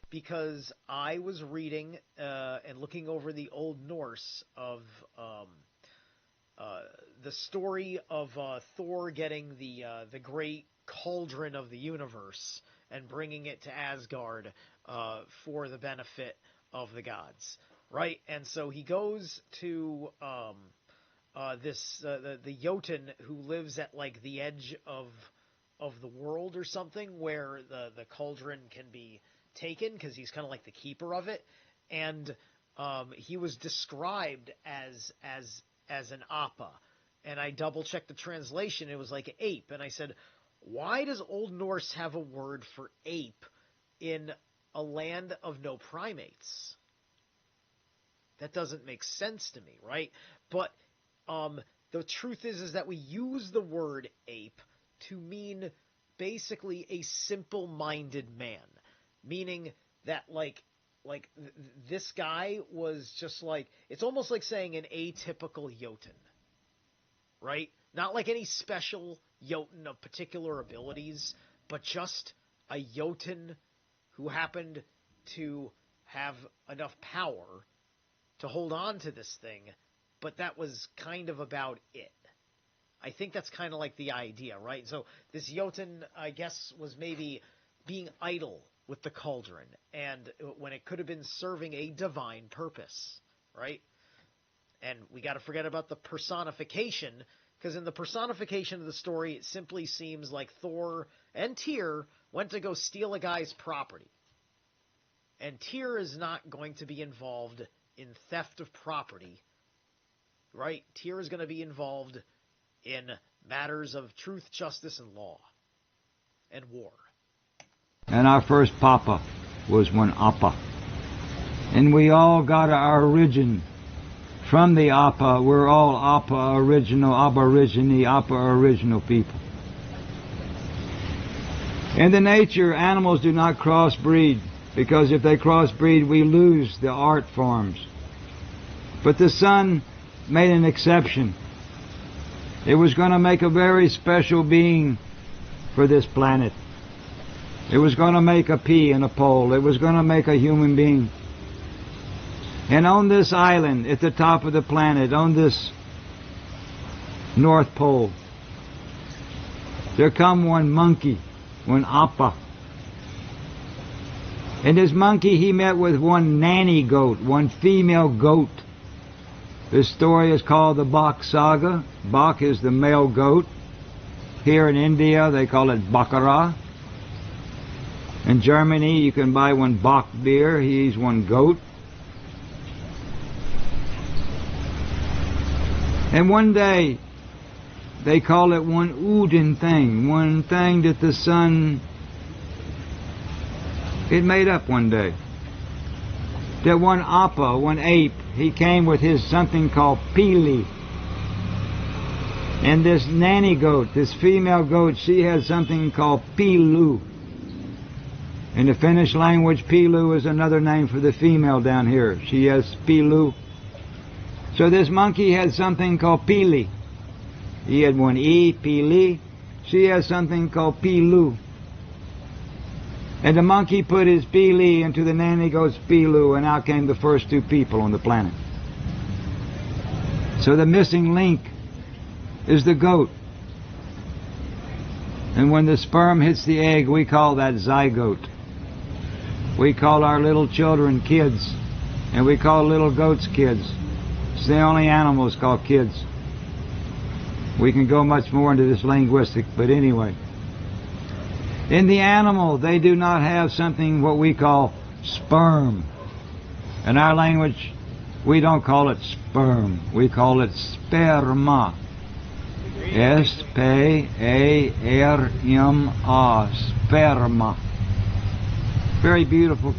Because I was reading and looking over the Old Norse of the story of Thor getting the great cauldron of the universe and bringing it to Asgard for the benefit of the gods, right? And so he goes to the Jotun who lives at like the edge of the world or something, where the cauldron can be taken, because he's kind of like the keeper of it, and he was described as an appa, and I double checked the translation. It was like ape, and I said, why does Old Norse have a word for ape in a land of no primates? That doesn't make sense to me, right? But the truth is that we use the word ape to mean basically a simple-minded man. Meaning that, this guy was just like, it's almost like saying an atypical Jotun, right? Not like any special Jotun of particular abilities, but just a Jotun who happened to have enough power to hold on to this thing, but that was kind of about it. I think that's kind of like the idea, right? So this Jotun, I guess, was maybe being idle with the cauldron, and when it could have been serving a divine purpose, right? And we got to forget about the personification, because in the personification of the story, it simply seems like Thor and Tyr went to go steal a guy's property. And Tyr is not going to be involved in theft of property, right? Tyr is going to be involved in matters of truth, justice, and law, and war. And our first papa was one Appa. And we all got our origin from the Appa. We're all Appa original, Aborigine, Appa original people. In the nature, animals do not crossbreed, because if they crossbreed, we lose the art forms. But the sun made an exception. It was going to make a very special being for this planet. It was going to make a pea and a pole. It was going to make a human being. And on this island, at the top of the planet, on this North Pole, there come one monkey, one Appa. And this monkey, he met with one nanny goat, one female goat. This story is called the Bock Saga. Bock is the male goat. Here in India, they call it Baccarat. In Germany, you can buy one Bock beer. He's one goat. And one day, they call it one Uden thing, one thing that the sun, it made up one day. That one Appa, one ape, he came with his something called Pili. And this nanny goat, this female goat, she had something called Pilu. In the Finnish language, Pilu is another name for the female down here. She has Pilu. So this monkey had something called Pili. He had one E, Pili. She has something called Pilu. And the monkey put his Pili into the nanny goat's Pilu, and out came the first two people on the planet. So the missing link is the goat. And when the sperm hits the egg, we call that zygote. We call our little children kids, and we call little goats kids. It's the only animals called kids. We can go much more into this linguistic, but anyway. In the animal, they do not have something what we call sperm. In our language, we don't call it sperm. We call it sperma. S-P-A-R-M-A. Sperma. Very beautiful.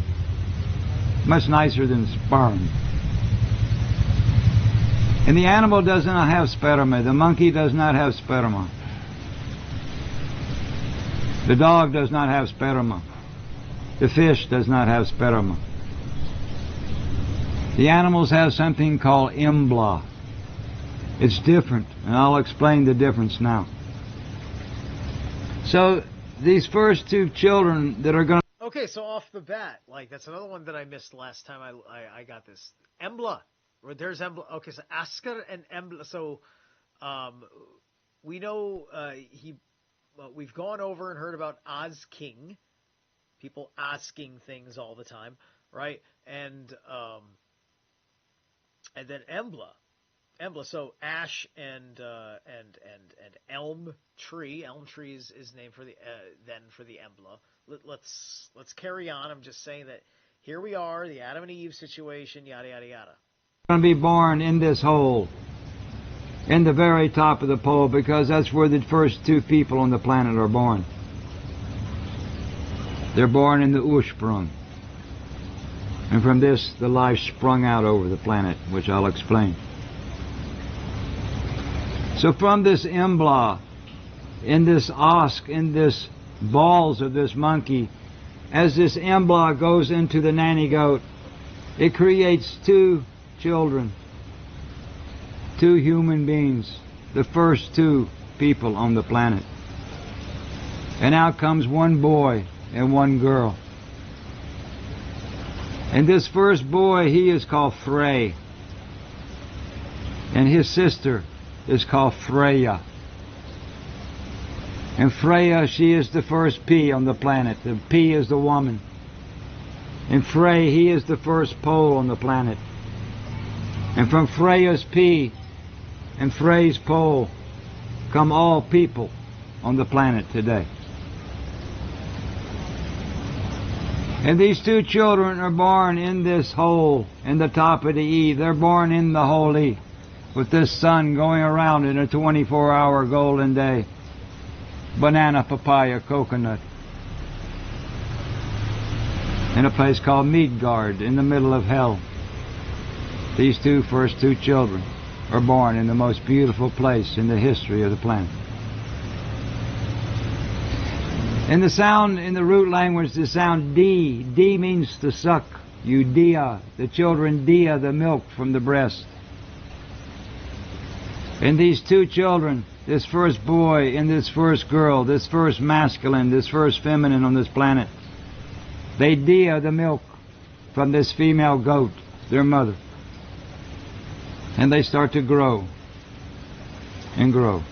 Much nicer than sperm. And the animal does not have sperma. The monkey does not have sperma. The dog does not have sperma. The fish does not have sperma. The animals have something called embla. It's different, and I'll explain the difference now. So, these first two children that are going to... Okay, so off the bat, like, that's another one that I missed last time I got this. Embla. There's Embla. Okay, so Asker and Embla. So, we know we've gone over and heard about Oz King, people asking things all the time, right? And then Embla. So ash and elm tree. Elm tree is named for the Embla. Let's carry on. I'm just saying that here we are, the Adam and Eve situation, yada yada yada. Going to be born in this hole, in the very top of the pole, because that's where the first two people on the planet are born. They're born in the Ursprung. And from this, the life sprung out over the planet, which I'll explain. So from this embla, in this osk, in this balls of this monkey, as this embla goes into the nanny goat, it creates two children, two human beings, the first two people on the planet. And out comes one boy and one girl. And this first boy, he is called Frey. And his sister is called Freya. And Freya, she is the first P on the planet. The P is the woman. And Frey, he is the first pole on the planet. And from Freya's P and Frey's pole come all people on the planet today. And these two children are born in this hole in the top of the E. They're born in the whole E, with this sun going around in a 24-hour golden day. Banana, papaya, coconut. In a place called Midgard, in the middle of hell. These first two children are born in the most beautiful place in the history of the planet. In the sound, in the root language, the sound D. D means to suck. You dia. The children dia the milk from the breast. And these two children, this first boy and this first girl, this first masculine, this first feminine on this planet, they dia the milk from this female goat, their mother. And they start to grow and grow.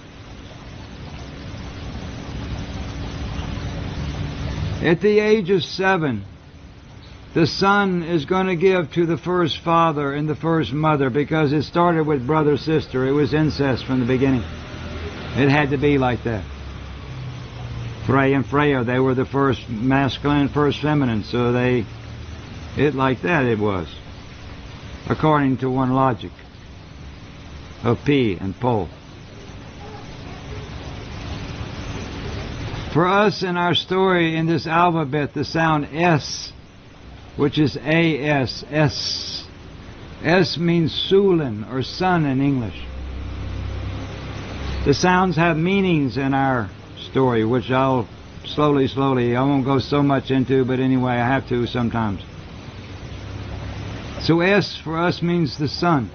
At the age of 7, The son is going to give to the first father and the first mother, because it started with brother-sister. It was incest from the beginning. It had to be like that. Frey and Freya, they were the first masculine and first feminine, so like that it was, according to one logic of P and Po. For us in our story, in this alphabet, the sound S, which is A-S, S. S means Sulin, or sun in English. The sounds have meanings in our story, which I'll slowly, I won't go so much into, but anyway, I have to sometimes. So S for us means the sun.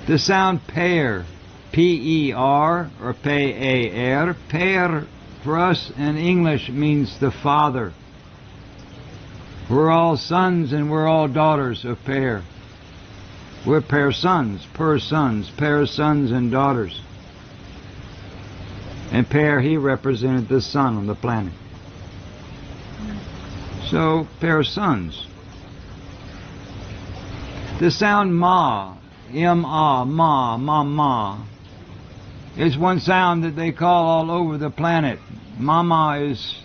The sound pair, P-E-R or P-A-R, pair for us in English means the father. We're all sons and we're all daughters of pair. We're pair sons and daughters. And pair, he represented the sun on the planet. So, pair sons. The sound ma, M-A, ma, is one sound that they call all over the planet. Mama is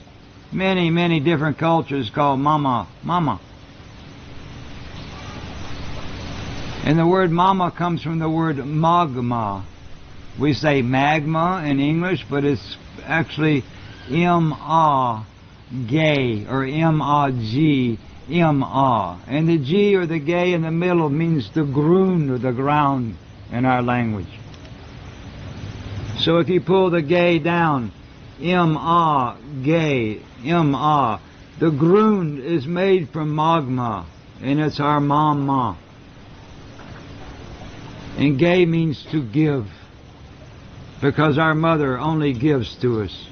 many different cultures call mama. And the word mama comes from the word magma. We say magma in English, but it's actually M-A, gay, or M-A-G, M-A. And the G or the gay in the middle means the grund or the ground in our language. So if you pull the gay down, M-A, gay, M-A, the grund is made from magma, and it's our mama. And gay means to give, because our mother only gives to us.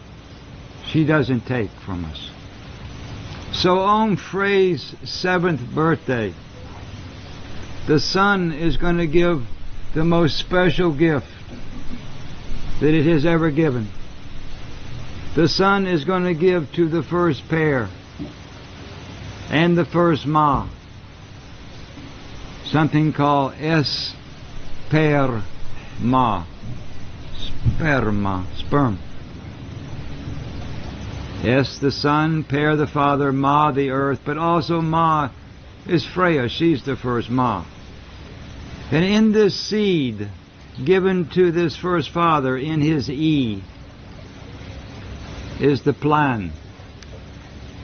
She doesn't take from us. So on Frey's 7th birthday, the son is going to give the most special gift that it has ever given. The son is going to give to the first pair and the first ma something called sperma, sperm. Yes, the son, pair the father, ma the earth, but also ma is Freya. She's the first ma. And in this seed given to this first father in his E is the plan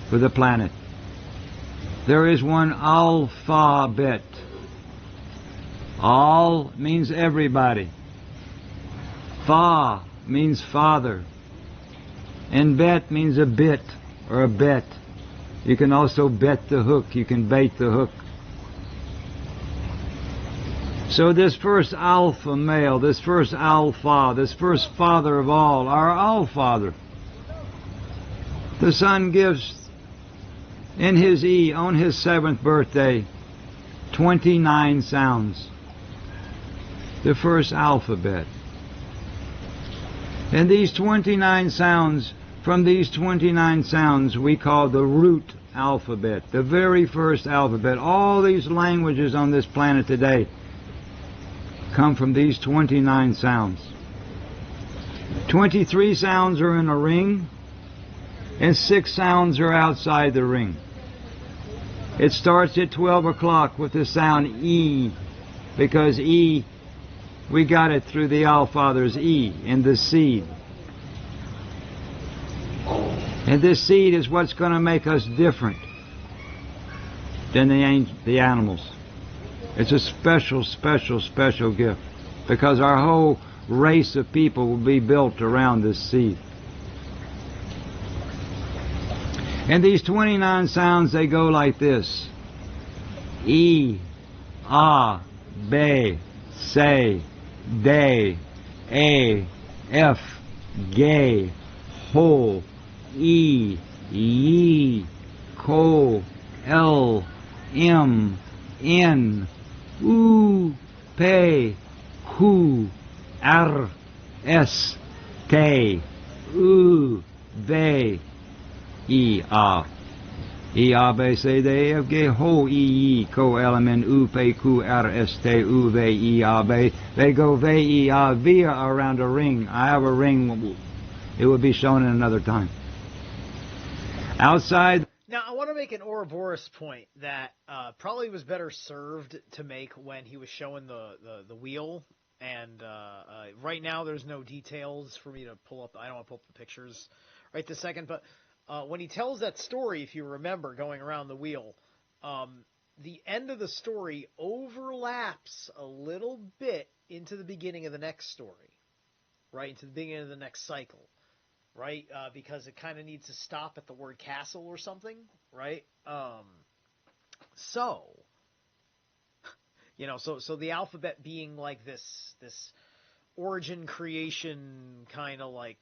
for the planet. There is one alphabet. All means everybody. Fa means father. And bet means a bit or a bet. You can also bet the hook. You can bait the hook. So this first alpha male, this first alpha, this first father of all, our all-father, the son gives in his E, on his 7th birthday, 29 sounds. The first alphabet. And these 29 sounds, from these 29 sounds we call the root alphabet, the very first alphabet. All these languages on this planet today come from these 29 sounds. 23 sounds are in a ring, and 6 sounds are outside the ring. It starts at 12 o'clock with the sound E, because E, we got it through the Allfather's E in the seed. And this seed is what's going to make us different than the animals. It's a special gift, because our whole race of people will be built around this seed. And these 29 sounds, they go like this. E, A, B, say, day, A, F, gay, ho, E, ye, ko, L, M, N, U, P, Q, R, S, T, U, V, E, A. I, A, B, C, D, E, F, G, H, I, K, L, M, N, O, P, Q, R, S, T, U, V, I, A, B. They go V, I, A, V around a ring. I have a ring. It will be shown in another time. Outside. Now, I want to make an Ouroboros point that probably was better served to make when he was showing the wheel. And right now, there's no details for me to pull up. I don't want to pull up the pictures right this second. But when he tells that story, if you remember, going around the wheel, the end of the story overlaps a little bit into the beginning of the next story, right? Into the beginning of the next cycle. Right, because it kind of needs to stop at the word castle or something, right? So the alphabet being like this origin creation kind of like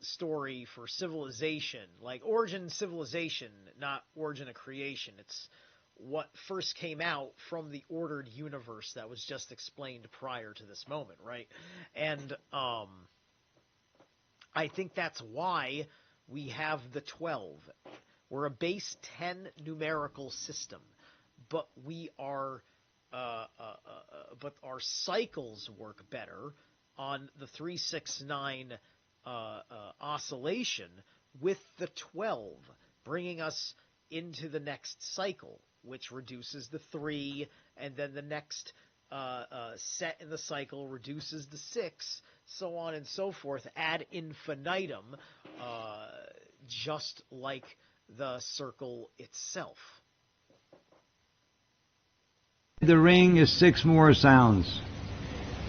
story for civilization, like origin civilization, not origin of creation. It's what first came out from the ordered universe that was just explained prior to this moment, right? And I think that's why we have the 12. We're a base 10 numerical system, but we are, but our cycles work better on the 369 oscillation with the 12, bringing us into the next cycle, which reduces the 3, and then the next set in the cycle reduces the 6, so on and so forth, ad infinitum, just like the circle itself. The ring is 6 more sounds.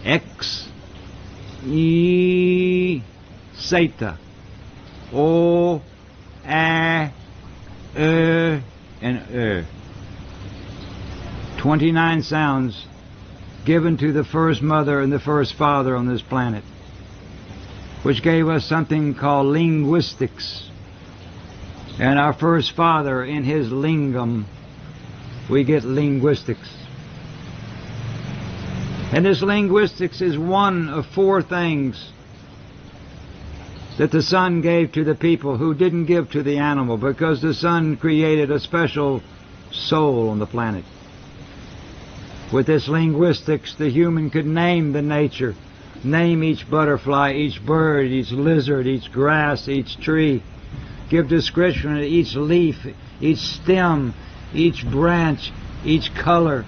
X, E, Zeta, O, A, and 29 sounds given to the first mother and the first father on this planet, which gave us something called linguistics. And our first father, in his lingam, we get linguistics. And this linguistics is one of 4 things that the Son gave to the people who didn't give to the animal, because the Son created a special soul on the planet. With this linguistics, the human could name the nature, name each butterfly, each bird, each lizard, each grass, each tree, give description of each leaf, each stem, each branch, each color.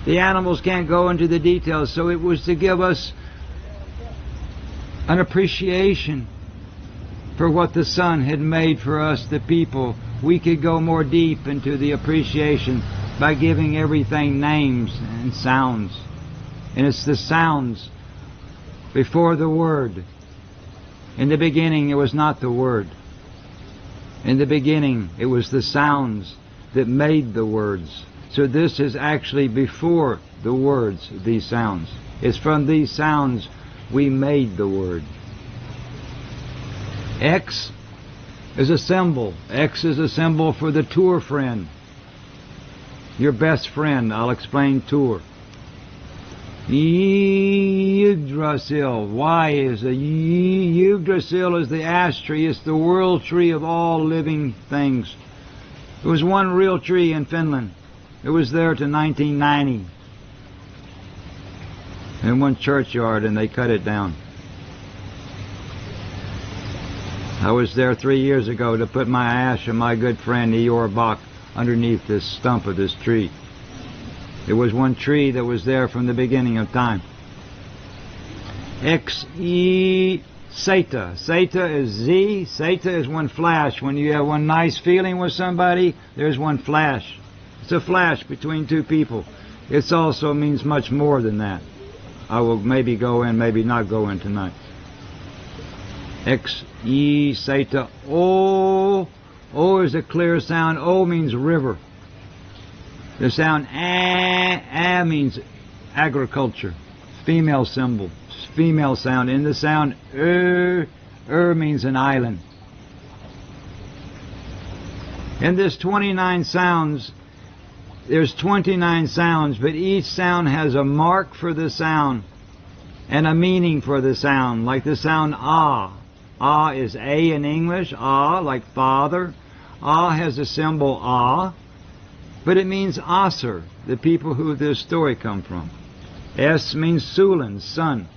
The animals can't go into the details, so it was to give us an appreciation for what the Son had made for us, the people. We could go more deep into the appreciation by giving everything names and sounds. And it's the sounds before the Word. In the beginning, it was not the Word. In the beginning, it was the sounds that made the words. So this is actually before the words, these sounds. It's from these sounds we made the Word. X is a symbol. X is a symbol for the tour friend. Your best friend. I'll explain tour. Yggdrasil. Y is a Yggdrasil is the ash tree. It's the world tree of all living things. There was one real tree in Finland. It was there to 1990. In one churchyard, and they cut it down. I was there 3 years ago to put my ash and my good friend Bock underneath this stump of this tree. There was one tree that was there from the beginning of time. X-E Zeta. Zeta is Z. Zeta is one flash. When you have one nice feeling with somebody, there's one flash. It's a flash between 2 people. It also means much more than that. I will maybe go in, maybe not go in tonight. X-E Zeta. O. O is a clear sound. O means river. The sound A means agriculture. Female symbol. Female sound. In the sound means an island. In this 29 sounds, there's 29 sounds, but each sound has a mark for the sound and a meaning for the sound, like the sound ah. Ah is A in English, ah, like father. Ah has a symbol Ah, but it means Aser, the people who this story come from. S means Sulan, sun.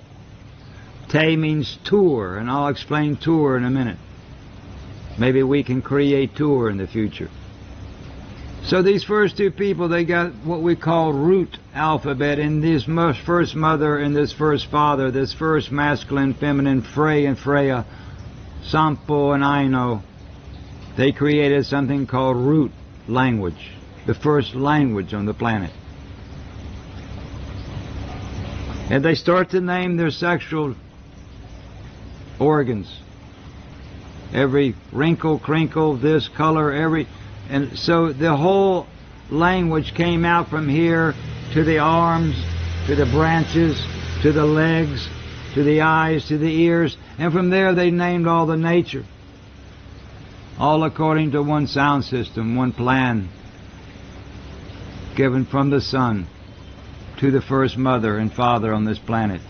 Te means Tur, and I'll explain Tur in a minute. Maybe we can create Tur in the future. So these first two people, they got what we call root alphabet in this first mother and this first father, this first masculine, feminine, Frey and Freya, Sampo and Aino. They created something called root language, the first language on the planet. And they start to name their sexual organs. Every wrinkle, crinkle, this color, and so the whole language came out from here to the arms, to the branches, to the legs, to the eyes, to the ears, and from there they named all the nature. All according to one sound system, one plan, given from the sun to the first mother and father on this planet.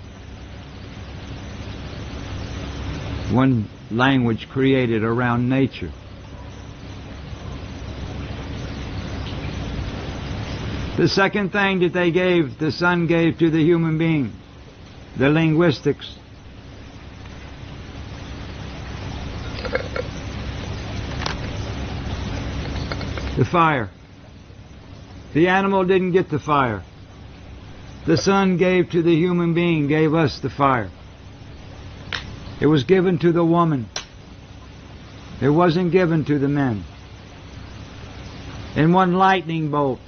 One language created around nature. The second thing that they gave, the sun gave to the human being, the linguistics. The fire. The animal didn't get the fire. The sun gave to the human being, gave us the fire. It was given to the woman. It wasn't given to the men. In one lightning bolt,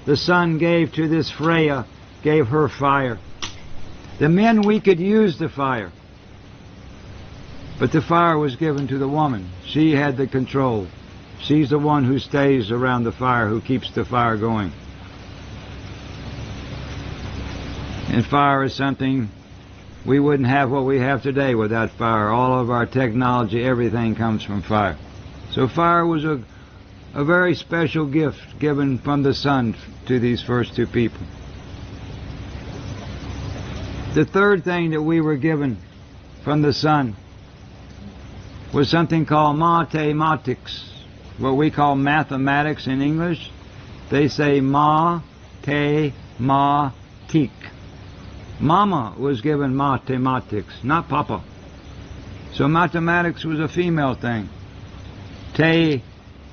the sun gave to this Freya, gave her fire. The men, we could use the fire. But the fire was given to the woman. She had the control. She's the one who stays around the fire, who keeps the fire going. And fire is something, we wouldn't have what we have today without fire. All of our technology, everything comes from fire. So fire was a very special gift given from the sun to these first two people. The third thing that we were given from the sun was something called mathematics, what we call mathematics in English. They say ma-te-ma-tik. Mama was given mathematics, not Papa. So mathematics was a female thing. Te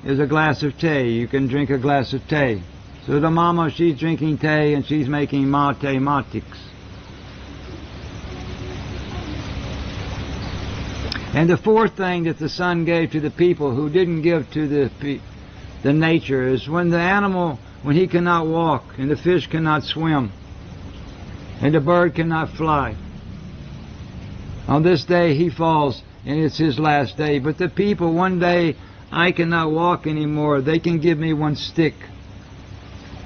is a glass of tea. You can drink a glass of tea. So the mama, she's drinking tea and she's making mathematics. And the fourth thing that the sun gave to the people who didn't give to the nature is when the animal, when he cannot walk and the fish cannot swim and the bird cannot fly. On this day he falls and it's his last day. But the people, one day, I cannot walk anymore. They can give me one stick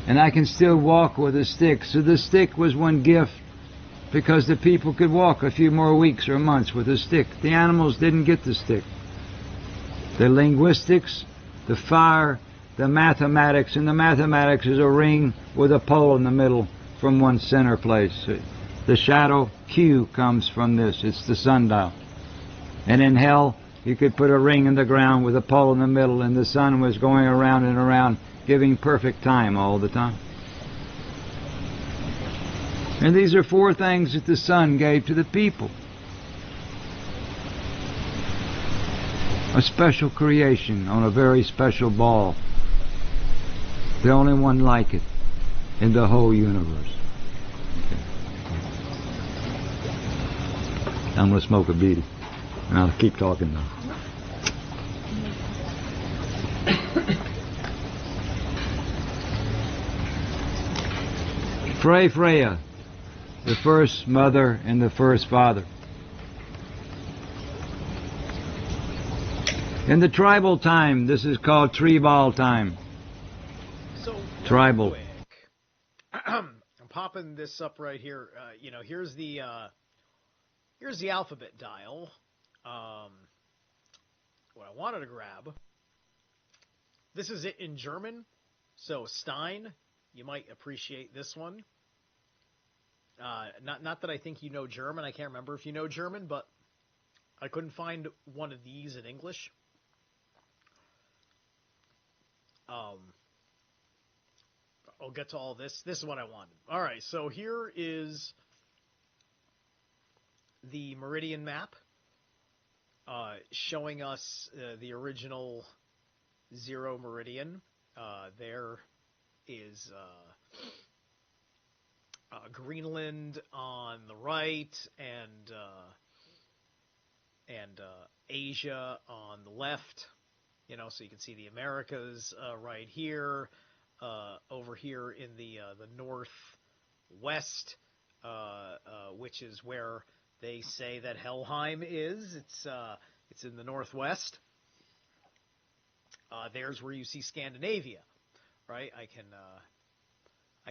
and I can still walk with a stick. So the stick was one gift because the people could walk a few more weeks or months with a stick. The animals didn't get the stick. The linguistics, the fire, the mathematics, and the mathematics is a ring with a pole in the middle from one center place. The shadow Q comes from this. It's the sundial. And in hell, you could put a ring in the ground with a pole in the middle, and the sun was going around and around, giving perfect time all the time. And these are four things that the sun gave to the people. A special creation on a very special ball. The only one like it in the whole universe. Okay. I'm going to smoke a beady. And I'll keep talking now. Freya, the first mother and the first father. In the tribal time, this is called tribal time. So Tribal. quick. I'm popping this up right here. Here's the alphabet dial. What I wanted to grab. This is it in German. So Stein, you might appreciate this one. Not that I think you know German. I can't remember if you know German, but I couldn't find one of these in English. I'll get to all this. This is what I wanted. All right, so here is the meridian map showing us the original 0 meridian. There is Greenland on the right and Asia on the left. So you can see the Americas right here. Over here in the northwest, which is where they say that Helheim is. It's in the northwest. There's where you see Scandinavia, right? I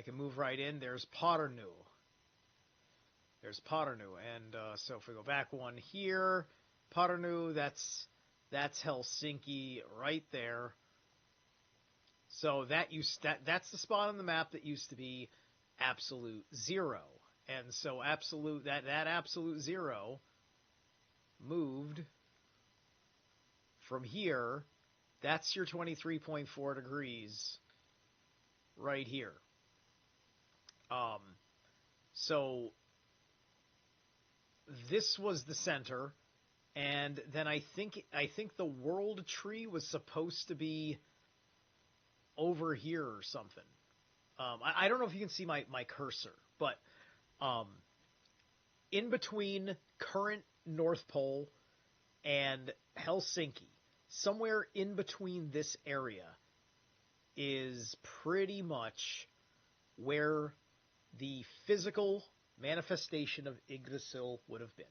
can move right in. There's Potternu. And so if we go back one here, Potternu, that's Helsinki right there. So that's the spot on the map that used to be absolute 0. And so that absolute 0 moved from here. That's your 23.4 degrees right here. So this was the center, and then I think the world tree was supposed to be over here or something. I don't know if you can see my cursor, but in between current North Pole and Helsinki, somewhere in between this area is pretty much where the physical manifestation of Yggdrasil would have been.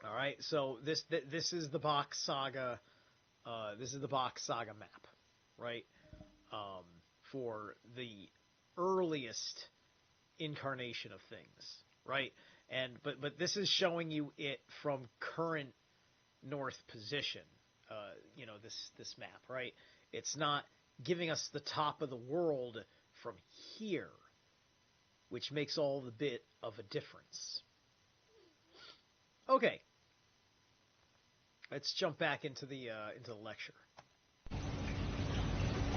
All right, so this is the Bock Saga. This is the Bock Saga map, right? For the earliest incarnation of things, right? But this is showing you it from current north position. This map, right? It's not giving us the top of the world from here, which makes all the bit of a difference. Okay. Let's jump back into the lecture.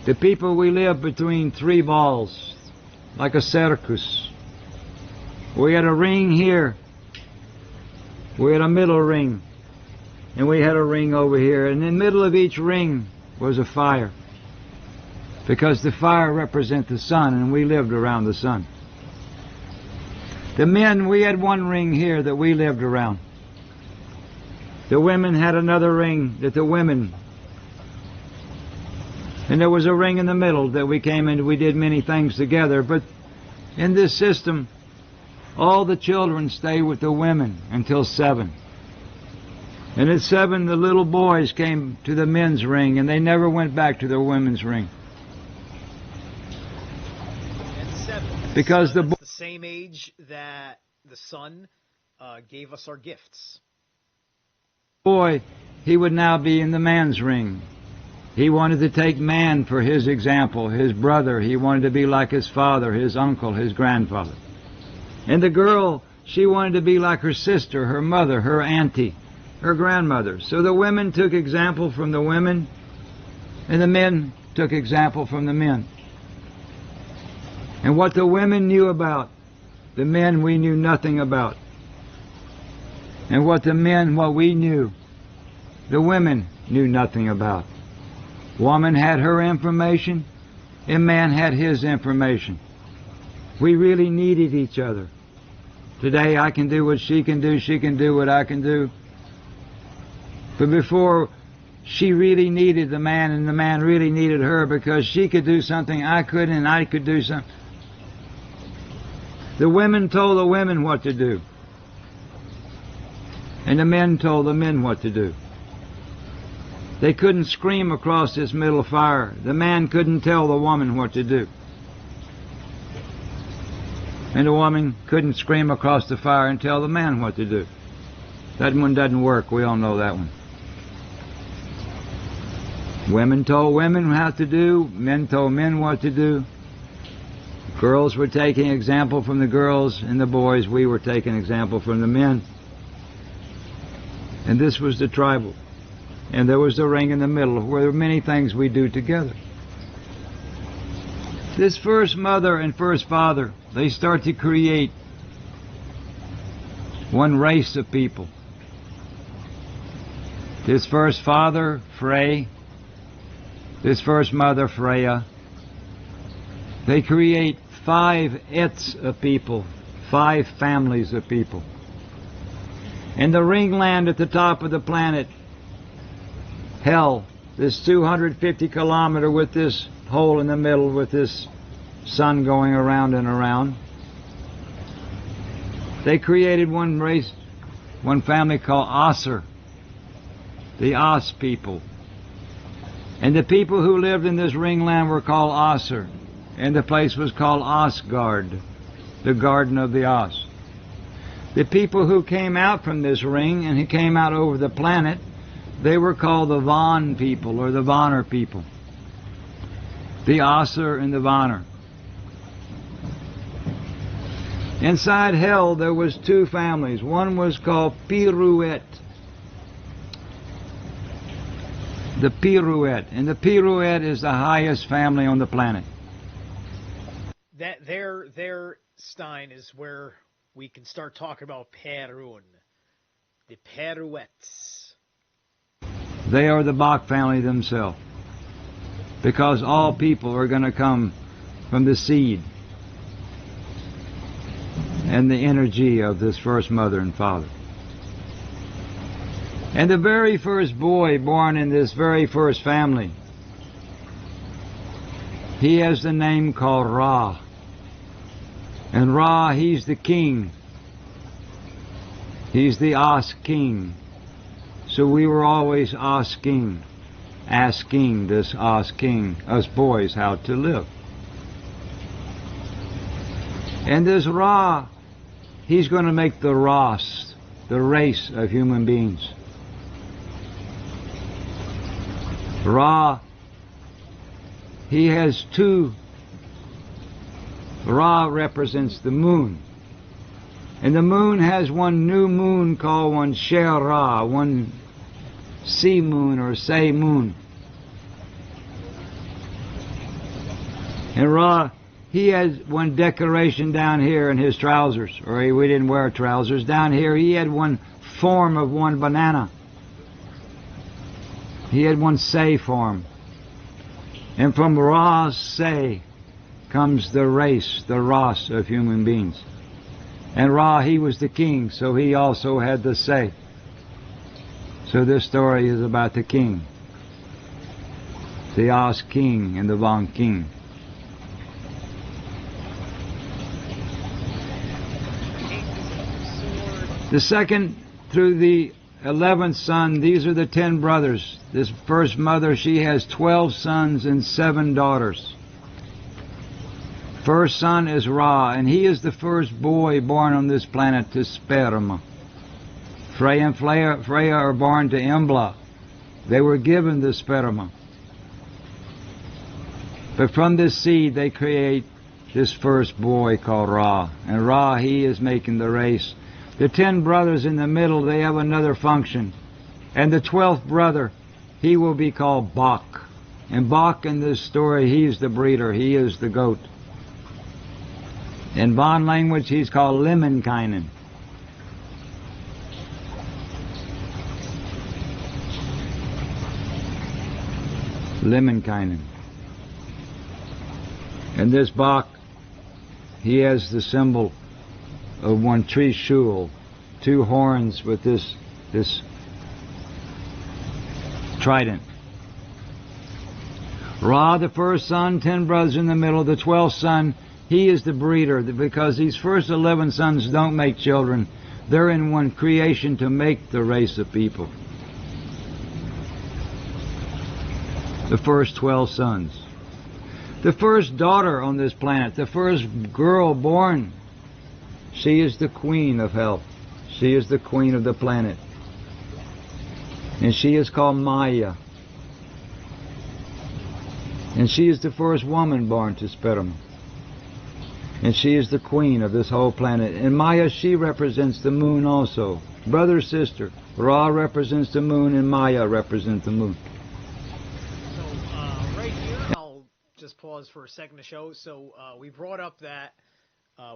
The people, we live between 3 balls, like a circus. We had a ring here. We had a middle ring. And we had a ring over here. And in the middle of each ring was a fire. Because the fire represents the sun, and we lived around the sun. The men, we had one ring here that we lived around. The women had another ring that the women. And there was a ring in the middle that we came in, we did many things together. But in this system, all the children stay with the women until 7. And at 7, the little boys came to the men's ring, and they never went back to their women's ring. And 7. Because that's the same age that the sun gave us our gifts. Boy, he would now be in the man's ring. He wanted to take man for his example, his brother. He wanted to be like his father, his uncle, his grandfather. And the girl, she wanted to be like her sister, her mother, her auntie, her grandmother. So the women took example from the women, and the men took example from the men. And what the women knew about, the men we knew nothing about. And what we knew, the women knew nothing about. Woman had her information, and man had his information. We really needed each other. Today I can do what she can do what I can do. But before, she really needed the man, and the man really needed her, because she could do something I couldn't, and I could do something. The women told the women what to do. And the men told the men what to do. They couldn't scream across this middle fire. The man couldn't tell the woman what to do. And the woman couldn't scream across the fire and tell the man what to do. That one doesn't work. We all know that one. Women told women how to do. Men told men what to do. Girls were taking example from the girls, and the boys, we were taking example from the men. And this was the tribal. And there was the ring in the middle where there were many things we do together. This first mother and first father, they start to create one race of people. This first father, Frey, this first mother, Freya, they create 5 ets of people, 5 families of people. And the ringland at the top of the planet, Hell, this 250-kilometer with this hole in the middle with this sun going around and around, they created one race, one family called Asser, the As people. And the people who lived in this ringland were called Asser, and the place was called Asgard, the Garden of the As. The people who came out from this ring and who came out over the planet, they were called the Van people, or the Vanir people. The Asser and the Vanir. Inside Hell there was 2 families. One was called Pirouette. The Pirouette. And the Pirouette is the highest family on the planet. That their Stein is where we can start talking about Perun. The Perouettes. They are the Bock family themselves. Because all people are going to come from the seed and the energy of this first mother and father. And the very first boy born in this very first family, he has the name called Ra. And Ra, he's the king. He's the As king. So we were always asking this As king, us boys, how to live. And this Ra, he's going to make the Ras, the race of human beings. Ra, he has 2. Ra represents the moon. And the moon has one new moon called one Sher Ra, one sea moon or say moon. And Ra, he has one decoration down here in his trousers, or we didn't wear trousers. Down here he had one form of one banana. He had one say form. And from Ra's say comes the race, the Ras of human beings. And Ra, he was the king, so he also had the say. So this story is about the king. The As king and the Van king. The second through the 11th son, these are the 10 brothers. This first mother, she has 12 sons and 7 daughters. First son is Ra, and he is the first boy born on this planet to sperma. Freya and Freya are born to Embla. They were given the sperma. But from this seed they create this first boy called Ra. And Ra, he is making the race. The 10 brothers in the middle, they have another function. And the 12th brother, he will be called Bock. And Bock in this story, he's the breeder. He is the goat. In Van language, he's called Lemminkainen. Lemminkainen. And this Bock, he has the symbol of one Trishul, 2 horns with this trident. Ra, the first son, 10 brothers in the middle. The 12th son, he is the breeder, because these first 11 sons don't make children. They're in one creation to make the race of people. The first 12 sons. The first daughter on this planet, the first girl born, she is the queen of hell. She is the queen of the planet. And she is called Maya. And she is the first woman born to sperm. And she is the queen of this whole planet. And Maya, she represents the moon also. Brother, sister. Ra represents the moon, and Maya represents the moon. So right here, I'll just pause for a second to show. So we brought up that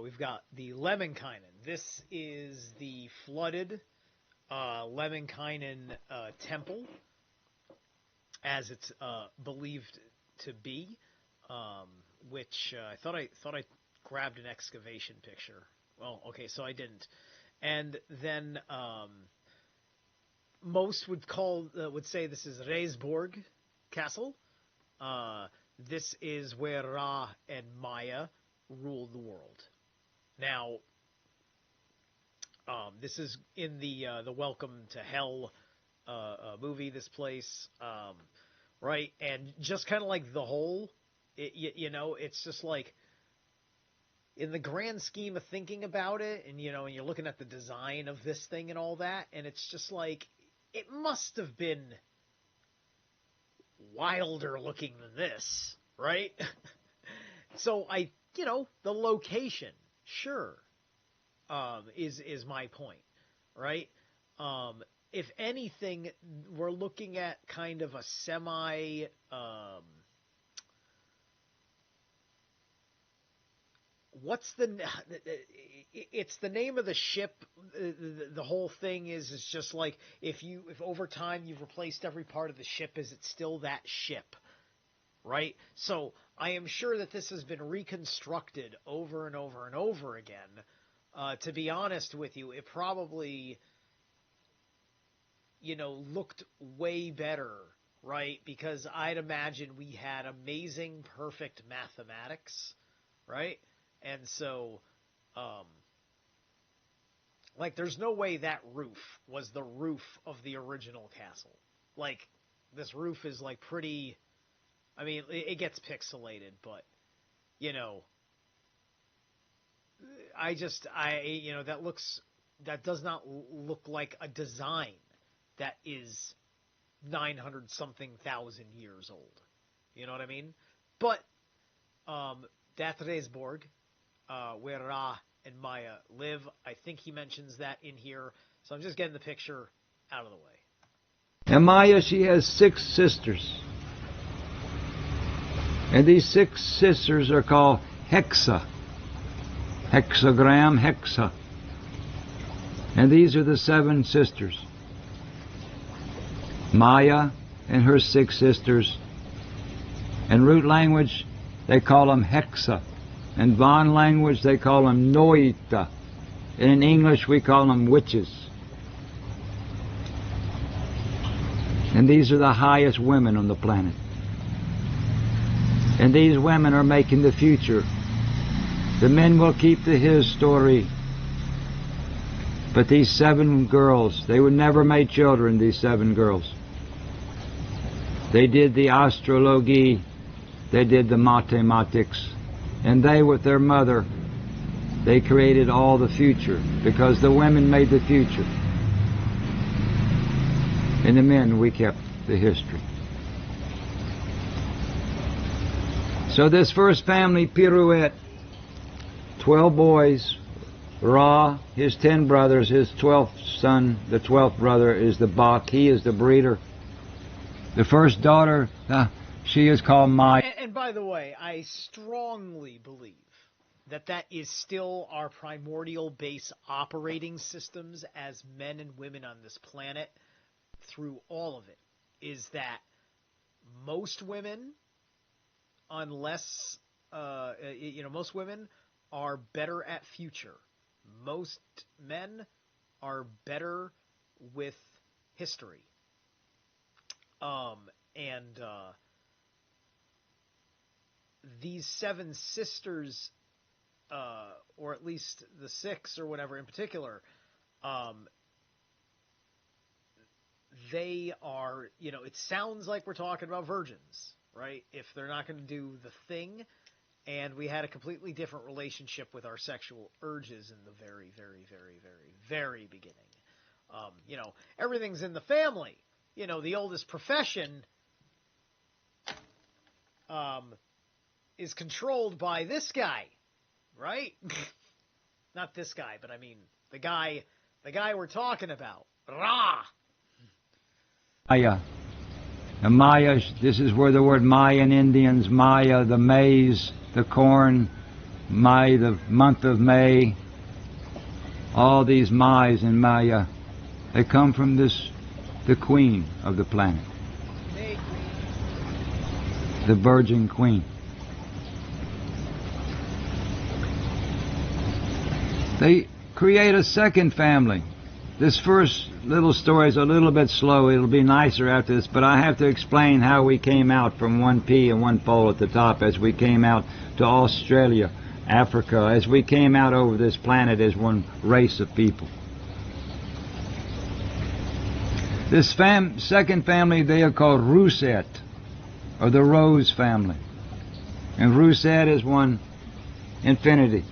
we've got the Lemminkainen. This is the flooded Lemminkainen temple, as it's believed to be. Which I thought I grabbed an excavation picture. Well, okay, so I didn't. And then most would say this is Reisborg Castle. This is where Ra and Maya ruled the world. Now, this is in the Welcome to Hell movie. This place, right? And just kind of like the whole, it's just like, in the grand scheme of thinking about it, and and you're looking at the design of this thing and all that, and it's just like, it must have been wilder looking than this, right? So the location, sure, is my point, right? If anything, we're looking at kind of a semi, it's the name of the ship. The whole thing is just like, if over time you've replaced every part of the ship, is it still that ship, right? So I am sure that this has been reconstructed over and over and over again. To be honest with you, it probably, looked way better, right? Because I'd imagine we had amazing, perfect mathematics, right? And so, there's no way that roof was the roof of the original castle. Like, this roof is, pretty, I mean, it gets pixelated, but, that does not look like a design that is 900-something thousand years old. You know what I mean? But, that's Reisborg, where Ra and Maya live. I think he mentions that in here. So I'm just getting the picture out of the way. And Maya, she has 6 sisters. And these 6 sisters are called hexa. Hexagram, hexa. And these are the 7 sisters. Maya and her 6 sisters. In root language, they call them hexa. In Von language, they call them noita. And in English, we call them witches. And these are the highest women on the planet. And these women are making the future. The men will keep the his story. But these 7 girls, they would never make children, these 7 girls. They did the astrology, they did the mathematics, and they, with their mother, they created all the future, because the women made the future. And the men, we kept the history. So this first family pirouette, 12 boys, Ra, his 10 brothers, his 12th son, the 12th brother is the Bock. He is the breeder. The first daughter, she is called Maya. And by the way, I strongly believe that is still our primordial base operating systems as men and women on this planet through all of it, is that most women, unless, most women are better at future. Most men are better with history. These 7 sisters, or at least the 6 or whatever in particular, they are, it sounds like we're talking about virgins, right? If they're not going to do the thing, and we had a completely different relationship with our sexual urges in the very, very, very, very, very beginning. Everything's in the family. The oldest profession is controlled by this guy, right? Not this guy, but I mean the guy we're talking about, Ra. Maya. The Maya, this is where the word Mayan Indians, Maya, the maize, the corn, May, the month of May, all these Mayas in Maya, they come from this, the queen of the planet, the virgin queen. They create a second family. This first little story is a little bit slow. It'll be nicer after this, but I have to explain how we came out from one pea and one pole at the top as we came out to Australia, Africa, as we came out over this planet as one race of people. This second family they are called Russet, or the Rose family. And Russet is one infinity.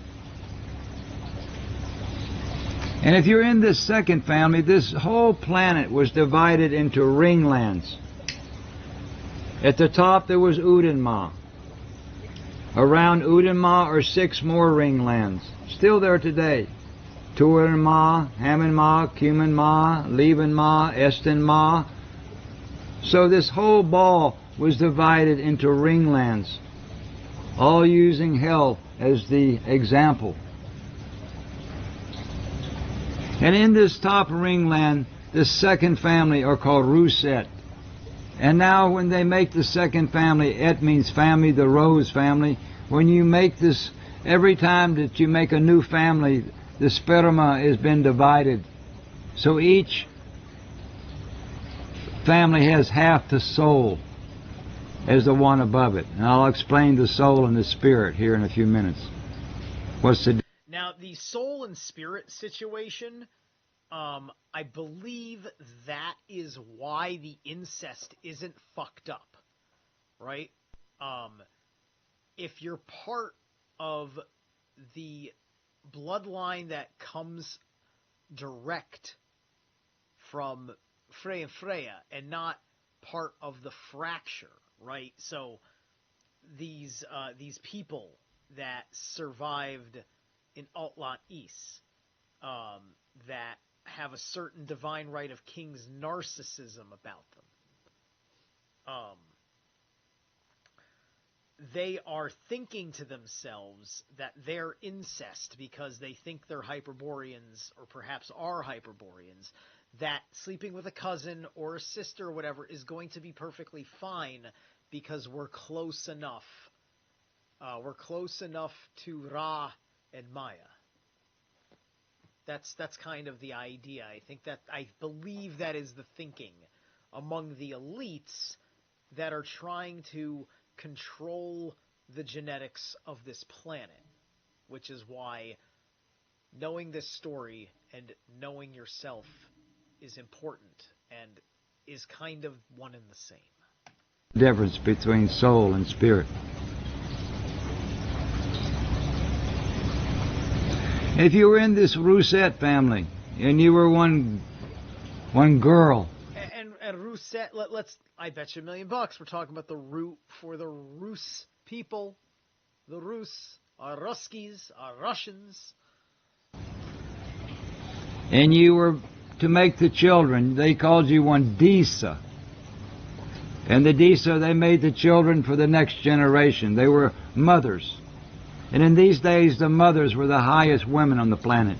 And if you're in this second family, this whole planet was divided into ringlands. At the top there was Udenma. Around Udenma are 6 more ringlands, still there today. Turenma, Hamanma, Cumanma, Liebenma, Estenma. So this whole ball was divided into ringlands, all using hell as the example. And in this top ringland, the second family are called Russet. And now when they make the second family, Et means family, the Rose family. When you make this, every time that you make a new family, the sperma has been divided. So each family has half the soul as the one above it. And I'll explain the soul and the spirit here in a few minutes. What's the Now, the soul and spirit situation, I believe that is why the incest isn't fucked up, right? If you're part of the bloodline that comes direct from Freya and not part of the fracture, right? So these people that survived in Altland East, that have a certain divine right of king's narcissism about them. They are thinking to themselves that they're incest because they think they're Hyperboreans, or perhaps are Hyperboreans, that sleeping with a cousin or a sister or whatever is going to be perfectly fine because we're close enough. We're close enough to Ra and Maya. That's kind of the idea. I believe that is the thinking among the elites that are trying to control the genetics of this planet, which is why knowing this story and knowing yourself is important and is kind of one and the same. difference between soul and spirit? If you were in this Russet family and you were one girl, and Russet, let's I bet you $1 million we're talking about the root for the Rus people, the Rus, our Ruskies, our Russians. and you were to make the children, they called you one Disa. And the Disa, they made the children for the next generation. They were mothers. And in these days, the mothers were the highest women on the planet.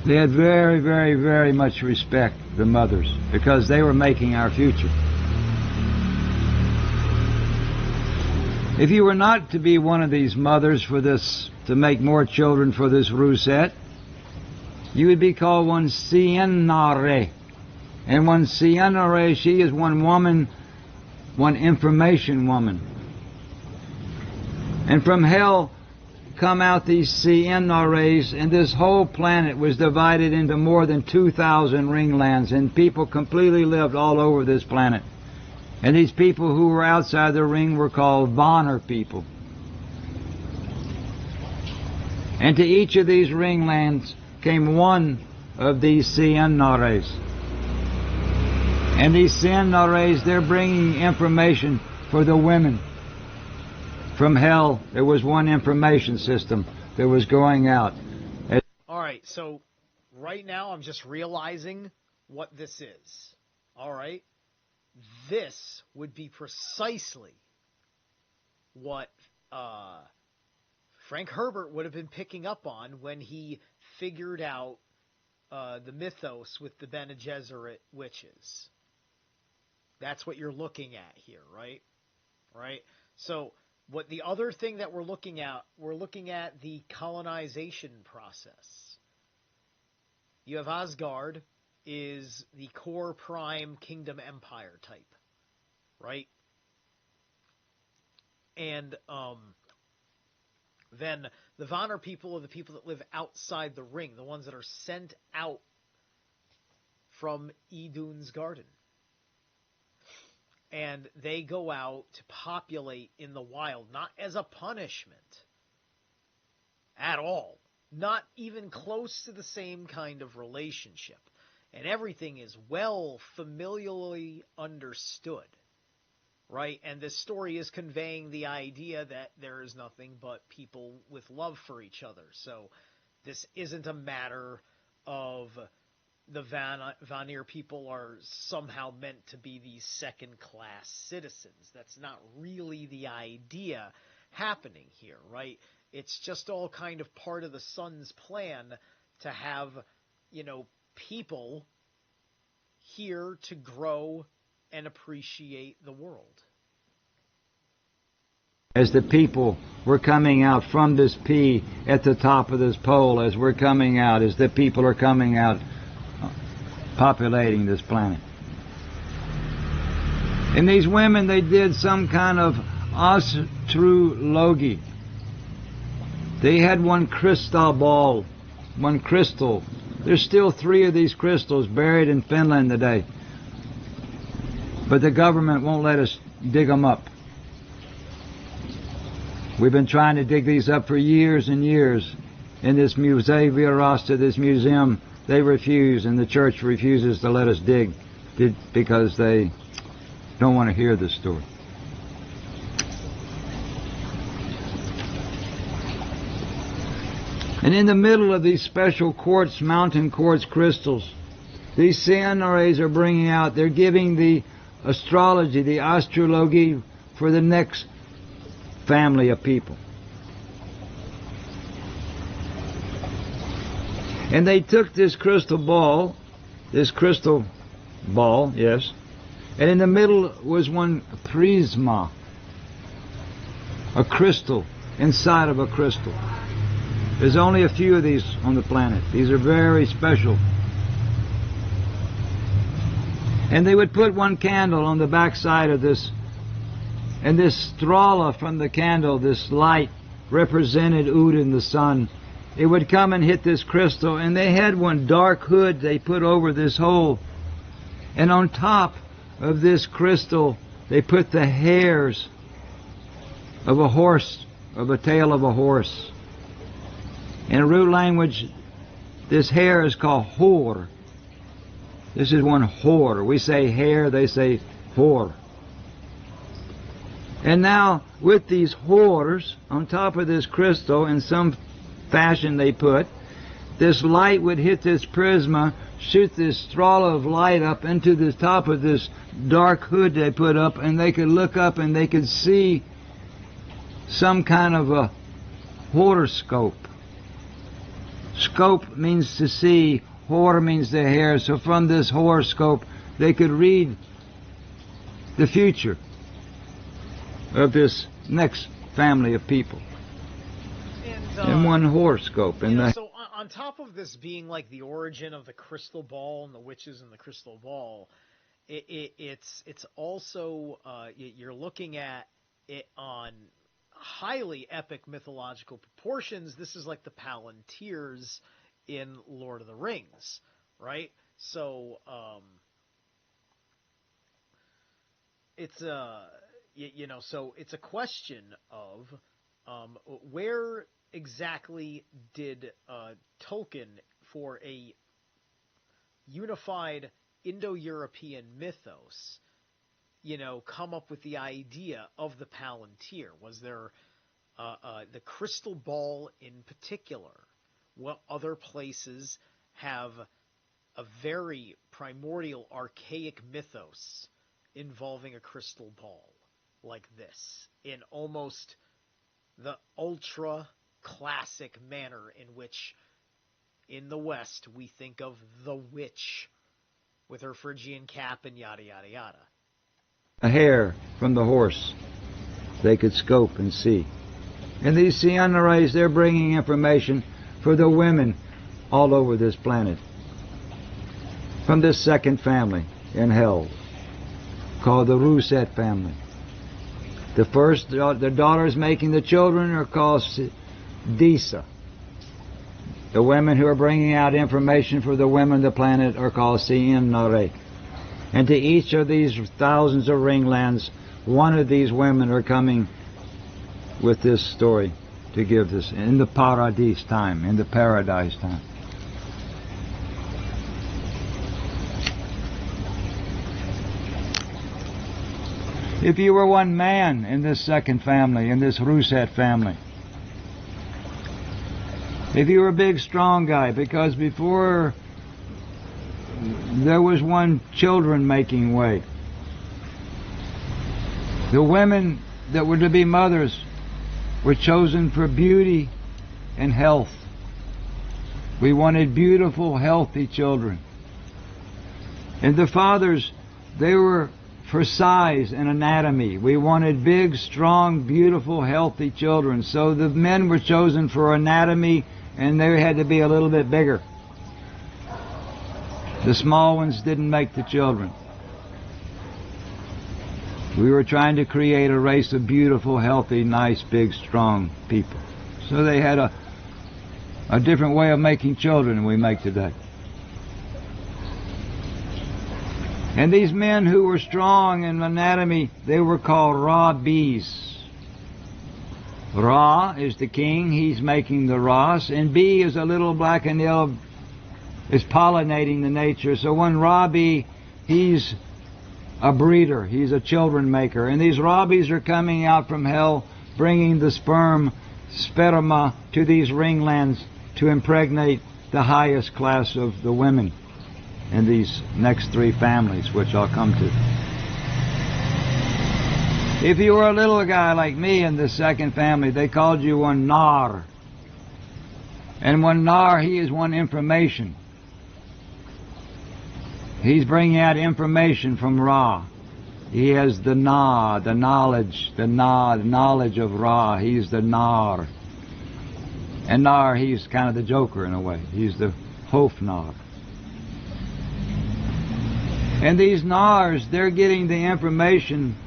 They had very, very, very much respect, the mothers, because they were making our future. If you were not to be one of these mothers for this, to make more children for this Russet, you would be called one Sienare. And one Sienare, she is one woman, one information woman. And from hell come out these Sienares, and this whole planet was divided into more than 2,000 ringlands, and people completely lived all over this planet. And these people who were outside the ring were called Vonner people. And to each of these ringlands came one of these Sienares. And these Sienares, they're bringing information for the women. From hell, there was one information system that was going out. All right, so right now I'm just realizing what this is. All right? This would be precisely what Frank Herbert would have been picking up on when he figured out the mythos with the Bene Gesserit witches. That's what you're looking at here, right? Right? So, what the other thing that we're looking at the colonization process. You have Asgard is the core prime kingdom empire type, right? And then the Vanir people are the people that live outside the ring, the ones that are sent out from Idun's garden. And they go out to populate in the wild, not as a punishment at all. Not even close to the same kind of relationship. And everything is well familiarly understood, right? And this story is conveying the idea that there is nothing but people with love for each other. So this isn't a matter of the Vanir people are somehow meant to be these second-class citizens. That's not really the idea happening here, right? It's just all kind of part of the sun's plan to have, people here to grow and appreciate the world. As the people were coming out from this P at the top of this pole, as we're coming out, as the people are coming out, populating this planet. And these women, they did some kind of astrology. They had one crystal ball, one crystal. There's still 3 of these crystals buried in Finland today. But the government won't let us dig them up. We've been trying to dig these up for years and years. In this Musée Virasta, this museum, they refuse, and the church refuses to let us dig because they don't want to hear the story. And in the middle of these special quartz, mountain quartz crystals, these CNRAs are bringing out, they're giving the astrology, the astrology for the next family of people. And they took this crystal ball, yes, and in the middle was one prisma, a crystal inside of a crystal. There's only a few of these on the planet. These are very special. And they would put one candle on the backside of this, and this strala from the candle, this light, represented Odin, the sun. It would come and hit this crystal, and they had one dark hood they put over this hole. And on top of this crystal, they put the hairs of a horse, of a tail of a horse. In root language, this hair is called hor. This is one hor. We say hair, they say hor. And now, with these hors on top of this crystal, in some fashion they put, this light would hit this prisma, shoot this straw of light up into the top of this dark hood they put up, and they could look up and they could see some kind of a horoscope. Scope means to see, hor means the hair, so from this horoscope they could read the future of this next family of people. In one horoscope. So on top of this being like the origin of the crystal ball and the witches and the crystal ball, it's also you're looking at it on highly epic mythological proportions. This is like the Palantirs in Lord of the Rings, right? So it's so it's a question of where exactly did Tolkien, for a unified Indo-European mythos, come up with the idea of the Palantir? Was there the crystal ball in particular? What other places have a very primordial, archaic mythos involving a crystal ball like this, in almost the ultra classic manner in which in the West we think of the witch with her Phrygian cap and yada yada yada. A hair from the horse they could scope and see. And these Chesnar, they're bringing information for the women all over this planet. From this second family in hell, called the Ruset family. The first, the daughters making the children are called Disa. The women who are bringing out information for the women of the planet are called Chesnar. And to each of these thousands of ringlands, one of these women are coming with this story to give this in the paradise time, in the paradise time. If you were one man in this second family, in this Ruset family, if you were a big strong guy, because before there was one children making way, the women that were to be mothers were chosen for beauty and health. We wanted beautiful, healthy children. And the fathers, they were for size and anatomy. We wanted big, strong, beautiful, healthy children. So the men were chosen for anatomy, and they had to be a little bit bigger. The small ones didn't make the children. We were trying to create a race of beautiful, healthy, nice, big, strong people. So they had a different way of making children than we make today. And these men who were strong in anatomy, they were called Ra-bees. Ra is the king, he's making the Ras, and Bee is a little black and yellow, is pollinating the nature. So one Ra-bee, he's a breeder, he's a children maker. And these Ra-bees are coming out from hell, bringing the sperma to these ringlands to impregnate the highest class of the women in these next three families, which I'll come to. If you were a little guy like me in the second family, they called you one Nar. And one Nar, he is one information. He's bringing out information from Ra. He has the Na, the knowledge, the knowledge of Ra. He's the Nar. And Nar, he's kind of the Joker in a way. He's the Hofnar. And these Nars, they're getting the information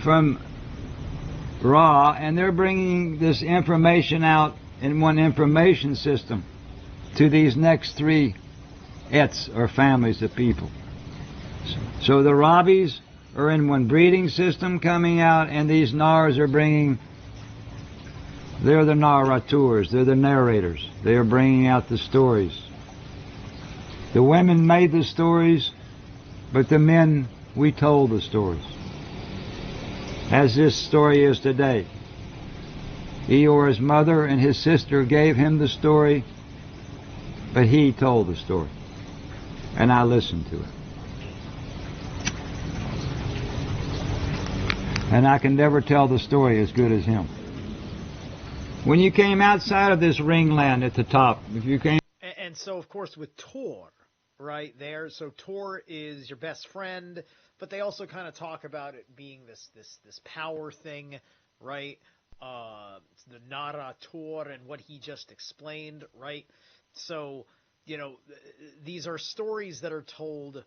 from Ra, and they're bringing this information out in one information system to these next three ets, or families of people. So the Rabis are in one breeding system coming out, and these Nars are bringing, they're the narrators, they're the narrators. They are bringing out the stories. The women made the stories, but the men, we told the stories. As this story is today. Eeyore's mother and his sister gave him the story, but he told the story. And I listened to it. And I can never tell the story as good as him. When you came outside of this ringland at the top, if you came... And so, of course, with Tor, right there, so Tor is your best friend, but they also kind of talk about it being this power thing, right? The Nara Tor and what he just explained, right? So, you know, these are stories that are told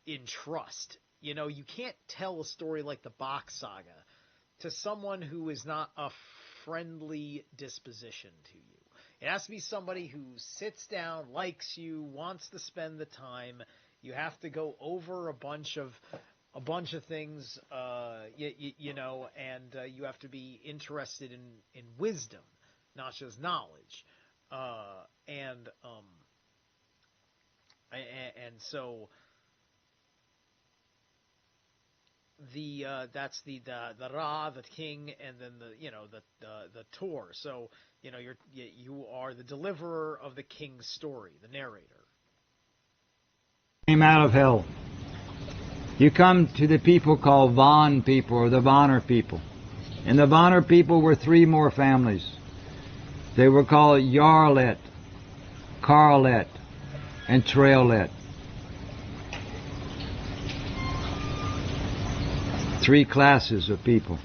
in trust. You know, you can't tell a story like the Bock Saga to someone who is not a friendly disposition to you. It has to be somebody who sits down, likes you, wants to spend the time. You have to go over a bunch of things, you know, and you have to be interested in wisdom, not just knowledge. And so that's the Ra, the king, and then the Tor. So you know you are the deliverer of the king's story, the narrator. came out of hell. You come to the people called Von people, or the Vonner people. And the Vonner people were three more families. They were called Jarlet, Karlet, and Traillet. Three classes of people.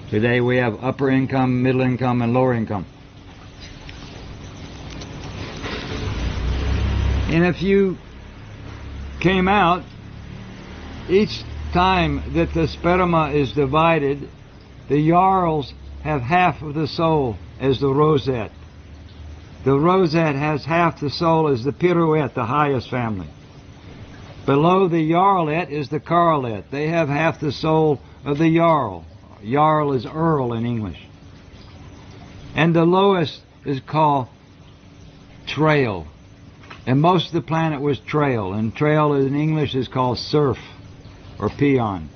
Today we have upper income, middle income, and lower income. And if you came out, each time that the sperma is divided, the Jarls have half of the soul as the rosette. The rosette has half the soul as the pirouette, the highest family. Below the Jarlet is the Karlet. They have half the soul of the Jarl. Jarl is Earl in English. And the lowest is called Trail. And most of the planet was Trail. And Trail in English is called Serf or Peon.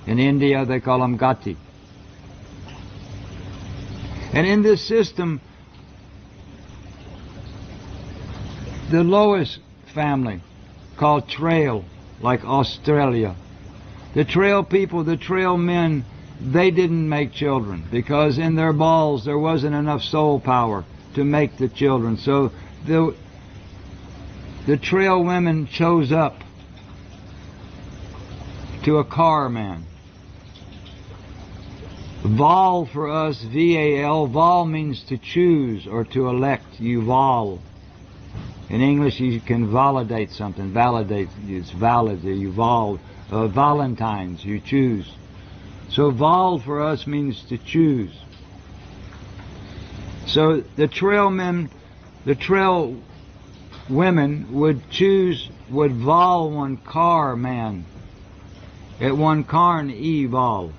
In India they call them Gati. And in this system, the lowest family, called Trail, like Australia. The Trail people, the Trail men, they didn't make children because in their balls there wasn't enough soul power to make the children. So the Trail women chose up to a car man. Val for us, V-A-L, Val means to choose or to elect. You Val. In English, you can validate something. Validate, it's valid. You Val. Valentines, you choose. So Val for us means to choose. So the Trail men, the Trail women would Val one car man. At one carn E Val.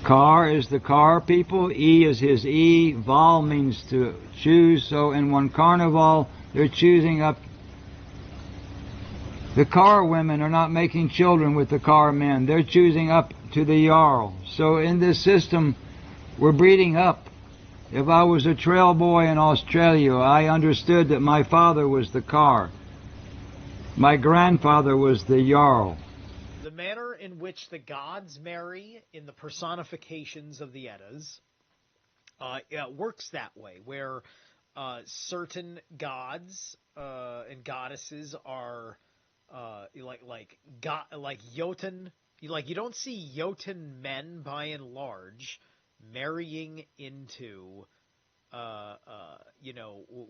Car is the car people, E is his E, Val means to choose, so in one carnival they're choosing up. The car women are not making children with the car men, they're choosing up to the Jarl. So in this system we're breeding up. If I was a Trail boy in Australia, I understood that my father was the car. My grandfather was the Jarl. The manner in which the gods marry in the personifications of the Eddas works that way, where certain gods and goddesses are like Jotun. Like you don't see Jotun men by and large marrying into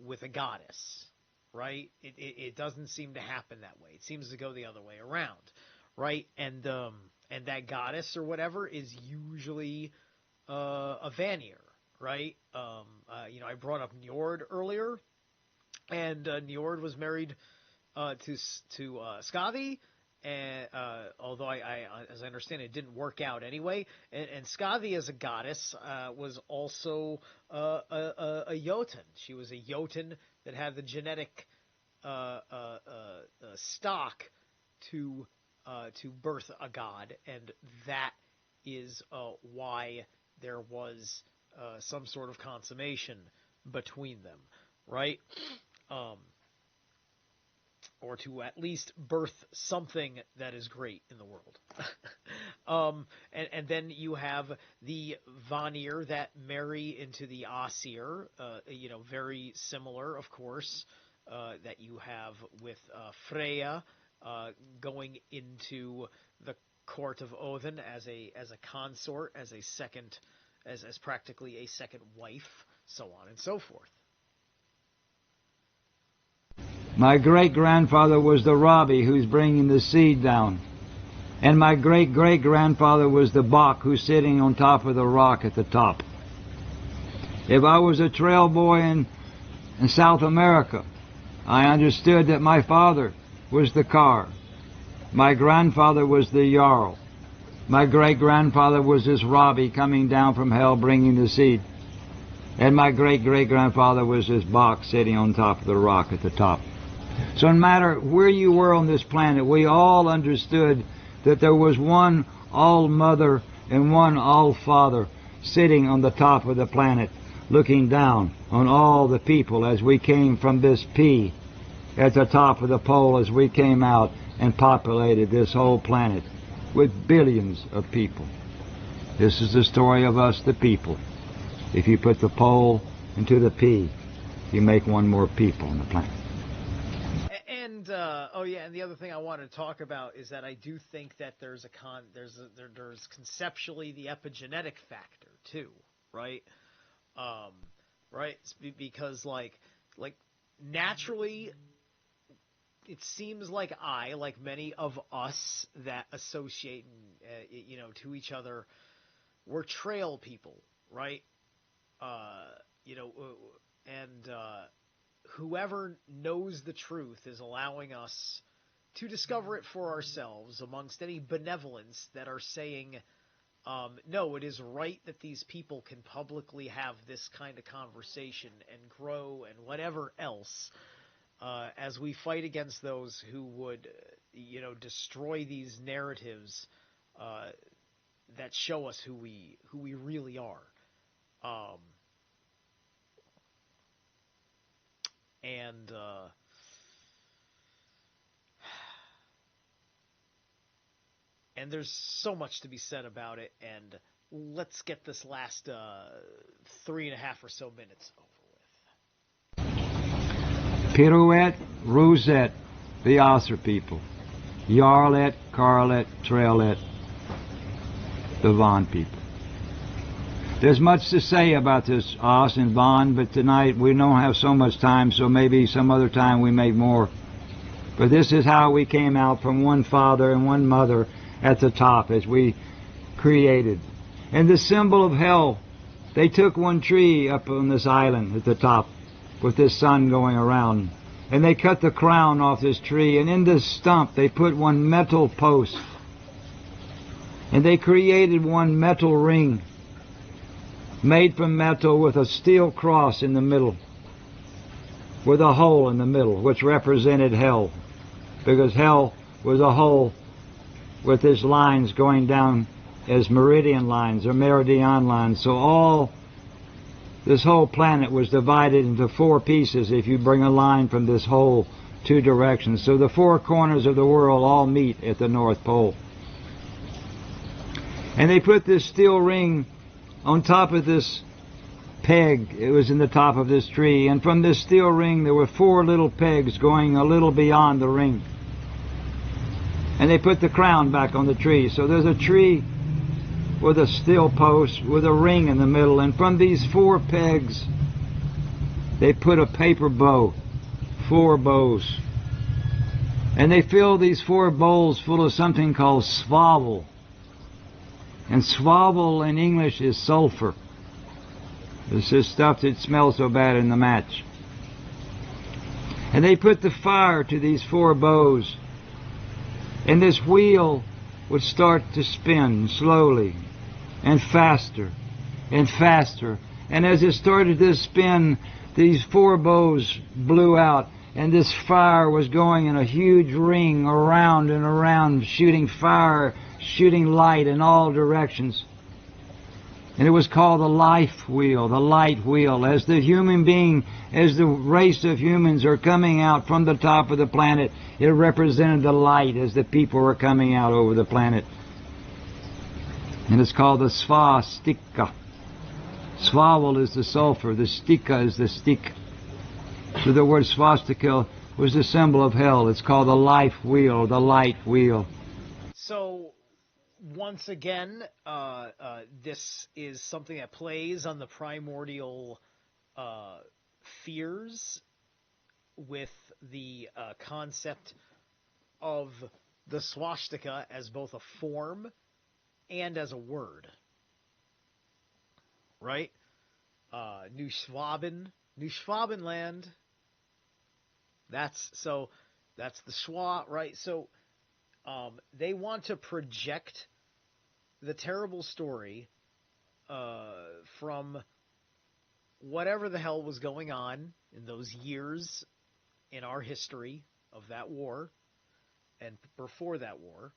with a goddess, right? It doesn't seem to happen that way. It seems to go the other way around. Right, and that goddess or whatever is usually a Vanir, right? I brought up Njord earlier, and Njord was married to Skavi, and although I as I understand it didn't work out anyway. And Skavi as a goddess was also a Jotun. She was a Jotun that had the genetic stock to birth a god, and that is why there was some sort of consummation between them, right? Or to at least birth something that is great in the world. And then you have the Vanir that marry into the Asir, very similar, of course, that you have with Freya, going into the court of Odin as a consort, as a second, as practically a second wife, so on and so forth. My great-grandfather was the Robbie who's bringing the seed down. And my great-great-grandfather was the Bock who's sitting on top of the rock at the top. If I was a trail boy in South America, I understood that my father was the car. My grandfather was the Jarl. My great-grandfather was this Robbie coming down from hell bringing the seed. And my great-great-grandfather was this Bock sitting on top of the rock at the top. So no matter where you were on this planet, we all understood that there was one All-Mother and one All-Father sitting on the top of the planet, looking down on all the people as we came from this P at the top of the pole as we came out and populated this whole planet with billions of people. This is the story of us, the people. If you put the pole into the P, you make one more people on the planet. And and the other thing I wanted to talk about is that I do think that there's conceptually the epigenetic factor too, right? Right, because like naturally, it seems like like many of us that associate, to each other, we're trail people, right? And whoever knows the truth is allowing us to discover it for ourselves amongst any benevolence that are saying, no, it is right that these people can publicly have this kind of conversation and grow and whatever else, as we fight against those who would, destroy these narratives that show us who we really are. And there's so much to be said about it, and let's get this last 3.5 or so minutes over with. Pirouette, Rosette, the Osser people. Yarlet, Carlet, Trailet, the Von people. There's much to say about this Os and Von, but tonight we don't have so much time, so maybe some other time we make more. But this is how we came out from one father and one mother at the top as we created. And the symbol of hell, they took one tree up on this island at the top with this sun going around, and they cut the crown off this tree, and in this stump they put one metal post, and they created one metal ring made from metal with a steel cross in the middle, with a hole in the middle, which represented hell, because hell was a hole with these lines going down as meridian lines or meridian lines. So this whole planet was divided into 4 pieces if you bring a line from this whole 2 directions. So the 4 corners of the world all meet at the North Pole. And they put this steel ring on top of this peg. It was in the top of this tree, and from this steel ring there were 4 little pegs going a little beyond the ring. And they put the crown back on the tree. So there's a tree with a steel post with a ring in the middle, and from these 4 pegs they put a paper bow, 4 bows. And they filled these 4 bowls full of something called swavel. And swavel in English is sulfur. This is stuff that smells so bad in the match. And they put the fire to these 4 bows, and this wheel would start to spin slowly and faster and faster. And as it started to spin, these 4 bows blew out, and this fire was going in a huge ring around and around, shooting fire, shooting light in all directions. And it was called the life wheel, the light wheel. As the human being, as the race of humans are coming out from the top of the planet, it represented the light as the people were coming out over the planet. And it's called the swastika. Swavel is the sulfur, the stika is the stick. So the word swastika was the symbol of hell. It's called the life wheel, the light wheel. So, once again, this is something that plays on the primordial fears with the concept of the swastika as both a form and as a word. Right? New Schwabenland. That's the schwa, right? So they want to project the terrible story from whatever the hell was going on in those years in our history of that war and before that war,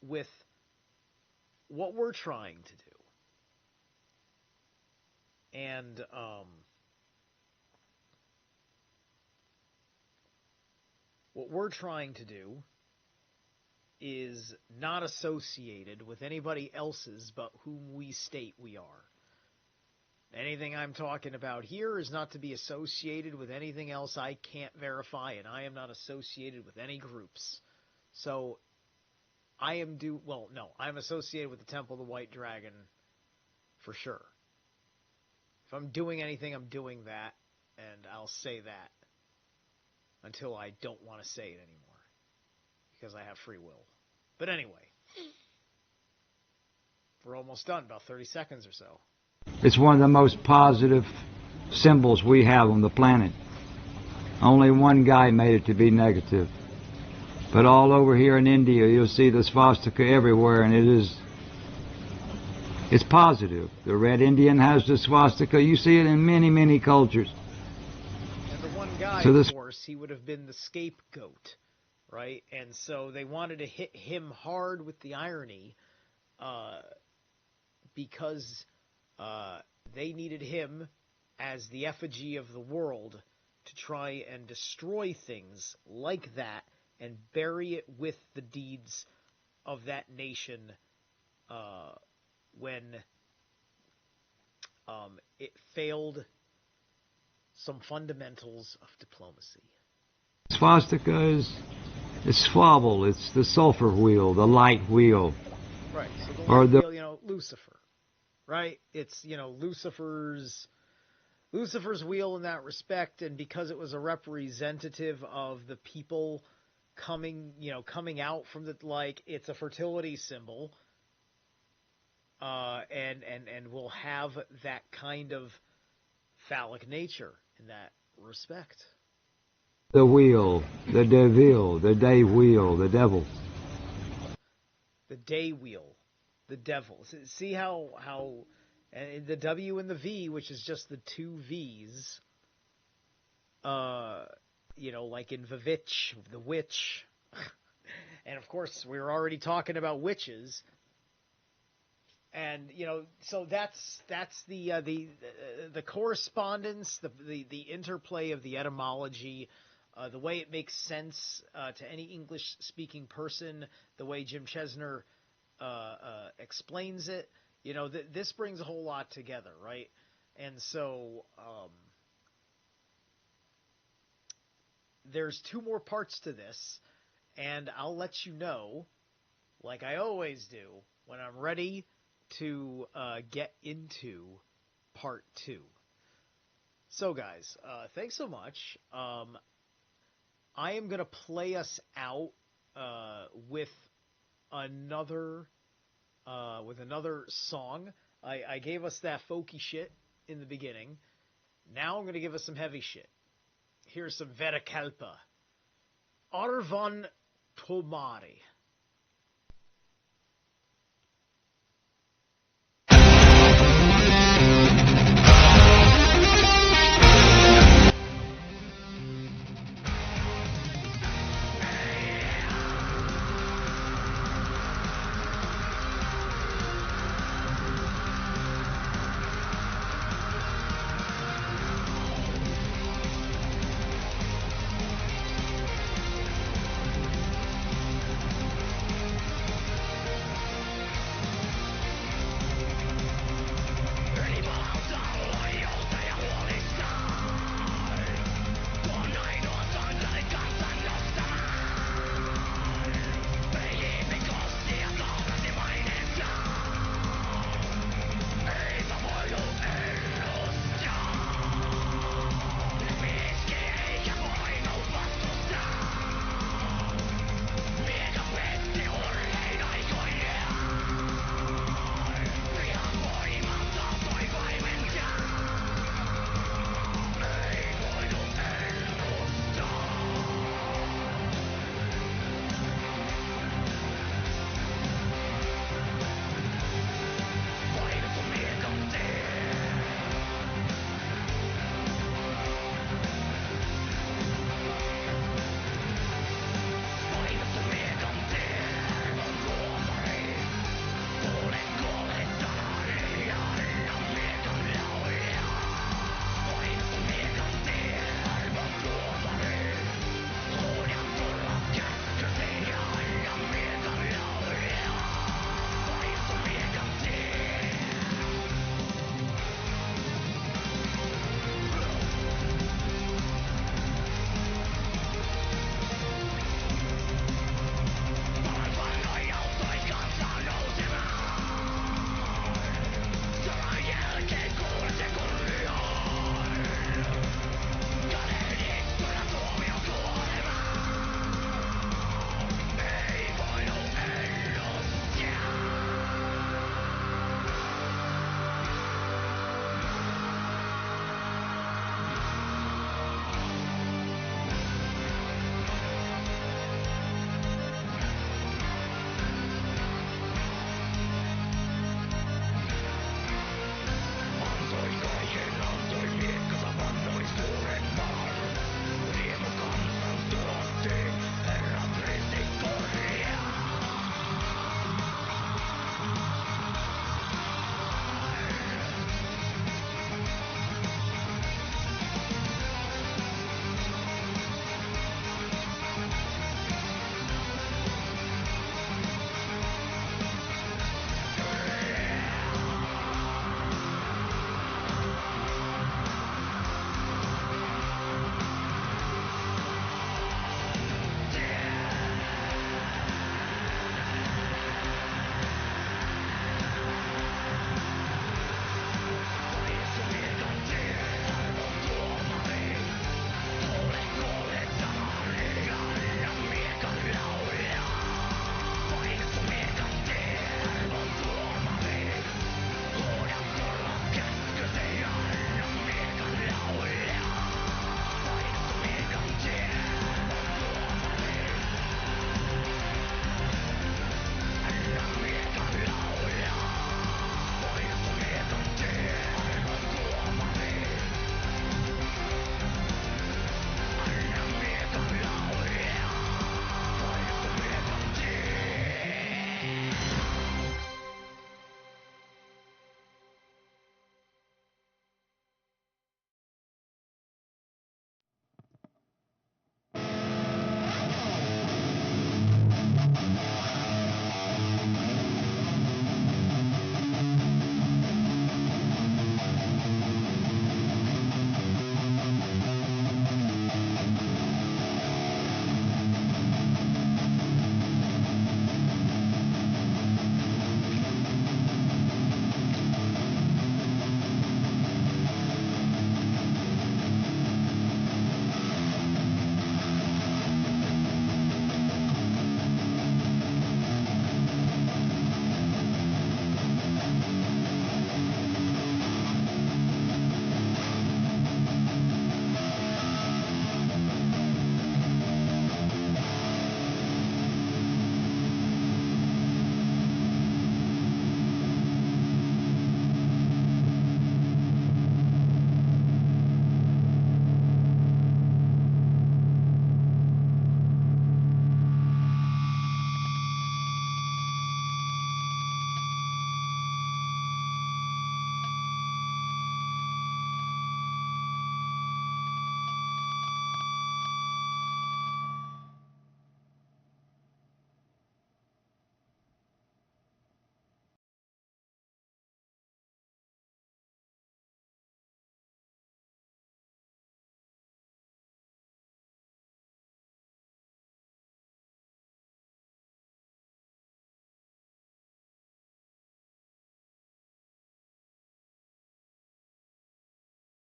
with what we're trying to do. And What we're trying to do is not associated with anybody else's but whom we state we are. Anything I'm talking about here is not to be associated with anything else I can't verify, and I am not associated with any groups. So, I'm associated with the Temple of the White Dragon for sure. If I'm doing anything, I'm doing that, and I'll say that until I don't want to say it anymore, because I have free will. But anyway, we're almost done, about 30 seconds or so. It's one of the most positive symbols we have on the planet. Only one guy made it to be negative. But all over here in India, you'll see the swastika everywhere, and it's positive. The red Indian has the swastika. You see it in many, many cultures. And the one guy, So of course, he would have been the scapegoat, right? And so they wanted to hit him hard with the irony because they needed him as the effigy of the world to try and destroy things like that and bury it with the deeds of that nation when it failed some fundamentals of diplomacy. swastika is swabble. It's the sulfur wheel, the light wheel. Right. So the Or light the- wheel, Lucifer. Right? It's, Lucifer's wheel in that respect, and because it was a representative of the people coming out from it's a fertility symbol, and will have that kind of phallic nature in that respect. The wheel, the devil, the day wheel, the devil. The day wheel, the devil. See how and the W and the V, which is just the two V's, like in Vivitch, the witch. And of course, we were already talking about witches. And, so that's the correspondence, the interplay of the etymology, the way it makes sense to any English-speaking person, the way Jim Chesnar explains it. This brings a whole lot together, right? And so there's two more parts to this, and I'll let you know, like I always do, when I'm ready to get into part 2. So, guys, thanks so much. I am going to play us out with another song. I gave us that folky shit in the beginning. Now I'm going to give us some heavy shit. Here's some Verakalpa. Arvan Tomari.